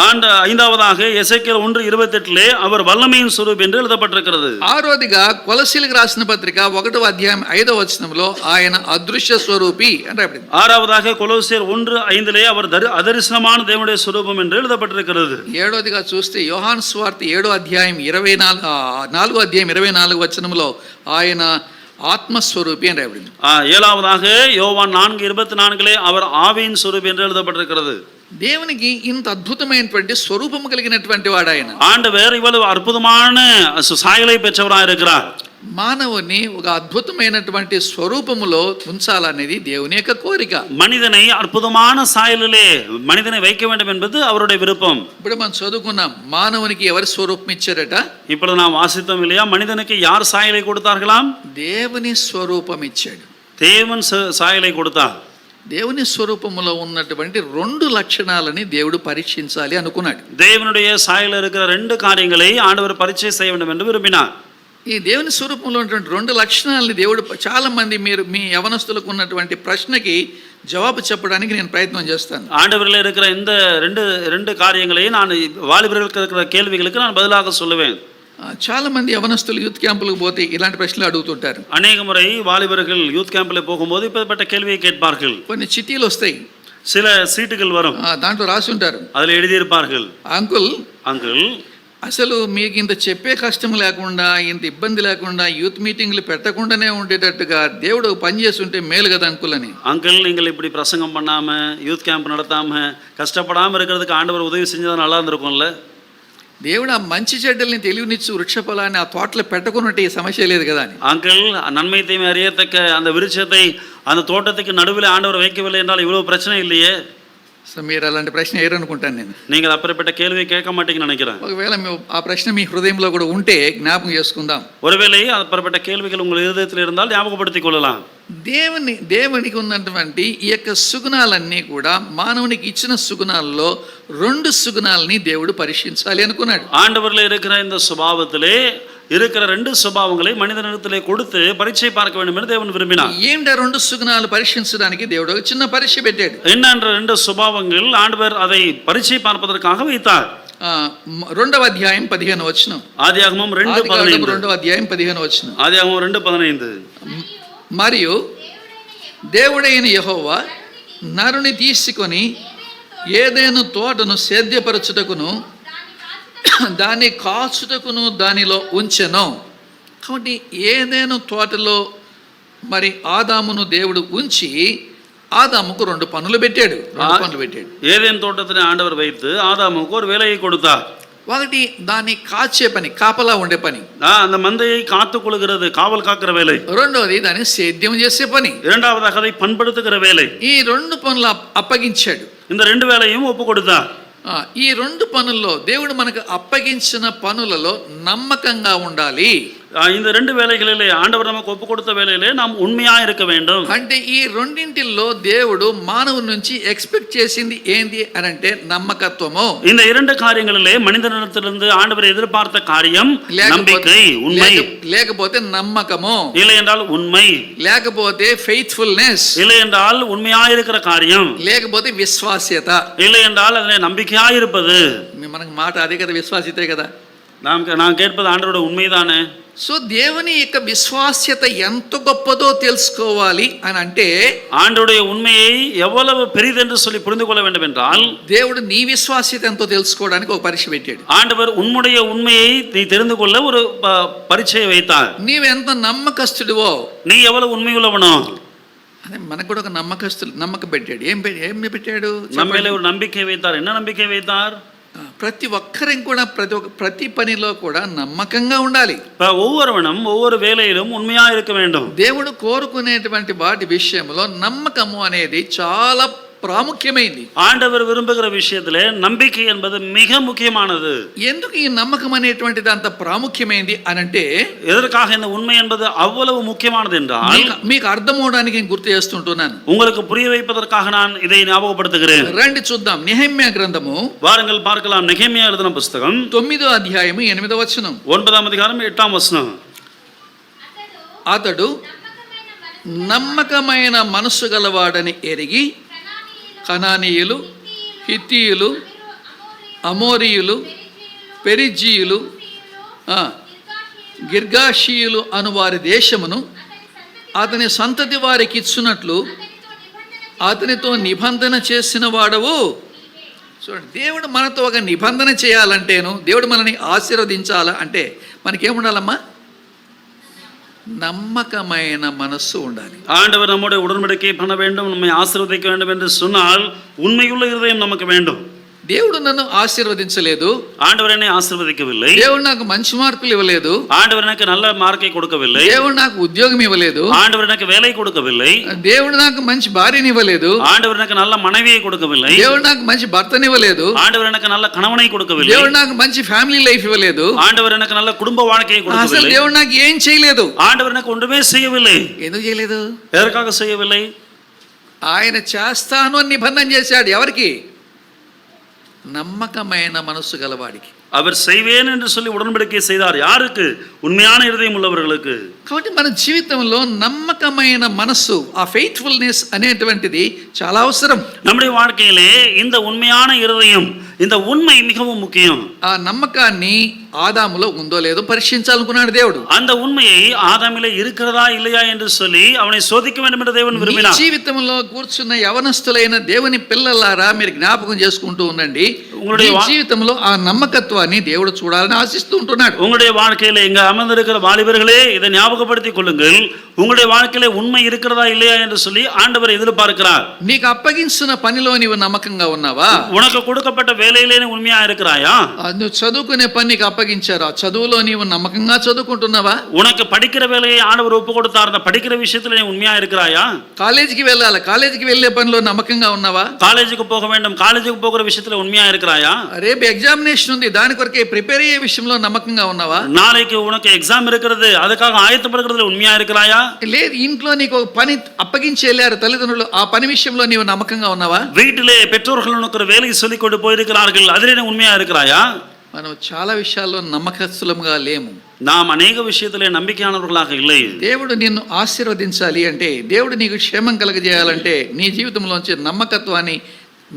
ஐந்தாவதாக எசேக்கியேல் 1:28 அவர் வல்லமையின் స్వరూపి என்று எழுதப்பட்டிருக்கிறது. ఆరోదిగా కొలసీలకు రాసిన పత్రిక 1వ అధ్యాయం 5వ వచనంలో ఆయన అదృశ్య స్వరూపి అని రాయబడింది. ஆறாவதாக கொலோசியர் 1:5 அவர் அதரிசனமான தேவனுடைய స్వరూపం என்று எழுதப்பட்டிருக்கிறது. ఏడోదిగా చూస్తే యోహాను సువార్త 7వ అధ్యాయం 4వ అధ్యాయం 24వ వచనంలో ఆయన ఆత్మస్వరూపి అని రాయబడింది. ஏழாவதாக யோவான் 4:24 அவர் ஆவியின் స్వరూపి என்று எழுதப்பட்டிருக்கிறது. దేవునికి ఇంత అద్భుతమైనటువంటి స్వరూపము కలిగినటువంటి వాడు ఆయన. ஆண்டவர் இவ்வளவு அற்புதமான சாயலை பெற்றவராக இருக்கிறார். మానవుని ఒక అద్భుతమైనటువంటి స్వరూపములో ఉంచాలనేది దేవుని యొక్క కోరిక. மனிதனை அற்புதமான சாயலிலே மனிதனை வைக்க வேண்டும் என்பது அவருடைய விருப்பம். ఇప్పుడు మనం చదువుకున్నాం, మానవునికి ఎవరి స్వరూపం ఇచ్చారట? இப்பொழுது நாம் வாசித்தோம் இல்லையா, மனிதனுக்கு யார் சாயலை கொடுத்தார்களாம்? దేవుని స్వరూపం ఇచ్చాడు. தேவன் சாயலை கொடுத்தார். దేవుని స్వరూపములో ఉన్నటువంటి 2 లక్షణాలని దేవుడు పరీక్షించాలి అనుకున్నాడు. தேவனுடைய சாயலில் இருக்கிற 2 காரியங்களை ஆண்டவர் பரீட்சை செய்ய வேண்டும் என்று விரும்பினார். ఈ దేవుని స్వరూపంలో ఉన్నటువంటి 2 లక్షణాలని దేవుడు చాలా మంది మీరు మీ యవనస్తులకు ఉన్నటువంటి ప్రశ్నకి జవాబు చెప్పడానికి నేను ప్రయత్నం చేస్తాను. ஆண்டவரில் இருக்கிற இந்த ரெண்டு காரியங்களை நான் வாலிபர்களுக்கு இருக்கிற கேள்விகளுக்கு நான் பதிலாக சொல்லுவேன். చాలా మంది యవనస్తులు యూత్ క్యాంపులకు పోతే ఇలాంటి ప్రశ్నలు అడుగుతుంటారు. அநேக முறை வாலிபர்கள் யூத் கேம்பில் போகும்போது இப்படிப்பட்ட கேள்வியை கேட்பார்கள். కొన్ని చిట్టీలు వస్తాయి, சில சீட்டுகள் வரும், దాంట్లో రాసి ఉంటారు, அதில் எழுதியிருப்பார்கள், అంకుల్ அங்கிள் అసలు మీకు ఇంత చెప్పే కష్టం లేకుండా ఇంత ఇబ్బంది లేకుండా యూత్ మీటింగ్లు పెట్టకుండానే ఉండేటట్టుగా దేవుడు పని చేస్తుంటే మేలు కదా అంకుల్ అని. அங்கிள் நீங்கள் இப்படி பிரசங்கம் பண்ணாம யூத் கேம்ப் நடத்தாம கஷ்டப்படாம இருக்கிறதுக்கு ஆண்டவர் உதவி செஞ்சது நல்லா இருந்திருக்கும்ல. దేవుడు ఆ మంచి చెడ్డల్ని తెలివినిచ్చు వృక్ష ఫలాన్ని ఆ తోటలో పెట్టకున్నట్టు ఈ సమస్య లేదు కదా అని. அங்கிள் நன்மை தீமை அறியத்தக்க அந்த விருட்சத்தை அந்த தோட்டத்துக்கு நடுவில் ஆண்டவர் வைக்கவில்லை என்றால் இவ்வளவு பிரச்சனை இல்லையே. సో మీరు అలాంటి ప్రశ్న వేయరనుకుంటాను నేను. நீங்கள் அப்படிப்பட்ட கேள்வியை கேட்க மாட்டீங்கன்னு நினைக்கிறேன். ఒకవేళ ఆ ప్రశ్న మీ హృదయంలో కూడా ఉంటే జ్ఞాపకం చేసుకుందాం. ஒருவேளை அப்படிப்பட்ட கேள்விகள் உங்கள் இதயத்தில் இருந்தால் ஞாபகப்படுத்திக் கொள்ளலாம். దేవునికి ఉన్నటువంటి ఈ యొక్క సుగుణాలన్నీ కూడా మానవునికి ఇచ్చిన సుగుణాల్లో 2 సుగుణాలని దేవుడు పరీక్షించాలి అనుకున్నాడు. ஆண்டவரில் இருக்கிற இந்த சுபாவத்திலே இருக்கிற 2 சுபாவங்களை மனிதனிடத்திலே கொடுத்து பரீட்சை பார்க்க வேண்டும் என்று தேவன் விரும்பினார். ఏంటి 2 సుగుణాలు పరీక్షించడానికి దేవుడు ఒక చిన్న పరీక్ష పెట్టాడు. என்னென்ற 2 சுபாவங்கள் ஆண்டவர் அதை பரீட்சை பார்ப்பதற்காக வைத்தார். 2వ అధ్యాయం 15వ వచనం. ఆదియాగమం 2:15. 2వ అధ్యాయం 15వ వచనం. ఆదియాగమం 2:15. మరియు దేవుడైన యెహోవా నరుని తీసుకొని ఏదైనా తోటను సేద్యపరచుటకును దాన్ని కాచుటకును దానిలో ఉంచెను. కాబట్టి ఏదైనా తోటలో మరి ఆదామును దేవుడు ఉంచి ஆதாமுக்கு 2 பனுలు పెట్టాడు. 2 పనులు పెట్టాడు. ஏதேன் தோட்டத்திலே ஆண்டவர் வைத்து ஆதாமுக்கு ஒரு வேலையை கொடுத்தார். ఒకటి దాన్ని కాచే పని, కాపలా ఉండే పని. அந்த மந்தையை காத்துக் கொள்கிறது, காவல் காக்கிற வேலை. రెండోది దాన్ని సేద్యం చేసే పని. இரண்டாவதாக அதை பண்படுத்துகிற வேலை. ఈ 2 పనులు అప్పగించాడు. இந்த 2 வேலையும் ஒப்பு கொடுத்தார். ఈ 2 పనుల్లో దేవుడు మనకు అప్పగించిన పనులలో నమ్మకంగా ఉండాలి. இந்த 2 வேலைகளிலே ஆண்டவர் நமக்கு ஒப்பு கொடுத்த வேலையிலே நாம் உண்மையா இருக்க வேண்டும். అంటే ఈ రెండింటిల్లో దేవుడు మానవుని నుంచి ఎక్స్పెక్ట్ చేసింది ఏంది అని అంటే నమ్మకత్వము. இந்த 2 காரியங்களிலே மனிதனிடத்திலிருந்து ஆண்டவர் எதிர்பார்த்த காரியம் நம்பிக்கை, உண்மை. లేకపోతే నమ్మకము, இல்லை என்றால் உண்மை. లేకపోతే ఫెయిత్ఫుల్నెస్, இல்லை என்றால் உண்மையா இருக்கிற காரியம். లేకపోతే విశ్వాస్యత, இல்லை என்றால் அதிலே நம்பிக்கையா இருப்பது. మనకు మాట అదే కదా, విశ్వాసితే కదా. நான் கேட்பது ஆண்டவரோட உண்மைதானே. సో దేవుని యొక్క విశ్వాస్యత ఎంత గొప్పదో తెలుసుకోవాలి అని అంటే ஆண்டவருடைய உண்மையை எவ்வளவு பெரிதென்று சொல்லி புரிந்து கொள்ள வேண்டும் என்றால் దేవుడు నీ విశ్వాస్యత ఎంతో తెలుసుకోవడానికి ఒక పరీక్ష పెట్టాడు. ஆண்டவர் உன்னுடைய உண்மையை நீ தெரிந்து கொள்ள ஒரு பரீட்சையை வைத்தார். నీవెంత నమ్మకస్తుడివో, நீ எவ்வளவு உண்மையுள்ளவனோ. అదే మనకు కూడా ఒక నమ్మకం పెట్టాడు. ఏం పెట్టాడు? நம்ம மேலே ஒரு நம்பிக்கை வைத்தார். என்ன நம்பிக்கை வைத்தார்? ప్రతి ఒక్కరికి కూడా ప్రతి పనిలో కూడా నమ్మకంగా ఉండాలి. ஒவ்வொருவனும் ஒவ்வொரு வேலையிலும் உண்மையா இருக்க வேண்டும். దేవుడు కోరుకునేటువంటి వాటి విషయంలో నమ్మకము అనేది చాలా ప్రాముఖ్యమైనది. ஆண்டவர் விரும்புகிற விஷயத்திலே நம்பிக்கை என்பது மிக முக்கியமானது. ఎందుకు ఈ నమ్మకం అనేటువంటిది అంత ప్రాముఖ్యమైనది అని అంటే எதற்காக இந்த உண்மை என்பது அவ்வளவு முக்கியமானது என்றால் మీకు అర్థం అవడానికి నేను గుర్తు చేస్తుంటున్నాను. உங்களுக்கு புரிய வைப்பதற்காக நான் இதை ஞாபகப்படுத்துகிறேன். రండి చూద్దాం. నెహెమ్యా గ్రంథము, வாருங்கள் பார்க்கலாம். நெகேமியா எழுதின புத்தகம் 9వ అధ్యాయము 8వ వచనం. 9వ అధ్యాయం 8వ వచనం. అతడు నమ్మకమైన మనసు గలవాడని ఎరిగి కనానీయులు, హిత్తీయులు, అమోరీయులు, పెరిజీయులు, గిర్గాషీయులు అను వారి దేశమును అతని సంతతి వారికి ఇచ్చున్నట్లు అతనితో నిబంధన చేసిన వాడవు. చూడండి, దేవుడు మనతో ఒక నిబంధన చేయాలంటేను, దేవుడు మనల్ని ఆశీర్వదించాలా అంటే మనకేముండాలమ్మా? நம்பகమైన మనస్సు ఉండాలి. ஆண்டவர் நம்முடைய உடன்படிக்கை பண்ண வேண்டும், நம்மை ஆசீர்வதிக்க வேண்டும் என்று சொன்னால் உண்மையுள்ள இருதயம் நமக்கு வேண்டும். దేవుడు నన్ను ఆశీర్వదించలేదు, ஆண்டவர் என்னை ஆசீர்வதிக்கவில்லை. దేవుడు నాకు మంచి మార్కులు ఇవ్వలేదు, ஆண்டவர் எனக்கு நல்ல మార్కை கொடுக்கவில்லை. దేవుడు నాకు ఉద్యోగం ఇవ్వలేదు, ஆண்டவர் எனக்கு வேலை கொடுக்கவில்லை. దేవుడు నాకు మంచి భార్యని ఇవ్వలేదు, ஆண்டவர் எனக்கு நல்ல மனைவியை கொடுக்கவில்லை. దేవుడు నాకు మంచి భర్తని ఇవ్వలేదు, ஆண்டவர் எனக்கு நல்ல கணவனை கொடுக்கவில்லை. దేవుడు నాకు మంచి ఫ్యామిలీ లైఫ్ ఇవ్వలేదు, ஆண்டவர் எனக்கு நல்ல కుటుంబ வாழ்க்கையை అసలు கொடுக்கவில்லை. దేవుడు నాకు ఏం చేయలేదు. ஆண்டவர் எனக்கு ஒன்றுமே செய்யவில்லை. ఎందుకు చేయలేదు? எதற்காக செய்யவில்லை? ఆయన చేస్తాను అని నిబంధన చేశాడు. ఎవరికి? నమ్మకమైన మనస్సు గలవాడికి. அவர் செய்வேன் என்று சொல்லி உடன்படிக்கை செய்தார். யாருக்கு? உண்மையான இருதயம் உள்ளவர்களுக்கு. కాబట్టి మన జీవితంలో నమ్మకమైన మనస్సు, ఆ ఫెయిత్ఫుల్నెస్ అనేటువంటిది చాలా అవసరం. நம்முடைய வாழ்க்கையிலே இந்த உண்மையான இருதயம், இந்த உண்மை மிகவும் முக்கியம். ఆ నమ్మకాన్ని ఆదాములో ఉందో లేదో పరీక్షించాలనుకున్నాడు దేవుడు. அந்த உண்மையை ఆదాములో இருக்கிறதா இல்லையா என்று சொல்லி அவனை சோதிக்க வேண்டும் என்று దేవుని విరుమినాడు. జీవితంలో కూర్చున్న యవనస్తులైన దేవుని పిల్లలారా, మీరు జ్ఞాపకం చేసుకుంటూ ఉండండి, మీ జీవితంలో ఆ నమ్మకత్వాన్ని దేవుడు చూడాలని ఆశిస్తూ ఉంటున్నాడు. உங்களுடைய வாழ்க்கையில இங்க அமர்ந்திருக்கிற வாலிபர்களே, இதை ஞாபகப்படுத்திக் கொள்ளுங்கள். உங்களுடைய வாழ்க்கையில உண்மை இருக்கிறதா இல்லையா என்று சொல்லி ஆண்டவர் எதிர்பார்க்கிறார். నీకు అప్పగించిన పనిలో నీవు నమ్మకంగా ఉన్నావా? உனக்கு கொடுக்கப்பட்ட வேலையிலே உண்மையா இருக்கிறாயா? నువ్వు చదువుకునే పని నీకు అప్పగించారు, ఆ చదువులో నీవు నమ్మకంగా చదువుకుంటున్నావా? உனக்கு படிக்கிற வேலையை ஆண்டவர் ஒப்பு கொடுத்தார், அந்த படிக்கிற விஷயத்துல நீ உண்மையா இருக்கிறாயா? కాలేజీకి వెళ్ళాలి, కాలేజీకి వెళ్ళే పనిలో నమ్మకంగా ఉన్నావా? காலேஜுக்கு போக வேண்டும், காலேஜுக்கு போகிற விஷயத்துல உண்மையா இருக்கிறாயா? రేపు ఎగ్జామినేషన్ ఉంది, దాని కొరకే ప్రిపేర్ అయ్యే విషయంలో నమ్మకంగా ఉన్నావా? நாளைக்கு உனக்கு எக்ஸாம் இருக்கிறது, அதுக்காக ஆயத்தப்படுகிறதுல உண்மையா இருக்கிறாயா? లేదు, ఇంట్లో నీకు ఒక పని అప్పగించి వెళ్ళారు తల్లిదండ్రులు, ఆ పని విషయంలో నీవు నమ్మకంగా ఉన్నావా? வீட்டிலே பெற்றோர்கள் உனக்கு ஒரு வேலையை சொல்லிக் கொண்டு போயிருக்கிறார்கள், அதிலே நீ உண்மையா இருக்கிறாயா? మనం చాలా విషయాల్లో నమ్మకస్తులంగా లేము. நாம் அநேக விஷயத்திலே நம்பிக்கையானவர்களாக இல்லை. దేవుడు నిన్ను ఆశీర్వదించాలి అంటే, దేవుడు నీకు క్షేమం కలగజేయాలంటే నీ జీవితంలోంచి నమ్మకత్వాన్ని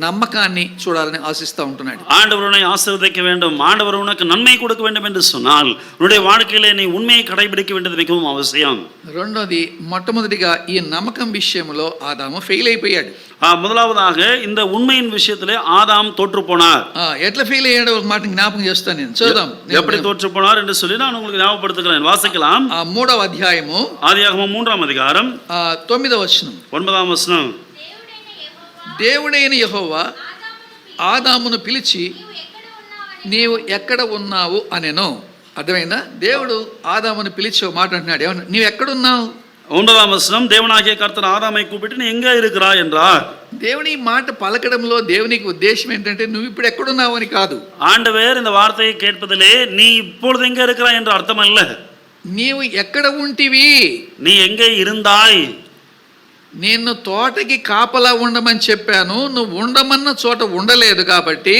నమ్మకాన్ని చూడాలని ఆశిస్తూ ఉంటున్నాడు. ஆண்டவர் உன்னை ஆசீர்வதிக்க வேண்டும், ஆண்டவர் உனக்கு நன்மை கொடுக்க வேண்டும் என்று சொன்னால் உன்னுடைய வாழ்க்கையிலே நீ உண்மையை கடைபிடிக்க வேண்டியது மிகவும் அவசியம். రెండోది, మొట్టమొదటిగా ఈ నమ్మకం విషయంలో ఆదాము ఫెయిల్ అయిపోయాడు. முதலாவதாக இந்த உண்மையின் விஷயத்திலே ஆதாம் தோற்று போனார். ఎట్లా ఫెయిల్ అయ్యాడో ఒక మాట జ్ఞాపకం చేస్తాను నేను. చూద్దాం எப்படி தோற்று போனார் என்று சொல்லி நான் உங்களுக்கு ஞாபகப்படுத்துகிறேன். வாசிக்கலாம். 3వ అధ్యాయము ஆதியாகமம் 3ஆம் அதிகாரம் 9వ వచనం. 9ஆம் వచనం. దేవుడైన యెహోవా ఆదామును పిలిచి నీవు ఎక్కడ ఉన్నావు అనెను. అర్థమైందా? దేవుడు ఆదామును పిలిచి ఒక మాట అంటున్నాడు. ఏమన్నా, నీవు ఎక్కడున్నావు? 9ஆம் వచనం. தேவனாகிய கர்த்தர் ஆதாமை கூப்பிட்டு நீ எங்கே இருக்கிறாய் என்றார். దేవుని మాట పలకడంలో దేవునికి ఉద్దేశం ఏంటంటే నువ్వు ఇప్పుడు ఎక్కడున్నావు అని కాదు. ஆண்டவர் இந்த வார்த்தையை கேட்பதிலே நீ இப்பொழுது எங்கே இருக்கிறாய் என்று அர்த்தம் அல்ல. నీవు ఎక్కడ ఉంటివి, நீ எங்கே இருந்தாய். నిన్ను తోటకి కాపలా ఉండమని చెప్పాను, నువ్వు ఉండమన్న చోట ఉండలేదు కాబట్టి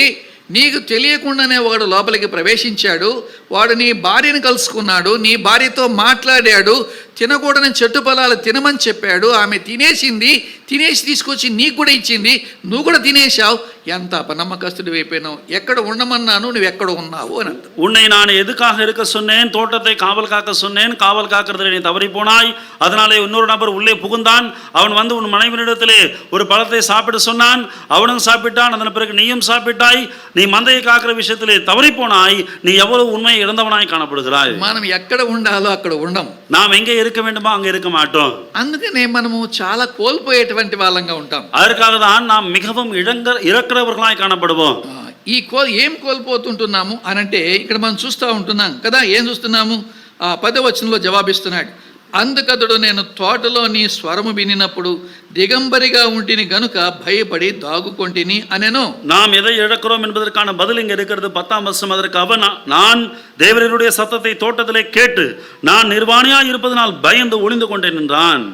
నీకు తెలియకుండానే వాడు లోపలికి ప్రవేశించాడు. వాడు నీ భార్యను కలుసుకున్నాడు, నీ భార్యతో మాట్లాడాడు, తినకూడని చెట్టు ఫలాలు తినమని చెప్పాడు. ఆమె తినేసింది, తినేసి తీసుకొచ్చి నీకు కూడా ఇచ్చింది, నువ్వు కూడా తినేశావు. ఎంత అపనమ్మకస్తుడు అయిపోయినావు. ఎక్కడ ఉండమన్నాను, నువ్వు ఎక్కడ ఉన్నావు అని అంట. உன்னை நான் எதுக்காக இருக்க சொன்னேன், தோட்டத்தை காவல் காக்க சொன்னேன், காவல் காக்கிறதுல நீ தவறி போனாய். அதனாலே இன்னொரு நபர் உள்ளே புகுந்தான். அவன் வந்து உன் மனைவியிடத்திலே ஒரு பழத்தை சாப்பிட சொன்னான், அவனும் சாப்பிட்டான். அதன் பிறகு நீயும் சாப்பிட்டாய். நீ மந்தையை காக்கிற விஷயத்திலே தவறி போனாய். நீ எவ்வளவு உண்மை இழந்தவனாய் காணப்படுகிறாய். మనం ఎక్కడ ఉండాలో అక్కడ ఉండం. நாம் எங்கே இருக்க வேண்டுமோ அங்கே இருக்க மாட்டோம். అందుకనే మనము చాలా కోల్పోయేటువంటి వాళ్ళంగా ఉంటాం. அதற்காக தான் நாம் மிகவும் இறக்கிறவர்களாய் காணப்படுவோம். ఏం కోల్పోతుంటున్నాము అనంటే ఇక్కడ మనం చూస్తూ ఉంటున్నాం కదా. ఏం చూస్తున్నాము? 10వ వచనంలో జవాబిస్తున్నాడు. అందుకతడు నేను తోటలో నీ స్వరము వినినప్పుడు దిగంబరిగా ఉంటిని గనుక భయపడి దాగుకొంటిని అనెను. நாம் எதை இழக்கிறோம் என்பதற்கான பதில் இங்கே இருக்கிறது. 10ஆம் வசனம். அதற்கு அவன், நான் தேவனுடைய சத்தத்தை தோட்டத்திலே கேட்டு நான் நிர்வாணியாய் இருப்பதனால் பயந்து ஒளிந்து கொண்டேன் என்றான்.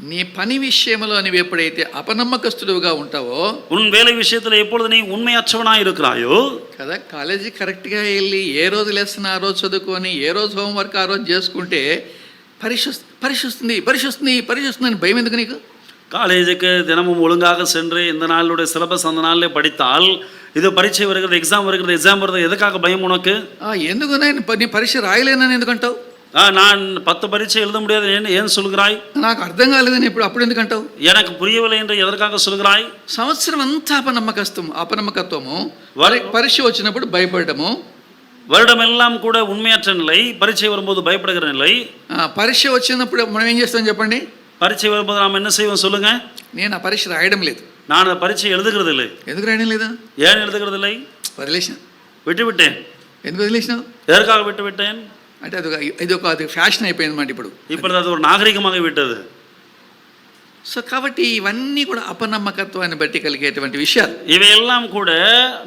నీ పని విషయంలో నువ్వు ఎప్పుడైతే అపనమ్మకస్తుడుగా ఉంటావో, உன் வேலை விஷயத்தில் எப்பொழுது நீ உண்மையற்றவனாய் இருக்கிறாయో కదా, కాలేజీ కరెక్ట్గా వెళ్ళి ఏ రోజు లెసన్ ఆ రోజు చదువుకొని ఏ రోజు హోంవర్క్ ఆ రోజు చేసుకుంటే పరీక్ష అని భయం ఎందుకు నీకు? காலேஜுக்கு தினமும் ஒழுங்காக சென்று இந்த நாளுடைய சிலபஸ் அந்த நாளிலே படித்தால் இது பரீட்சை வருகிறது, எக்ஸாம் வருகிறது, எதுக்காக பயம் உனக்கு? ఎందుకు నీ పరీక్ష రాయలేనని ఎందుకంటావు? நான் 10 பரீட்சை எழுத முடியாது ஏன் சொல்கிறாய்? నాకు అర్థం కాలేదని అప్పుడు ఎందుకంటావు? எனக்கு புரியவில்லை என்று எதற்காக சொல்கிறாய்? సంవత్సరం అంతా అపనమ్మకత్వము, పరీక్ష వచ్చినప్పుడు భయపడము, வருடமெல்லாம் கூட உண்மையற்ற நிலை, பரீட்சை வரும்போது பயப்படுகிற நிலை. పరీక్ష వచ్చినప్పుడు మనం ఏం చేస్తాం చెప్పండి? பரீட்சை வரும்போது நாம் என்ன செய்வோம் சொல்லுங்க? నేను ఆ పరీక్ష రాయడం లేదు, நான் அந்த பரீட்சை எழுதுகிறது இல்லை. ఎందుకు రాయడం లేదా? ஏன் எழுதுகிறது இல்லை? వదిలేసిన. விட்டுவிட்டேன். ఎందుకు వదిలేసినావు? எதற்காக விட்டுவிட்டேன்? అంటే అది ఫ్యాషన్ అయిపోయింది అన్నమాట ఇప్పుడు. ఇప్పుడు అది ఒక నాగరికமாக విట్టదు. సో కాబట్టి ఇవన్నీ కూడా అపనమ్మకత్వాన్ని బట్టి కలిగేటువంటి విషయాలు. ఇవెల్లాం కూడా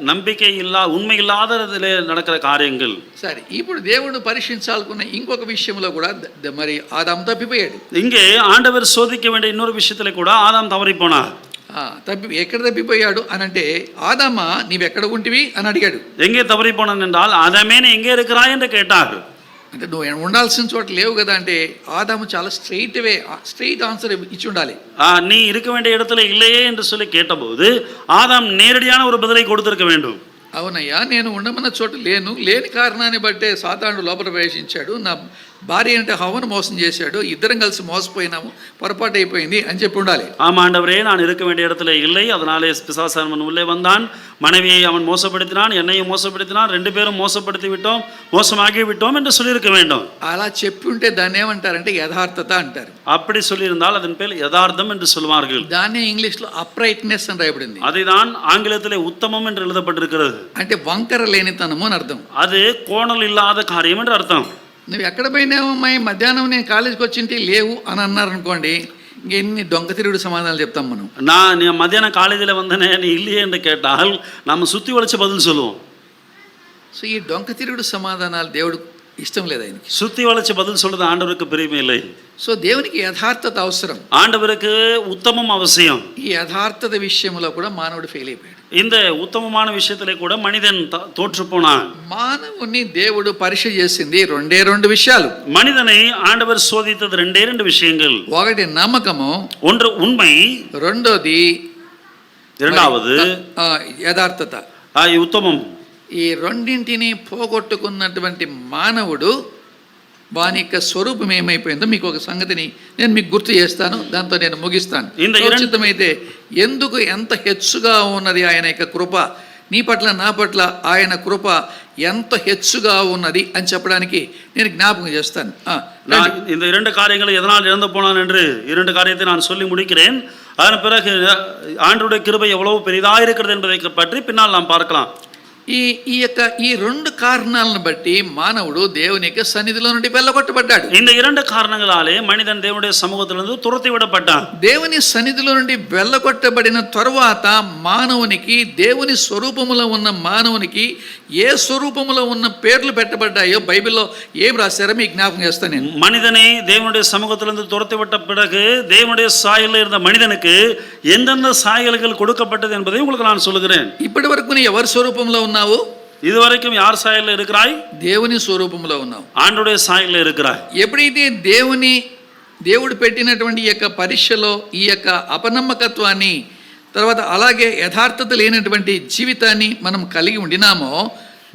నம்பிకై ఉண்மை இல்லாததிலே நடக்கிற காரியங்கள். సరే, ఇప్పుడు దేవుడు పరీక్షించాలనుకున్న ఇంకొక విషయంలో కూడా మరి ఆదాము తప్పిపోయాడు. இங்கே ஆண்டவர் சோதிக்க வேண்டிய இன்னொரு விஷயத்திலே கூட ஆதாம் தவறி போனார். ఎక్కడ తప్పిపోయాడు అని అంటే, ఆదామా నీవెక్కడ ఉంటివి అని అడిగాడు. எங்கே தவறி போனான் என்றால் ஆதாமே நீ எங்கே இருக்கிறாய் என்று கேட்டார். అంటే నువ్వు ఉండాల్సిన చోట లేవు కదా అంటే, ఆదాము చాలా స్ట్రైట్ ఆన్సర్ ఇచ్చి ఉండాలి. நீ இருக்க வேண்டிய இடத்துல இல்லையே என்று சொல்லி கேட்டபோது ஆதாம் நேரடியான ஒரு பதிலை கொடுத்திருக்க வேண்டும். అవునయ్యా, నేను ఉండమన్న చోట లేని కారణాన్ని బట్టే సాతానుడు లోపల ప్రవేశించాడు, నా భార్య అంటే హవ్వను మోసం చేశాడు, ఇద్దరం కలిసి మోసపోయినాము, పొరపాటు అయిపోయింది అని చెప్పి ఉండాలి. ஆமாண்டவரே, நான் இருக்க வேண்டிய இடத்துல இல்லை, அதனாலே பிசாசானவன் உள்ளே வந்தான், மனைவியை அவன் மோசப்படுத்தினான், என்னையும் மோசப்படுத்தினான், 2 பேரும் మోసపడితే విట్టோம், మోసమాగి విట్టோம் என்று சொல்லியிருக்க வேண்டும். అలా చెప్పి ఉంటే దాన్ని ఏమంటారంటే యథార్థత అంటారు. அப்படி சொல்லியிருந்தால் அதன் பேர் யதார்த்தம் என்று சொல்வார்கள். దాన్ని ఇంగ్లీష్లో అప్రైట్నెస్ అని రాయబడింది. அதுதான் ఆంగ్లத்திலே ఉత్తమం என்று எழுதப்பட்டிருக்கிறது. అంటే వంకర లేనితనము అని అర్థం. அது కోణలు ఇల్లాద కార్యం என்று అర్థం. నువ్వు ఎక్కడ పోయినావమ్మాయి, మధ్యాహ్నం నేను కాలేజీకి వచ్చింటే లేవు అని అన్నారు అనుకోండి, ఇంకెన్ని దొంగ తిరుగుడు సమాధానాలు చెప్తాం మనం. நான் மத்தியானம் காலேஜில் வந்தேனே நீ இல்லையே என்று கேட்டால் நம்ம சுற்றி வளைச்ச பதில் சொல்லுவோம். సో ఈ డొంక తిరుగుడు సమాధానాలు దేవుడు ఇష్టం లేదు, ఆయనకి. சுற்றி வளைச்ச பதில் சொல்றது ஆண்டவருக்கு பிரியமே இல்லை. సో దేవునికి యథార్థత అవసరం, ஆண்டவருக்கு உத்தமம் அவசியம். ఈ యథార్థత విషయంలో కూడా మానవుడు ఫెయిల్ అయిపోయాడు. இந்த ఉత్తమமான விஷயத்திலே கூட மனிதன் தோற்று போனான். మానవుని దేవుడు పరీక్ష చేసింది 2 విషయాలు. மனிதனை ஆண்டவர் சோதித்தது 2 விஷயங்கள். ఒకటి నమ్మకము, ஒன்று உண்மை, రెండోది இரண்டாவது యథార్థత, ఈ ఉత్తమం. ఈ రెండింటిని పోగొట్టుకున్నటువంటి మానవుడు వాని యొక్క స్వరూపం ఏమైపోయిందో మీకు ఒక సంగతిని నేను మీకు గుర్తు చేస్తాను, దాంతో నేను ముగిస్తాను. ఉచితమైతే ఎందుకు ఎంత హెచ్చుగా ఉన్నది ఆయన యొక్క కృప, నీ పట్ల నా పట్ల ఆయన కృప ఎంత హెచ్చుగా ఉన్నది అని చెప్పడానికి నేను ஞாபகம் చేస్తాను. இந்த இரண்டு காரியங்களை எதனால் இழந்து போனான் என்று இரண்டு காரியத்தை நான் சொல்லி முடிக்கிறேன். அதன் பிறகு ஆண்டவருடைய கிருபை எவ்வளவு பெரிதாக இருக்கிறது என்பதை பற்றி பின்னால் நாம் பார்க்கலாம். ఈ రెండు కారణాలను బట్టి మానవుడు దేవుని యొక్క సన్నిధిలో నుండి వెళ్ళగొట్టబడ్డాడు. இந்த இரண்டு காரணங்களாலே மனிதன் தேவனுடைய சமூகத்திலிருந்து துரத்தி விடப்பட்டான். దేవుని సన్నిధిలో నుండి వెళ్ళగొట్టబడిన తరువాత మానవునికి దేవుని స్వరూపములో ఉన్న మానవునికి ఏ స్వరూపములో ఉన్న పేర్లు పెట్టబడ్డాయో బైబిల్లో ఏం రాశారో మీకు జ్ఞాపకం చేస్తాను నేను. மனிதனை தேவனுடைய சமூகத்திலிருந்து துரத்தி விட்ட பிறகு தேவனுடைய சாயலில் இருந்த மனிதனுக்கு எந்தெந்த சாயல்கள் கொடுக்கப்பட்டது என்பதை உங்களுக்கு நான் சொல்லுகிறேன். ఇప్పటి వరకు నీ ఎవరి స్వరూపంలో ఉన్నావు? இதுவரைக்கும் யார் சாயல்ல இருக்கிறாய்? దేవుని స్వరూపంలో ఉన్నావు, ఆండ్రుడే సాయల్ல இருக்கிறாய். ఎప్పుడైతే దేవుడు పెట్టినటువంటి ఈ యొక్క పరీక్షలో ఈ యొక్క అపనమ్మకత్వాన్ని తర్వాత అలాగే యథార్థత లేనటువంటి జీవితాన్ని మనం కలిగి ఉండినామో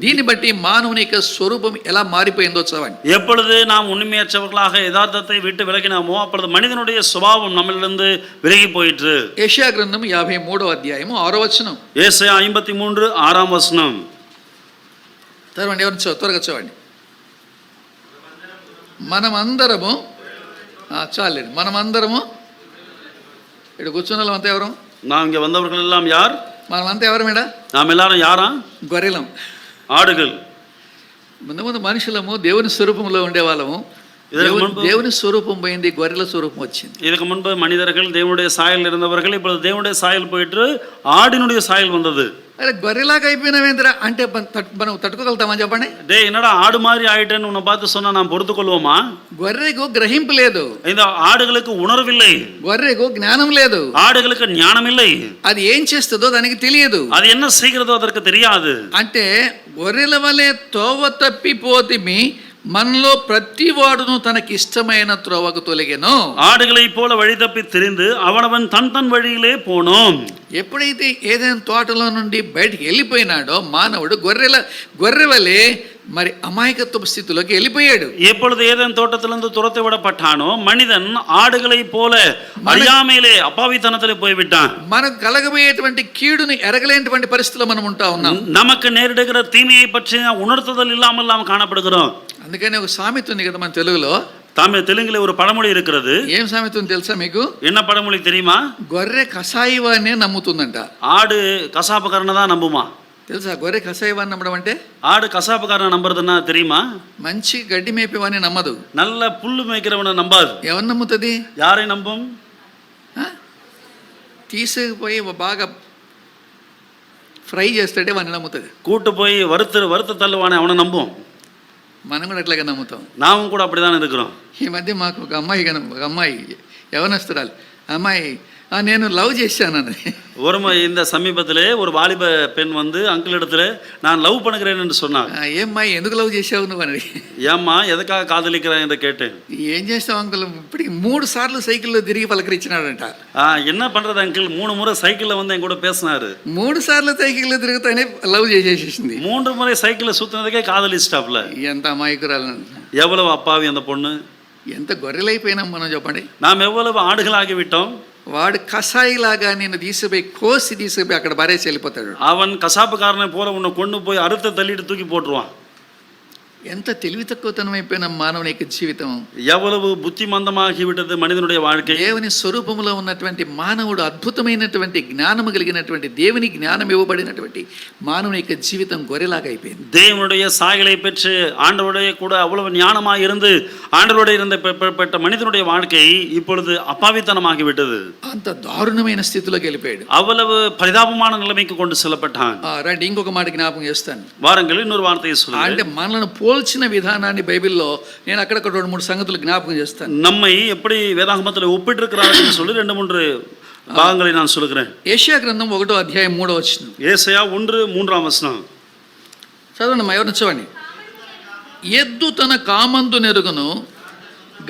దీన్ని బట్టి మానవుని యొక్క స్వరూపం ఎలా మారిపోయిందో చదవండి. எப்பொழுது நாம் உண்மையற்றவர்களாக யதார்த்தத்தை விட்டு விலகினாமோ அப்பொழுது மனிதனுடைய சுபாவம் நம்மிலிருந்து விலகி போயிற்று. యెషయా గ్రంథం 53వ అధ్యాయం 6వ వచనం. యెషయా 53 6వ వచనం. చదవండి, ఎవరు త్వరగా చదవండి. మనమందరము చాలండి, మనమందరము ఇక్కడ కూర్చున్న వాళ్ళంతా ఎవరు? நாம் இங்கே வந்தவர்கள் எல்லாம் யார்? మనమంతా ఎవరు మేడ? நாம் எல்லாரும் யாரா? గొర్రెలం, ఆడుగల్. ముందు మనుషులము దేవుని స్వరూపంలో ఉండేవాళ్ళము, దేవుని స్వరూపం పోయింది, గొర్రెల స్వరూపం వచ్చింది. இதுக்கு முன்பு மனிதர்கள் தேவனுடைய சாயல் இருந்தவர்கள், இப்பொழுது தேவனுடைய சாயல் போயிட்டு ஆடினுடைய சாயல் வந்தது. అరే గొర్రెలాగా అయిపోయినావేంద్రా అంటే మనం తట్టుకోగలుగుతామని చెప్పండి. டே என்னடா ఆడు மாதிரி ஆயிட்டேன்னு உன்னை பார்த்து சொன்னா நாம் பொறுத்துக்கொள்வோமா? గొర్రెకు గ్రహింపు లేదు, இந்த ఆడుகளுக்கு ఉణర్విல்லை, గొర్రెకు జ్ఞానం లేదు, ఆడుகளுக்கு జ్ఞానం இல்லை, అది ఏం చేస్తుందో దానికి తెలియదు, அது என்ன செய்கிறதோ அதற்கு தெரியாது. అంటే గొర్రెల వలె తోవ తప్పిపోతిమి, మనలో ప్రతి వాడును తనకిష్టమైన త్రోవకు తొలగెను. ఆడుகளை போல வழி தப்பி திரிந்து அவனவன் தன் வழியிலே போனோம். ఎప్పుడైతే ఏదైనా తోటలో నుండి బయటికి వెళ్ళిపోయినాడో మానవుడు గొర్రె వలె మరి అమాయకత్వ స్థితిలోకి వెళ్ళిపోయాడు. எப்பொழுது ஏதேன் தோட்டத்திலிருந்து துரத்தி விடப்பட்டானோ மனிதன் ఆడుகளை போல அறியாமையிலே அப்பாவித்தனத்திலே போய்விட்டான். మనకు కలగబోయేటువంటి కీడుని ఎరగలేనటువంటి పరిస్థితిలో మనం ఉంటా ఉన్నాం. நமக்கு நேரிடுகிற தீமையை பற்றி உணர்த்துதல் இல்லாமல் நாம் காணப்படுகிறோம். అందుకని ఒక సామెత ఉంది కదా మన తెలుగులో, தெலுங்குல ஒரு பழமொழி இருக்கிறது. ఏం సామెత ఉంది తెలుసా మీకు? என்ன பழமொழி தெரியுமா? గొర్రె కసాయివానే నమ్ముతుందంట, ஆடு கசாப்புக்காரனை தான் நம்புமா. తెలుసా గొర్రె కసాయివాన్ని నమ్మడం అంటే? ஆடு கசாப்புக்காரனை நம்புறதுன்னா தெரியுமா? మంచి గడ్డి మేపేవాన్ని నమ్మదు, நல்ல புல்லு மேய்க்கிறவனை நம்பாது. ఎవరు నమ్ముతుంది? யாரை நம்பும்? తీసుకుపోయి బాగా ఫ్రై చేస్తాడే వాడిని నమ్ముతుంది. கூட்டு போய் வறுத்து தள்ளுவானே அவனை நம்பும். మనం కూడా అట్లాగే నమ్ముతాం. நாமும் கூட அப்படிதான் இருக்கிறோம். ఈ మధ్య మాకు ఒక అమ్మాయి యవనస్తురాలు అమ్మాయి నేను లవ్ చేశానని ஒரு இந்த சமீபத்திலே ஒரு வாலிப பெண் வந்து அங்கிள் இடத்துல நான் லவ் பண்ணுகிறேன் என்று சொன்னார். ఏమ్మా ఎందుకు లవ్ చేసావు నువ్వు అని. ஏம்மா எதுக்காக காதலிக்கிறேன் என்று கேட்டேன். ఏం చేస్తావు అంకుల్, ఇప్పటికి 3 సార్లు సైకిల్లో తిరిగి పలకరించినాడంట. என்ன பண்றது అంకుల్, 3 முறை சைக்கிள்ல வந்து என் கூட பேசினாரு. 3 సార్లు సైకిల్లో తిరుగుతానే లవ్ చేసేసింది. 3 முறை சைக்கிள்ல சுத்தினதுக்கே కాదలిస్టాప్ల. ఎంత అమాయకురాలు, எவ்வளவு అప్పావి அந்த பொண்ணு. ఎంత గొర్రెలైపోయినాం మనం చెప్పండి. நாம் எவ்வளவு ఆడుகளாகி విట్టோம். వాడు కసాయిలాగా నేను తీసుకుపోయి అక్కడ బారేసి వెళ్ళిపోతాడు. அவன் கசாப்புக்காரனை போல உன்னை கொண்டு போய் அறுத்து தள்ளிட்டு தூக்கி போட்டுருவான். ఎంత తెలివి తక్కువతనం అయిపోయిన మానవుని యొక్క జీవితం, எவ்வளவு புத்திமந்தமாகி விட்டது மனிதனுடைய வாழ்க்கை. దేవుని స్వరూపంలో ఉన్నటువంటి మానవుడు అద్భుతమైనటువంటి జ్ఞానము కలిగినటువంటి దేవుని జ్ఞానం ఇవ్వబడినటువంటి మానవుని యొక్క జీవితం గొర్రెలాగా అయిపోయింది. தேவனுடைய சாயலை பெற்று ஆண்டவருடைய கூட அவ்வளவு ஞானமாக இருந்து ஆண்டவருடைய இருந்த பெற்ற மனிதனுடைய வாழ்க்கை இப்பொழுது அப்பாவித்தனமாகி விட்டது. అంత దారుణమైన స్థితిలోకి వెళ్ళిపోయాడు. அவ்வளவு பரிதாபமான நிலைமைக்கு கொண்டு செல்லப்பட்டான். రండి ఇంకొక మాట జ్ఞాపకం చేస్తాను. வாருங்கள் இன்னொரு வார்த்தையை சொல்லுங்க. అంటే మనల్ని పోల్చిన విధానాన్ని బైబిల్లో నేను అక్కడక్కడ 2-3 సంగతులు జ్ఞాపకం చేస్తాను. நம்மை எப்படி வேதாகமத்தில் ஒப்பிட்டிருக்கிறார்கள் சொல்லி 2-3 భాగங்களை நான் சொல்லுகிறேன். యెషయా గ్రంథం 1వ అధ్యాయం 3వ వచనం. యెషయా 1:3 వచనం చదవండి, ఎవరిని చదవండి. ఎద్దు తన కామందు నెరుగును,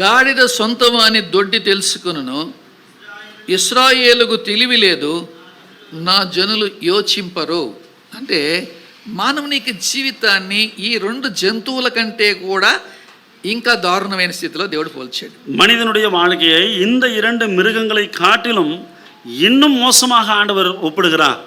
గాడిద సొంతవాని దొడ్డి తెలుసుకును, ఇశ్రాయేలుకు తెలివి లేదు, నా జనులు యోచింపరు అంటే మానవునికి జీవితాన్ని ఈ రెండు జంతువుల కంటే కూడా ఇంకా దారుణమైన స్థితిలో దేవుడు పోల్చాడు. மனிதனுடைய வாழ்க்கையை இந்த இரண்டு மிருகங்களை காட்டிலும் இன்னும் மோசமாக ஆண்டவர் ஒப்பிடுகிறார்.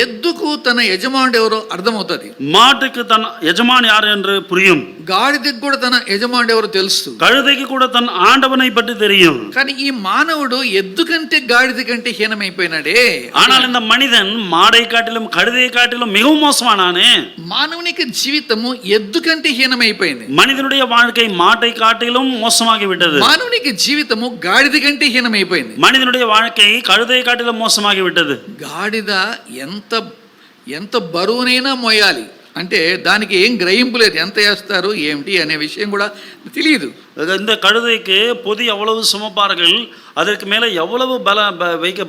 ఎద్దుకు తన యజమానుడు ఎవరో అర్థమవుతుంది, மாட்டுக்கு தன் எஜமான் யார் என்று புரியும், గాడిదకు కూడా తన యజమానుడు ఎవరో తెలుసు, கழுதைக்கு கூட தன் ஆண்டவனை பற்றி தெரியும். కానీ ఈ మానవుడు ఎద్దు కంటే గాడిద కంటే హీనమైపోయినాడే. ஆனால் இந்த மனிதன் மாடை காட்டிலும் கழுதையை காட்டிலும் மிகவும் மோசமானானே. మానవునికి జీవితము ఎద్దు కంటే హీనమైపోయింది. மனிதனுடைய வாழ்க்கை மாட்டை காட்டிலும் மோசமாகி விட்டது. మానవునికి జీవితము గాడిద కంటే హీనమైపోయింది. மனிதனுடைய வாழ்க்கை கழுதையை காட்டிலும் மோசமாகி விட்டது. గాడిద ఎంత బరువునైనా మోయాలి అంటే దానికి ఏం గ్రహింపు లేదు, ఎంత వేస్తారు ఏమిటి అనే విషయం కూడా తెలియదు. இந்த கழுதைக்கு பொதி எவ்வளவு சுமப்பார்கள், அதற்கு மேல எவ்வளவு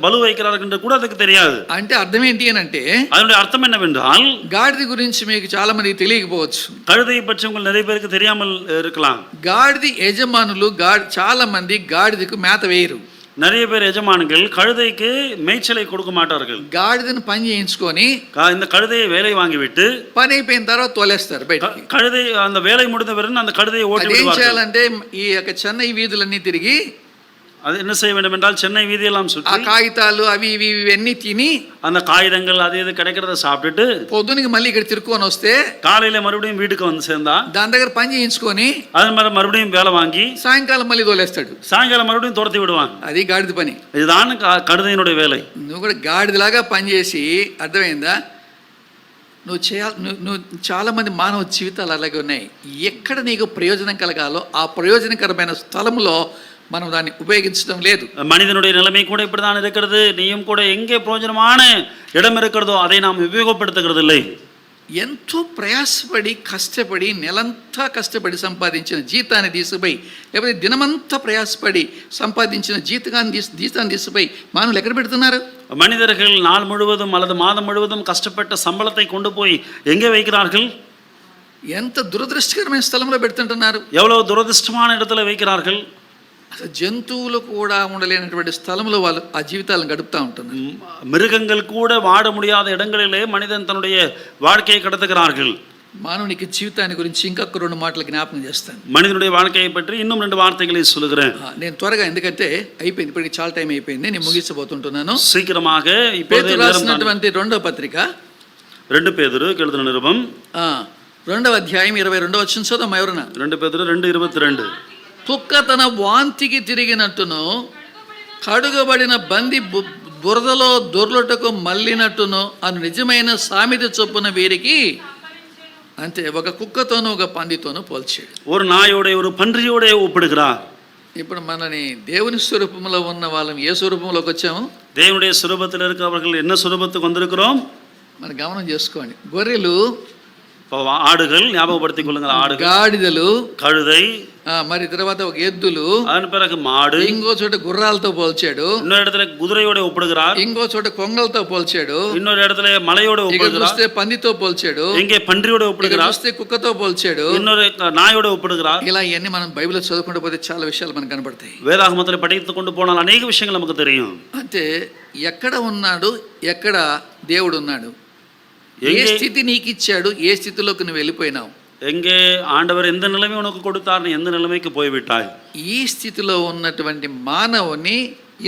பலு வைக்கிறார்கள் என்று கூட அதுக்கு தெரியாது. అంటే అర్థం ఏంటి అని అంటే அதனுடைய அர்த்தம் என்னவென்றால் గాడిద గురించి మీకు చాలా మందికి తెలియకపోవచ్చు, கழுதையை பற்றி உங்களுக்கு நிறைய பேருக்கு தெரியாமல் இருக்கலாம். గాడిద యజమానులు చాలా మంది గాడిదకు మేత వేయరు. நிறைய பேர் எஜமான்கள் கழுதைக்கு மேய்ச்சலை கொடுக்க மாட்டார்கள். గాడిదను పని చేయించుకొని இந்த கழுதையை வேலை வாங்கிவிட்டு పని అయిపోయిన తర్వాత తోలేస్తారు బయటికి. கழுதை அந்த வேலை முடிந்த பிறகு அந்த கழுதையை ஓட்டி ఏం చేయాలంటే ఈ యొక్క చెన్నై వీధులన్నీ తిరిగి அது என்ன செய்ய வேண்டும் என்றால் சென்னை வீதியெல்லாம் ఆ சுற்றி కాగితాలు అవి ఇవి ఇవన్నీ తిని அந்த காகிதங்கள் அது இது கிடைக்கிறத சாப்பிட்டுட்டு పొద్దునకి మళ్ళీ ఇక్కడ తిరుక్కొని వస్తే காலையில மறுபடியும் வீட்டுக்கு வந்து சேர்ந்தா దాని దగ్గర పని చేయించుకొని அது மாதிரி மறுபடியும் வேலை வாங்கி సాయంకాలం మళ్ళీ తోలేస్తాడు. சாயங்காலம் மறுபடியும் துரத்தி விடுவாங்க. అది గాడిద పని. இதுதான் கழுதையினுடைய வேலை. నువ్వు కూడా గాడిదలాగా పనిచేసి అర్థమైందా, నువ్వు చాలా మంది మానవ జీవితాలు అలాగే ఉన్నాయి. ఎక్కడ నీకు ప్రయోజనం కలగాలో ఆ ప్రయోజనకరమైన స్థలంలో మనం దాన్ని ఉపయోగించడం లేదు. மனிதனுடைய நிலைமை கூட இப்படிதான் இருக்கிறது. நீயும் கூட எங்கே பிரயோஜனமான இடம் இருக்கிறதோ அதை நாம் உபயோகப்படுத்துகிறது இல்லை. ఎంతో ప్రయాసపడి కష్టపడి నెలంతా కష్టపడి సంపాదించిన జీతాన్ని తీసిపోయి, లేకపోతే దినమంతా ప్రయాసపడి సంపాదించిన జీతాన్ని తీసిపోయి మానవులు ఎక్కడ పెడుతున్నారు? மனிதர்கள் நாள் முழுவதும் அல்லது மாதம் முழுவதும் கஷ்டப்பட்ட சம்பளத்தை கொண்டு போய் எங்கே வைக்கிறார்கள்? ఎంత దురదృష్టకరమైన స్థలంలో పెడుతుంటున్నారు, எவ்வளவு துரதிருஷ்டமான இடத்துல வைக்கிறார்கள். అసలు జంతువులు కూడా ఉండలేనటువంటి స్థలంలో వాళ్ళు ఆ జీవితాలను గడుపుతూ ఉంటున్నారు. மிருகங்கள் கூட வாட முடியாத இடங்களிலே மனிதன் தன்னுடைய வாழ்க்கையை கடத்துகிறார்கள். మానవునికి జీవితాన్ని గురించి ఇంకొక రెండు మాటలు జ్ఞాపకం చేస్తాను. மனிதனுடைய வாழ்க்கையை பற்றி இன்னும் 2 వార్తகளை சொல்லுகிறேன். నేను త్వరగా, ఎందుకంటే అయిపోయింది, ఇప్పటికి చాలా టైం అయిపోయింది, నేను ముగిసిపోతుంటున్నాను. சீக்கிரமாக పేతురు రాసినటువంటి 2వ పత్రిక 2 பேதுரு எழுதின நிருபம் 2వ అధ్యాయం 22వ వచనం చదువు ఎవరన్నా. 2 பேதுரு 2:22. కుక్క తన వాంతికి తిరిగినట్టును కడుగబడిన బంది బురదలో దొర్లుటకు మళ్ళినట్టును అను నిజమైన సామెత చొప్పున వీరికి, అంటే ఒక కుక్కతోనూ ఒక పందితోనూ పోల్చాడు. ஒரு நாயோட ஒரு பன்றியோட ஒப்பிடுகிறார். ఇప్పుడు మనని దేవుని స్వరూపంలో ఉన్న వాళ్ళం ఏ స్వరూపంలోకి వచ్చాము? தேவனுடைய சுரூபத்தில் இருக்கிறவர்கள் என்ன சுரூபத்துக்கு வந்திருக்கிறோம்? మనం గమనం చేసుకోండి. గొర్రెలు, ஆடுகள், ஞாபகப்படுத்திக் கொள்ளுங்கள், ஆடுகள், గాడిదలు, கழுதை, మరి తర్వాత ఒక ఎద్దులు, அதன் பிறகு மாடு, ఇంకో చోట గుర్రాలతో పోల్చాడు, இன்னொரு இடத்துல குதிரையோட ஒப்பிடுகிறார், ఇంకో చోట కొంగలతో పోల్చాడు, இன்னொரு இடத்துல மலையோட ஒப்பிடுகிறார், చూస్తే పందితో పోల్చాడు, இங்கே பன்றியோட ஒப்பிடுகிறார், చూస్తే కుక్కతో పోల్చాడు, இன்னொரு நாயோட ஒப்பிடுகிறார். ఇలా ఇవన్నీ మనం బైబిల్లో చదువుకుంటూ పోతే చాలా విషయాలు మనకు కనబడతాయి. வேதாகமத்தில் படித்துக் கொண்டு போனால் అనేక விஷயங்கள் நமக்கு தெரியும். అంటే ఎక్కడ ఉన్నాడు, ఎక్కడ దేవుడు ఉన్నాడు, ఏ స్థితి నీకు ఇచ్చాడు, ఏ స్థితిలోకి నువ్వు వెళ్ళిపోయినావు, எங்கே ஆண்டவர் எந்த நிலைமை உனக்கு கொடுத்தார், எந்த நிலைமைக்கு போய்விட்டாய். ఈ స్థితిలో ఉన్నటువంటి మానవుని,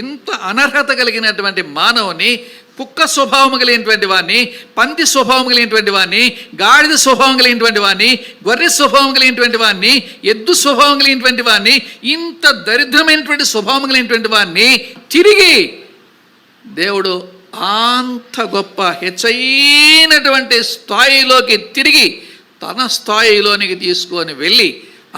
ఇంత అనర్హత కలిగినటువంటి మానవుని, కుక్క స్వభావం కలిగినటువంటి వాడిని, పంది స్వభావం కలిగినటువంటి వాడిని, గాడిద స్వభావం కలిగినటువంటి వాడిని, గొర్రె స్వభావం కలిగినటువంటి వాడిని, ఎద్దు స్వభావం కలిగినటువంటి వాడిని, ఇంత దరిద్రమైనటువంటి స్వభావం కలిగినటువంటి వాడిని తిరిగి దేవుడు అంత గొప్ప హెచ్చైనటువంటి స్థాయిలోకి తిరిగి తన స్థాయిలోనికి తీసుకొని వెళ్ళి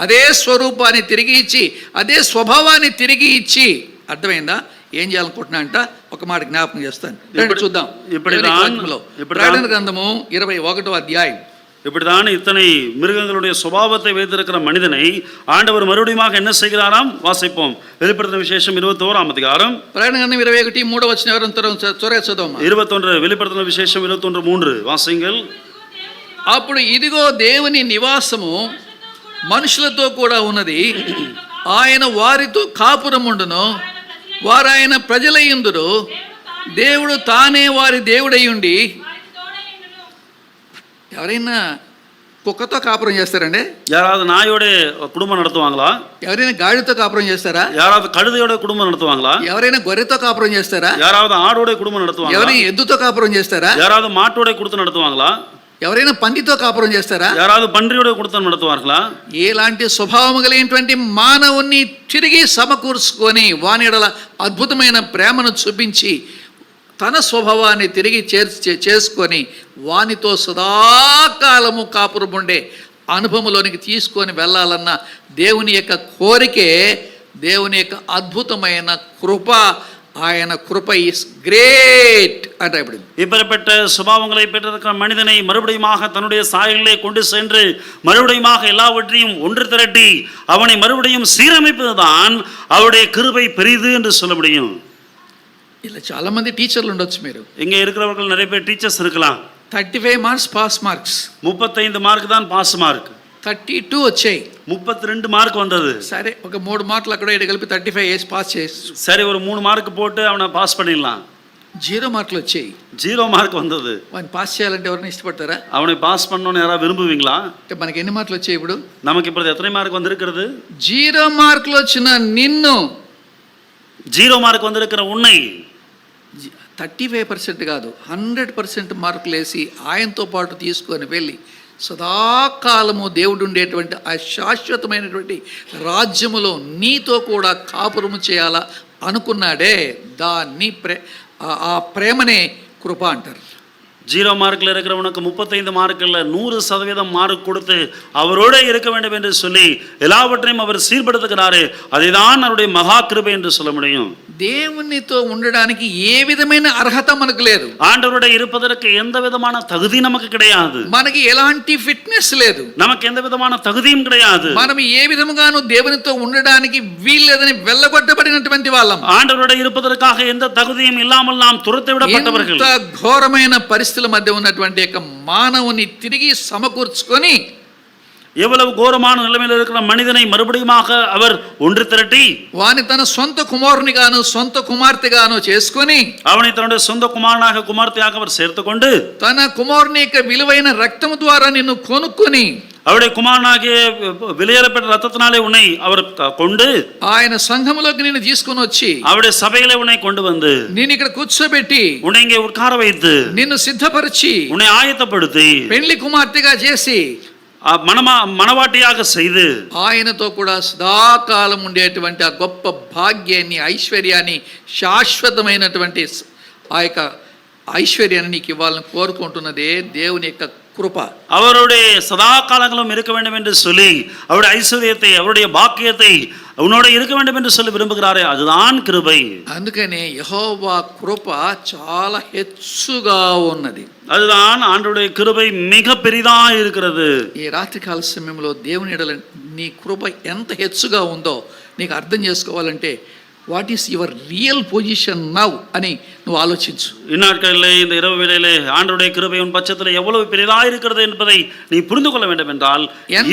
అదే స్వరూపాన్ని తిరిగి ఇచ్చి, అదే స్వభావాన్ని తిరిగి ఇచ్చి, అర్థమైందా ఏం చేయాలనుకుంటున్నా అంట? ఒక మాట జ్ఞాపకం చేస్తాను, చూద్దాం. ప్రకటన గ్రంథము 21వ అధ్యాయం. இப்படிதான் இத்தனை மிருகங்களுடைய சுபாவத்தை வைத்திருக்கிற மனிதனை ஆண்டவர் மறுபடியும் என்ன செய்கிறாராம்? வாசிப்போம். வெளிப்படுத்தின விசேஷம் 21ஆம் அதிகாரம். ప్రకటన గ్రంథం 21 వచనం త్వరగా చదవమ్మా. 21 வெளிப்படுத்தின விசேஷம் 21:3 వాసింగల్. అప్పుడు ఇదిగో దేవుని నివాసము మనుషులతో కూడా ఉన్నది, ఆయన వారితో కాపురముండును, వారాయన ప్రజలయ్యుందురు, దేవుడు తానే వారి దేవుడై ఉండి, ఎవరైనా కుక్కతో కాపురం చేస్తారండి? யாராவது நாயோட குடும்பம் நடத்துவாங்களா? ఎవరైనా గాడితో కాపురం చేస్తారా? யாராவது கழுதையோட குடும்பம் நடத்துவாங்களா? ఎవరైనా గొర్రెతో కాపురం చేస్తారా? யாராவது ஆடோட குடும்பம் நடத்துவாங்களா? ఎవరైనా ఎద్దుతో కాపురం చేస్తారా? யாராவது மாட்டோட குடும்பம் நடத்துவாங்களா? ఎవరైనా పందితో కాపురం చేస్తారా? யாராவது பன்றியோட குடும்பம் நடத்துவார்களா? ఎలాంటి స్వభావం కలిగినటువంటి మానవుని తిరిగి సమకూర్చుకొని వాని ఎడల అద్భుతమైన ప్రేమను చూపించి తన స్వభావాన్ని తిరిగి చేసుకొని వానితో సదాకాలము కాపురం ఉండే అనుభవంలోనికి తీసుకొని వెళ్ళాలన్న దేవుని యొక్క కోరికే దేవుని యొక్క అద్భుతమైన కృప. ఆయన కృప ఈస్ గ్రేట్ అంటే இப்படிப்பட்ட சுபாவங்களை பெற்றிருக்கிற மனிதனை மறுபடியுமாக தன்னுடைய சாயலிலே கொண்டு சென்று மறுபடியுமாக எல்லாவற்றையும் ஒன்று திரட்டி அவனை மறுபடியும் சீரமைப்பதுதான் அவருடைய கிருபை பெரிது என்று சொல்ல முடியும். ఇలా చాలా మంది టీచర్లు ఉండొచ్చు. మీరు இங்க இருக்கிறவர்கள் நிறைய பேர் டீச்சர்ஸ் இருக்கலாம். 35 మార్క్స్ పాస్ మార్క్స్, 35 మార్క్ தான் பாஸ் మార్క్. 32 వచ్చాయి, 32 మార్క్ வந்தது. సరే ఒక 3 మార్కులు అక్కడ ఇటు కలిపి 35 వేసి పాస్ చేసి, சரி ஒரு 3 మార్క్ போட்டு அவனை பாஸ் பண்ணிடலாம். 0 మార్కులు వచ్చాయి, 0 మార్క్ வந்தது. వాడిని పాస్ చేయాలంటే ఎవరైనా ఇష్టపడతారా? அவனை பாஸ் பண்ணணும்னு யாராவது விரும்புவீங்களா? అంటే మనకి ఎన్ని మార్కులు వచ్చాయి ఇప్పుడు? நமக்கு ఇప్పుడు எத்தனை మార్క్ வந்திருக்கிறது? 0 మార్కులు వచ్చిన నిన్ను, 0 మార్క్ வந்திருக்கிற உன்னை 35% కాదు 100% మార్కులు వేసి ఆయనతో పాటు తీసుకొని వెళ్ళి సదాకాలము దేవుడు ఉండేటువంటి ఆ శాశ్వతమైనటువంటి రాజ్యములో నీతో కూడా కాపురము చేయాలా అనుకున్నాడే, దాన్ని ఆ ప్రేమనే కృప అంటారు. 0 மார்க்கில் இருக்கிறவனுக்கு 35 மார்க்கில் 100% மார்க் கொடுத்து அவரோட இருக்க வேண்டும் என்று சொல்லி எல்லாவற்றையும் அவர் சீர்படுத்துகிறாரே, அதுதான் அவருடைய மகா கிருபை என்று சொல்ல முடியும். దేవునితో ఉండడానికి ఏ విధమైన అర్హత మనకు లేదు. ஆண்டவரோட இருப்பதற்கு எந்த விதமான தகுதி நமக்கு கிடையாது. మనకి ఎలాంటి ఫిట్నెస్ లేదు, நமக்கு எந்த விதமான தகுதியும் கிடையாது. మనం ఏ విధముగాను దేవునితో ఉండడానికి వీల్లేదని వెళ్ళగొట్టబడినటువంటి వాళ్ళం. ஆண்டவரோட இருப்பதற்காக எந்த தகுதியும் இல்லாமல் நாம் துரத்தி விடப்பட்டவர்கள். ఇంత ఘోరమైన పరిస్థితుల మధ్య ఉన్నటువంటి యొక్క మానవుని తిరిగి సమకూర్చుకొని, எவ்வளவு கோரமான நிலைமையில் இருக்கிற மனிதனை மறுபடியுமாக அவர் ஒன்று திரட்டி వాని తన సొంత కుమారునిగాను సొంత కుమార్తెగాను చేసుకొని, அவனை தன்னுடைய சொந்த குமாரனாக குமார்த்தையாக அவர் சேர்த்துக்கொண்டு తన కుమారుని యొక్క విలువైన రక్తము ద్వారా నిన్ను కొనుక్కొని, அவருடைய குமாரனாகிய விலையேறப்பட்ட ரத்தத்தினாலே உன்னை அவர் கொண்டு ఆయన సంఘములోకి నిన్ను తీసుకొని వచ్చి, அவருடைய சபையிலே உன்னை கொண்டு வந்து నేను ఇక్కడ కూర్చోబెట్టి, உன்னை இங்கே உட்கார வைத்து నిన్ను సిద్ధపరిచి, உன்னை ஆயத்தப்படுத்தி పెళ్లి కుమార్తెగా చేసి, మనవాటియాగ செய்து ఆయనతో కూడా సదాకాలం ఉండేటువంటి ఆ గొప్ప భాగ్యాన్ని, ఐశ్వర్యాన్ని, శాశ్వతమైనటువంటి ఆ యొక్క ఐశ్వర్యాన్ని నీకు ఇవ్వాలని కోరుకుంటున్నదే దేవుని యొక్క కృప. அவருடைய சதா காலங்களும் இருக்க வேண்டும் என்று சொல்லி அவருடைய ஐஸ்வர்யத்தை, அவருடைய பாக்கியத்தை உன்னோட இருக்க வேண்டும் என்று சொல்லி விரும்புகிறாரே, அதுதான் கிருபை. అందుకనే యెహోవా కృప చాలా హెచ్చుగా ఉన్నది. அதுதான் ஆண்டவருடைய கிருபை மிக பெரிதா இருக்கிறது. ఈ రాత్రికాల సమయంలో దేవుని ఎడల నీ కృప ఎంత హెచ్చుగా ఉందో నీకు అర్థం చేసుకోవాలంటే, what is your real position now అని నువ్వు ఆలోచించు. இந்நாட்களிலே இந்த இரவு வேளையிலே ஆண்டவருடைய கிருபை உன் பட்சத்தில் எவ்வளவு பெரிதா இருக்கிறது என்பதை நீ புரிந்து கொள்ள வேண்டும் என்றால்,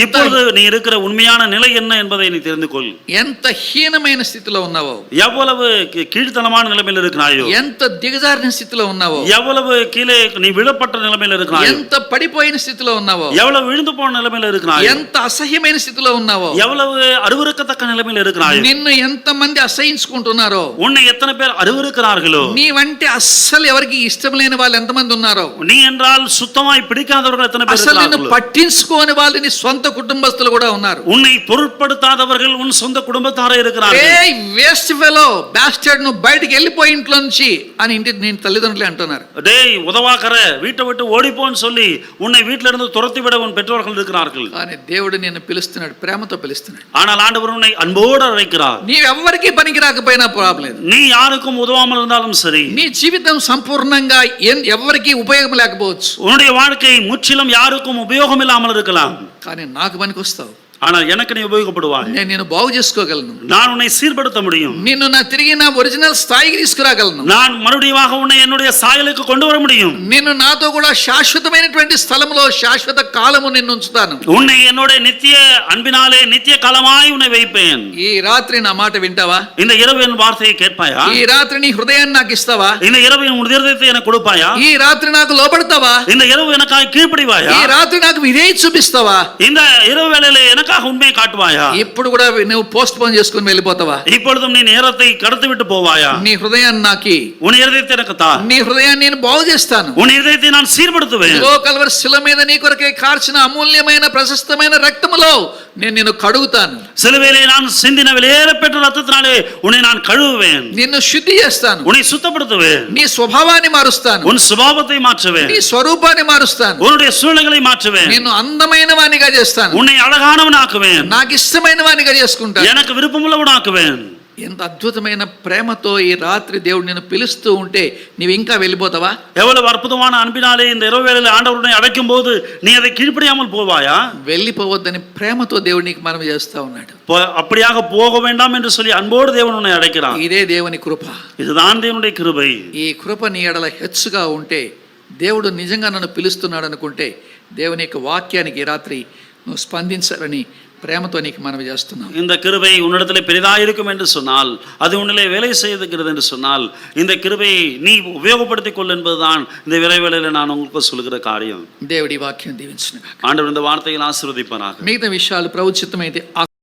இப்பொழுது நீ இருக்கிற உண்மையான நிலை என்ன என்பதை நீ தெரிந்து கொள். ఎంత హీనమైన స్థితిలో ఉన్నావో, எவ்வளவு கீழ்த்தனமான நிலைமையில் இருக்கிறாயோ, ఎంత దిగజారిన స్థితిలో ఉన్నావో, எவ்வளவு கீழே நீ விழப்பட்ட நிலைமையில் இருக்கிறாயோ, ఎంత పడిపోయిన స్థితిలో ఉన్నావో, எவ்வளவு விழுந்து போன நிலைமையில் இருக்கிறாயோ, ఎంత అసహ్యమైన స్థితిలో ఉన్నావో, எவ்வளவு அருவருக்கத்தக்க நிலைமையில் இருக்கிறாயோ, నిన్ను ఎంత మంది అసహించుకుంటున్నారో, உன்னை எத்தனை பேர் அருவருக்கிறார்களோ, నీ వంటి అస్సలు ఎవరికి ఇష్టం లేని వాళ్ళు ఎంతమంది ఉన్నారో, நீ என்றால் சுத்தமாய் பிடிக்காதவர்கள் எத்தனை பேர் అసలు నిన్ను இருக்கிறார்களோ, పట్టించుకోని వాళ్ళు నీ సొంత కుటుంబస్తులు కూడా ఉన్నారు. உன்னை பொருட்படுத்தாதவர்கள் உன் சொந்த குடும்பத்தாரே இருக்கிறார்கள். ఏ వేస్ట్ ఫెలో బాస్టర్డ్, నువ్వు బయటికి వెళ్ళిపోయి ఇంట్లో నుంచి అని ఇంటి నేను తల్లిదండ్రులే అంటున్నారు. டேய் உதவாக்கற, வீட்டை விட்டு ஓடிப்போன்னு சொல்லி உன்னை வீட்டில இருந்து துரத்தி விட உன் பெற்றோர்கள் இருக்கிறார்கள். కానీ దేవుడు నిన్ను పిలుస్తున్నాడు, ప్రేమతో పిలుస్తున్నాడు. ஆனால் ఆండவர் உன்னை అన్బోడు అழைக்கிறார். నీవెవ్వరికి పనికి రాకపోయినా ప్రాబ్లం లేదు, நீ யாருக்கும் உதவாமல் இருந்தாலும் சரி, నీ జీవితం సంపూర్ణంగా ఎవరికి ఉపయోగం లేకపోవచ్చు, உன்னுடைய வாழ்க்கை முற்றிலும் யாருக்கும் உபயோகம் இல்லாமல் இருக்கலாம், కానీ నాకు పనికి వస్తావు. ஆனால் எனக்கு நீ உபயோகப்படுவாய். నేను నిన్ను బాగు చేసుకోగలను, நான் உன்னை சீர்படுத்த முடியும். నిన్ను నా తిరిగి నా ఒరిజినల్ స్థాయికి తీసుకురాగలను, நான் மறுபடியும் உன்னை என்னுடைய சாயலுக்கு கொண்டு வர முடியும். నిన్ను నాతో కూడా శాశ్వతమైనటువంటి స్థలములో శాశ్వత కాలము నిన్ను ఉంచుతాను. உன்னை என்னோட நித்திய அன்பினாலே நித்திய காலமாய் உன்னை வைப்பேன். ఈ రాత్రి నా మాట వింటావా? இந்த இரவு என் வார்த்தையை கேட்பாயா? ఈ రాత్రి నీ హృదయాన్ని నాకు ఇస్తావా? இந்த இரவு என் இதயத்தை எனக்கு கொடுப்பாயா? ఈ రాత్రి నాకు లోబడతావా? இந்த இரவு எனக்காக கீழ்ப்படிவாயா? ఈ రాత్రి నాకు విధేయత చూపిస్తావా? இந்த இரவு வேளையிலே எனக்காக உண்மையை காட்டுவாயா? ఇప్పుడు కూడా నువ్వు పోస్ట్ పోన్ చేసుకుని వెళ్ళిపోతావా? இப்பொழுதும் நீ நேரத்தை கடத்தி விட்டு போவாயா? నీ హృదయాన్ని నాకి, உன் இதயத்தை எனக்கு தா. నీ హృదయాన్ని నేను బాగు చేస్తాను. உன் இதயத்தை நான் சீர்படுத்துவேன். ఇదిగో కల్వరి శిల మీద నీ కొరకే కార్చిన అమూల్యమైన ప్రశస్తమైన రక్తములో నేను నిన్ను కడుగుతాను. சிலுவையிலே நான் சிந்தின விலையேறப்பெற்ற ரத்தத்தினாலே உன்னை நான் கழுவுவேன். నిన్ను శుద్ధి చేస్తాను. உன்னை சுத்தப்படுத்துவேன். నీ స్వభావాన్ని మారుస్తాను. உன் சுபாவத்தை மாற்றுவேன். నీ స్వరూపాన్ని మారుస్తాను. உன்னுடைய సూழ்நிலைகளை மாற்றுவேன். నిన్ను అందమైన వానిగా చేస్తాను. உன்னை అழகாనవనాக்குவேன். నాకు ఇష్టమైన వానిగా చేసుకుంటాను. எனக்கு విరుపములవనాకువేన్. ఎంత అద్భుతమైన ప్రేమతో ఈ రాత్రి దేవుడు నిన్ను పిలుస్తూ ఉంటే నీవు ఇంకా వెళ్ళిపోతావా? எவ்வளவு அற்புதமான அன்பினாலே இந்த இரவு வேளையில் ஆண்டவர் உன்னை அழைக்கும் போது நீ அதை கீழ்ப்படியாமல் போவாயா? వెళ్ళిపోవద్దని ప్రేమతో దేవుడు నీకు మనవి చేస్తా ఉన్నాడు. அப்படியாக போக வேண்டாம் என்று சொல்லி అன்பోடு దేవుడు உன்னை அழைக்கிறான். ఇదే దేవుని కృప. இதுதான் தேவனுடைய கிருபை. ఈ కృప నీ ఎడల హెచ్చుగా ఉంటే, దేవుడు నిజంగా నన్ను పిలుస్తున్నాడు అనుకుంటే, దేవుని యొక్క వాక్యానికి ఈ రాత్రి నువ్వు స్పందించాలని ప్రేమతో నీకు మనవి చేస్తున్నాం. இந்த கிருபை உன்னிடத்திலே பெரிதாக இருக்கும் என்று சொன்னால், அது உன்னிலே வேலை செய்திருக்கிறது என்று சொன்னால், இந்த கிருபையை நீ உபயோகப்படுத்திக் கொள் என்பதுதான் இந்த விரைவேளையில நான் உங்களுக்கு சொல்லுகிற காரியம். దేవుడి వాక్యం దీవించును గాక. ஆண்டவர் இந்த வார்த்தையில் ஆசீர்వదిப்பாராக. మిగతా విషయాలు ప్రభు చిత్తమైతే ఆ